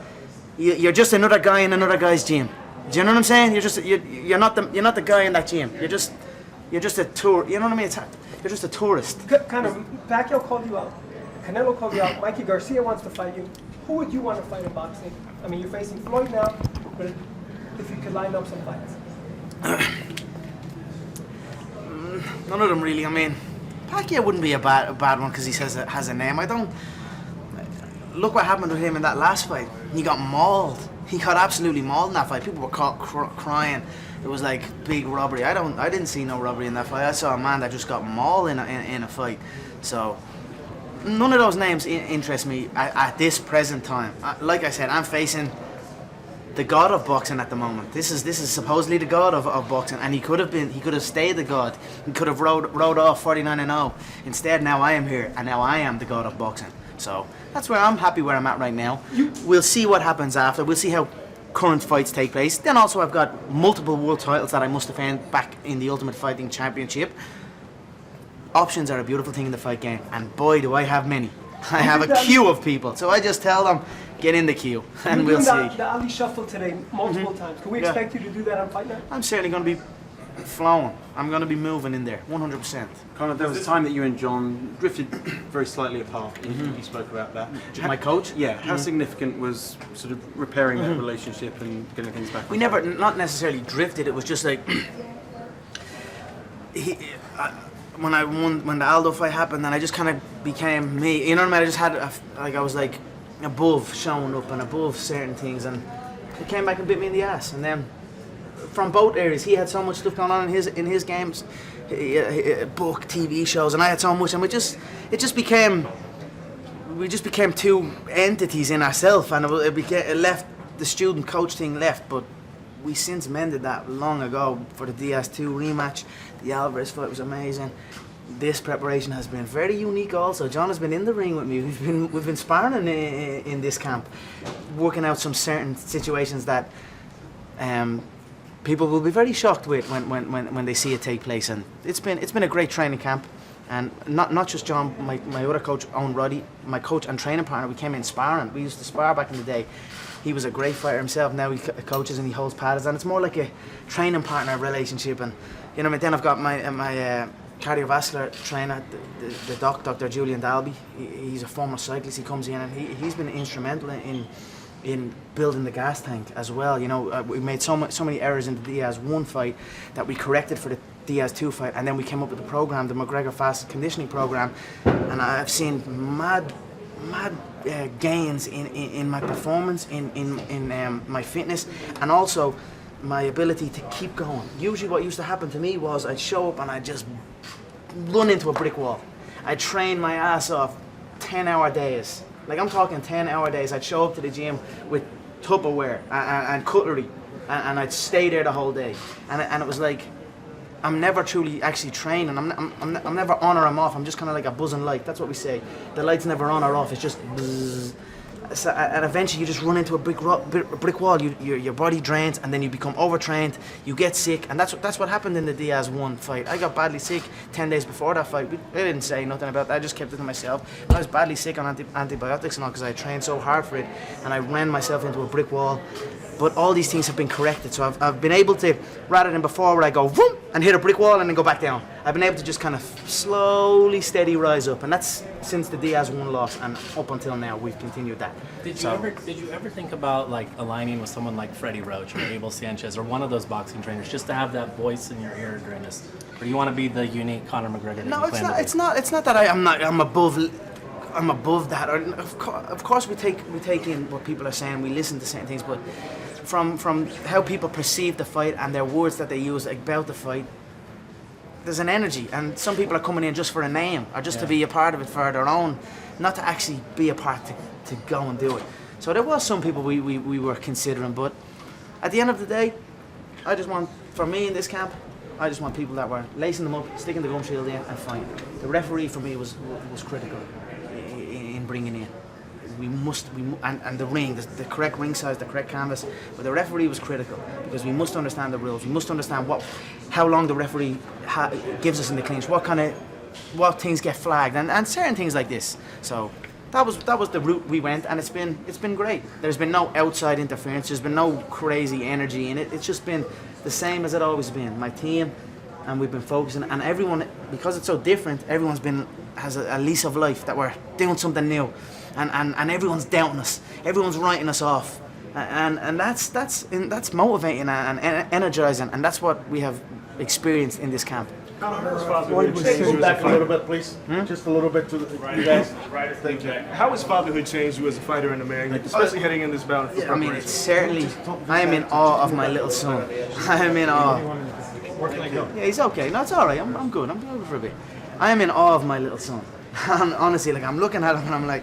You're just another guy in another guy's gym. Do you know what I'm saying? You're not the guy in that gym. You're just a tour. You know what I mean? You're just a tourist. Kind of. Pacquiao called you out. Canelo called you out. Mikey Garcia wants to fight you. Who would you want to fight in boxing? I mean, you're facing Floyd now, but if you could line up some fights. None of them really. I mean, Pacquiao wouldn't be a bad one because he has a name. I don't. Look what happened to him in that last fight. He got mauled. He got absolutely mauled in that fight. People were caught crying. It was like big robbery. I didn't see no robbery in that fight. I saw a man that just got mauled in a fight. So none of those names interest me at this present time. Like I said, I'm facing the god of boxing at the moment. This is supposedly the god of boxing, and he could have stayed the god. He could have rode off 49-0. Instead, now I am here, and now I am the god of boxing. So that's where I'm happy where I'm at right now. We'll see what happens after. We'll see how current fights take place. Then also I've got multiple world titles that I must defend back in the Ultimate Fighting Championship. Options are a beautiful thing in the fight game, and boy do I have many. I have a queue of people, so I just tell them, get in the queue, and we'll see. The Ali Shuffle today multiple times. Can we expect you to do that on Fight Night? I'm certainly going to be flowing. I'm going to be moving in there, 100%. Conor, there was a time that you and John drifted very slightly apart. You spoke about that. My coach? Yeah. How significant was sort of repairing that relationship and getting things back? We never, not necessarily drifted. It was just like when the Aldo fight happened, then I just kind of became me. You know what I mean? I just had I was like above showing up and above certain things, and it came back and bit me in the ass. And then from both areas, he had so much stuff going on in his games, book, TV shows, and I had so much, and we just became two entities in ourselves, and it left the student coach thing left, but we since mended that long ago for the Diaz-2 rematch. The Alvarez fight was amazing. This preparation has been very unique also. John has been in the ring with me. We've been sparring in this camp, working out some certain situations that people will be very shocked with when they see it take place. And it's been a great training camp. And not just John, my other coach, Owen Roddy, my coach and training partner, we came in sparring. We used to spar back in the day. He was a great fighter himself. Now he coaches and he holds paddles, and it's more like a training partner relationship. And you know, then I've got my cardiovascular trainer, the Dr. Julian Dalby. He's a former cyclist. He comes in and he's been instrumental in building the gas tank as well. You know, we made so many errors in the Diaz-1 fight that we corrected for the Diaz-2 fight, and then we came up with the program, the McGregor Fast Conditioning Program, and I've seen mad gains in my performance, in my fitness, and also my ability to keep going. Usually what used to happen to me was I'd show up and I'd just run into a brick wall. I'd train my ass off 10-hour days. Like, I'm talking 10-hour days. I'd show up to the gym with Tupperware and cutlery, and I'd stay there the whole day. And it was like, I'm never truly actually training. I'm never on or I'm off. I'm just kind of like a buzzing light. That's what we say. The light's never on or off. It's just buzz. So, and eventually you just run into a brick wall. Your body drains, and then you become overtrained. You get sick, and that's what happened in the Diaz-1 fight. I got badly sick 10 days before that fight. I didn't say nothing about that. I just kept it to myself. I was badly sick on antibiotics and all because I trained so hard for it, and I ran myself into a brick wall. But all these things have been corrected, so I've been able to, rather than before where I go vroom and hit a brick wall and then go back down, I've been able to just kind of slowly, steady rise up, and that's since the Diaz-1 loss, and up until now we've continued that. Did you ever think about like aligning with someone like Freddie Roach or Abel Sanchez or one of those boxing trainers just to have that voice in your ear during this? Or do you want to be the unique Conor McGregor? No, it's not that I'm above that. Of course we take in what people are saying, we listen to certain things, but from how people perceive the fight and their words that they use about the fight, there's an energy, and some people are coming in just for a name or just to be a part of it for their own, not to actually be a part to go and do it. So there was some people we were considering, but at the end of the day, for me in this camp, I just want people that were lacing them up, sticking the gum shield in and fighting. The referee for me was critical in bringing in. And the ring, the correct ring size, the correct canvas, but the referee was critical because we must understand the rules. We must understand how long the referee gives us in the clinch, what things get flagged, and certain things like this. So that was the route we went, and it's been great. There's been no outside interference. There's been no crazy energy in it. It's just been the same as it always been. My team, and we've been focusing, and everyone, because it's so different, everyone's has a lease of life that we're doing something new. And everyone's doubting us, everyone's writing us off, and that's motivating and energizing, and that's what we have experienced in this camp. Move back a little bit, please. Just a little bit to you guys. Thank you. How has fatherhood changed you as a fighter and a man, especially heading in this bout? Yeah, I mean, it's certainly. I am in awe of my little son. I am in awe. Yeah, he's okay. No, it's all right. I'm good. I'm good for a bit. I am in awe of my little son. And honestly, like, I'm looking at him and I'm like.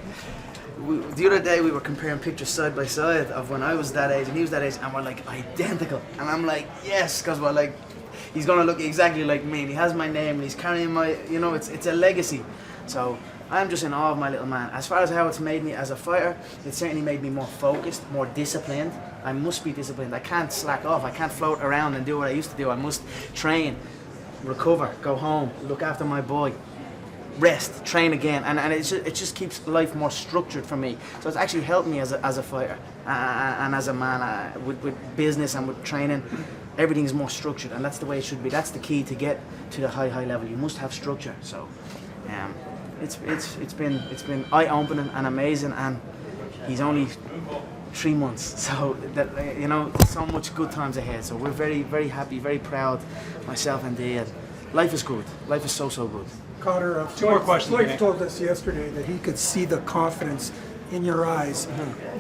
The other day we were comparing pictures side by side of when I was that age and he was that age, and we're like identical. And I'm like, yes, because we're like, he's gonna look exactly like me. And he has my name, and he's carrying my, you know, it's a legacy. So I'm just in awe of my little man. As far as how it's made me as a fighter, it certainly made me more focused, more disciplined. I must be disciplined. I can't slack off. I can't float around and do what I used to do. I must train, recover, go home, look after my boy, rest, train again, and it just keeps life more structured for me. So it's actually helped me as a fighter and as a man with business and with training. Everything's more structured, and that's the way it should be. That's the key to get to the high level. You must have structure. So it's been eye-opening and amazing, and he's only 3 months, so that, you know, there's so much good times ahead. So we're very happy, very proud, myself and Dee. Life is good. Life is so good. Conor, Two more questions. Floyd told us yesterday that he could see the confidence in your eyes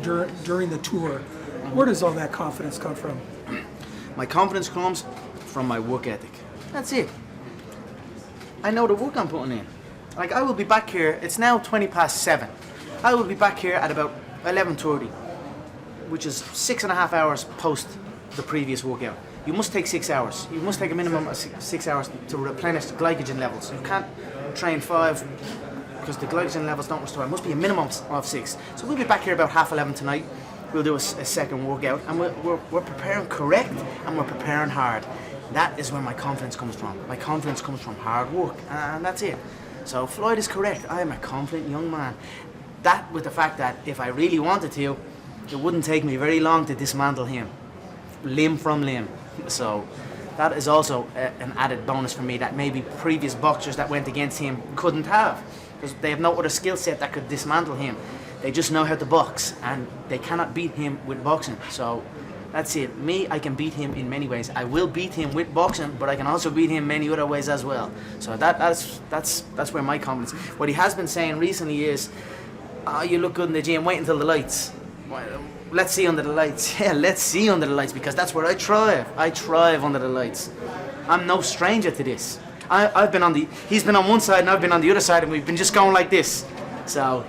during the tour. Where does all that confidence come from? My confidence comes from my work ethic. That's it. I know the work I'm putting in. Like, I will be back here, it's now 7:20. I will be back here at about 11:30, which is 6.5 hours post the previous workout. You must take 6 hours. You must take a minimum of 6 hours to replenish the glycogen levels. You can't train 5 because the glycogen levels don't restore. It must be a minimum of 6. So we'll be back here about 11:30 tonight. We'll do a second workout, and we're preparing correct, and we're preparing hard. That is where my confidence comes from. My confidence comes from hard work, and that's it. So Floyd is correct. I am a confident young man. That with the fact that if I really wanted to, it wouldn't take me very long to dismantle him, limb from limb. So that is also an added bonus for me that maybe previous boxers that went against him couldn't have, because they have no other skill set that could dismantle him. They just know how to box, and they cannot beat him with boxing. So that's it. Me, I can beat him in many ways. I will beat him with boxing, but I can also beat him many other ways as well. So that's where my confidence. What he has been saying recently is, "Oh, you look good in the gym. Wait until the lights. Let's see under the lights." Yeah, let's see under the lights, because that's where I thrive. I thrive under the lights. I'm no stranger to this. He's been on one side and I've been on the other side, and we've been just going like this. So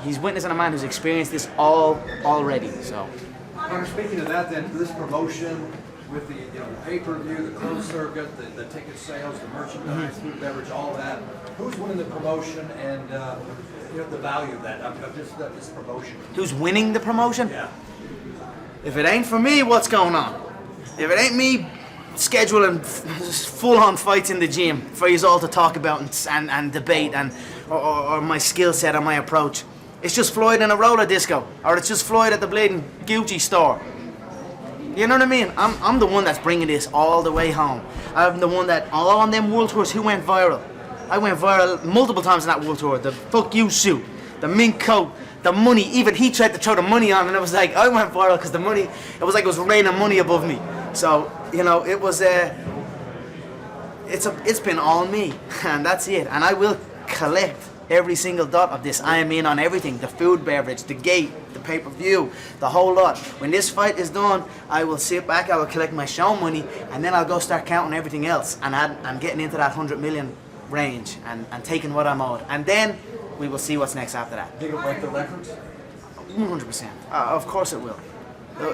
he's witnessing a man who's experienced this already. So. Conor, speaking of that, then, this promotion with the pay-per-view, the closed circuit, the ticket sales, the merchandise, food, beverage, all of that, who's winning the promotion and the value of that? This promotion. Who's winning the promotion? Yeah. If it ain't for me, what's going on? If it ain't me scheduling full-on fights in the gym for you all to talk about and debate or my skill set or my approach, it's just Floyd in a roller disco, or it's just Floyd at the bleeding Gucci store. You know what I mean? I'm the one that's bringing this all the way home. I'm the one that, all on them world tours, who went viral? I went viral multiple times in that world tour. The fuck you suit, the mink coat, the money. Even he tried to throw the money on, and it was like, I went viral because the money, it was like it was raining money above me. So, it was, it's been all me, and that's it. And I will collect every single dot of this. I am in on everything: the food, beverage, the gate, the pay-per-view, the whole lot. When this fight is done, I will sit back, I will collect my show money, and then I'll go start counting everything else. And I'm getting into that 100 million range and taking what I'm owed. And then we will see what's next after that. Think it'll break the records? 100%. Of course it will.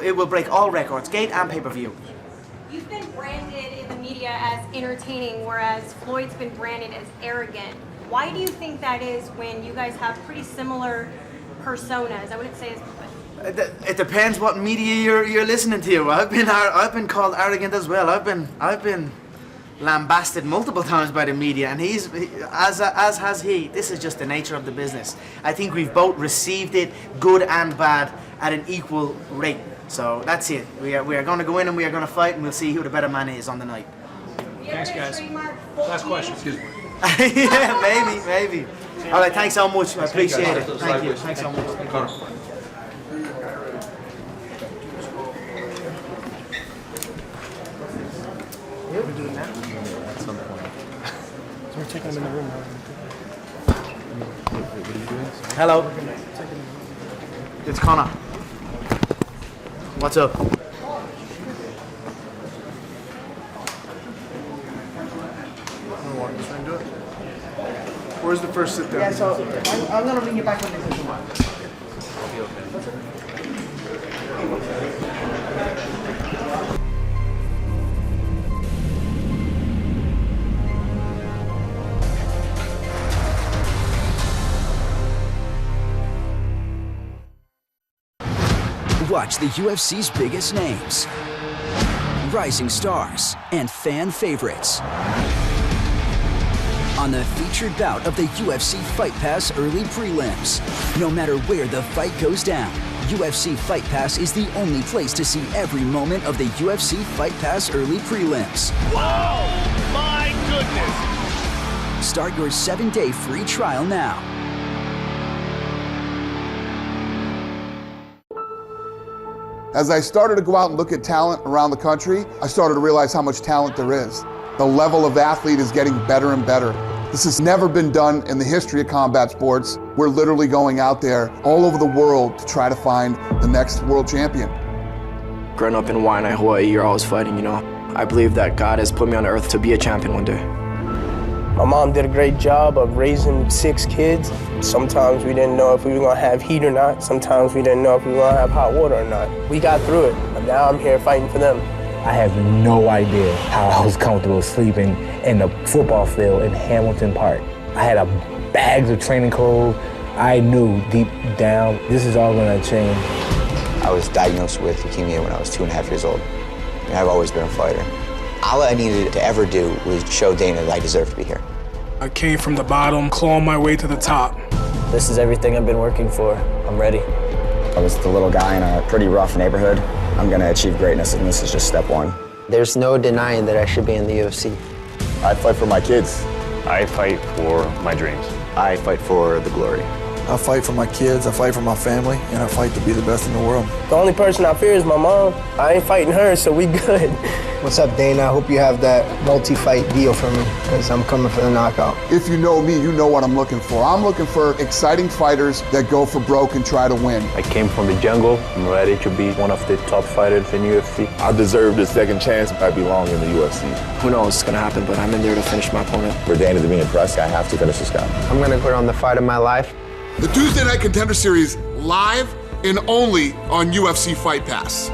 It will break all records, gate and pay-per-view. You've been branded in the media as entertaining, whereas Floyd's been branded as arrogant. Why do you think that is when you guys have pretty similar personas? I wouldn't say as... It depends what media you're listening to. I've been called arrogant as well. I've been lambasted multiple times by the media, and as has he. This is just the nature of the business. I think we've both received it, good and bad, at an equal rate. So that's it. We are going to go in and we are going to fight, and we'll see who the better man is on the night. Thanks, guys. Last question. Excuse me. Yeah, maybe. All right, thanks so much. I appreciate it. Thank you. Thanks so much. Thank you. Yeah, we're doing that at some point. So we're taking them in the room now. What are you doing? Hello. It's Conor. What's up? Where's the first sit down? Yeah, so I'm going to bring you back when this is over. I'll be okay. watch the UFC's biggest names, rising stars, and fan favorites on the featured bout of the UFC Fight Pass early prelims. No matter where the fight goes down, UFC Fight Pass is the only place to see every moment of the UFC Fight Pass early prelims. Whoa! My goodness! Start your 7-day free trial now. As I started to go out and look at talent around the country, I started to realize how much talent there is. The level of athlete is getting better and better. This has never been done in the history of combat sports. We're literally going out there all over the world to try to find the next world champion. Growing up in Waianae, Hawaii, you're always fighting, you know. I believe that God has put me on earth to be a champion one day. My mom did a great job of raising 6 kids. Sometimes we didn't know if we were gonna have heat or not. Sometimes we didn't know if we were gonna have hot water or not. We got through it, but now I'm here fighting for them. I have no idea how I was comfortable sleeping in the football field in Hamilton Park. I had bags of training clothes. I knew deep down, this is all gonna change. I was diagnosed with leukemia when I was 2.5 years old, and I've always been a fighter. All I needed to ever do was show Dana that I deserve to be here. I came from the bottom, clawing my way to the top. This is everything I've been working for. I'm ready. I was the little guy in a pretty rough neighborhood. I'm gonna achieve greatness, and this is just step one. There's no denying that I should be in the UFC. I fight for my kids. I fight for my dreams. I fight for the glory. I fight for my kids, I fight for my family, and I fight to be the best in the world. The only person I fear is my mom. I ain't fighting her, so we good. What's up, Dana? I hope you have that multi-fight deal for me, because I'm coming for the knockout. If you know me, you know what I'm looking for. I'm looking for exciting fighters that go for broke and try to win. I came from the jungle. I'm ready to be one of the top fighters in UFC. I deserve this second chance. I belong in the UFC. Who knows what's gonna happen, but I'm in there to finish my opponent. For Dana to be impressed, I have to finish this guy. I'm gonna put on the fight of my life. The Tuesday Night Contender Series live and only on UFC Fight Pass.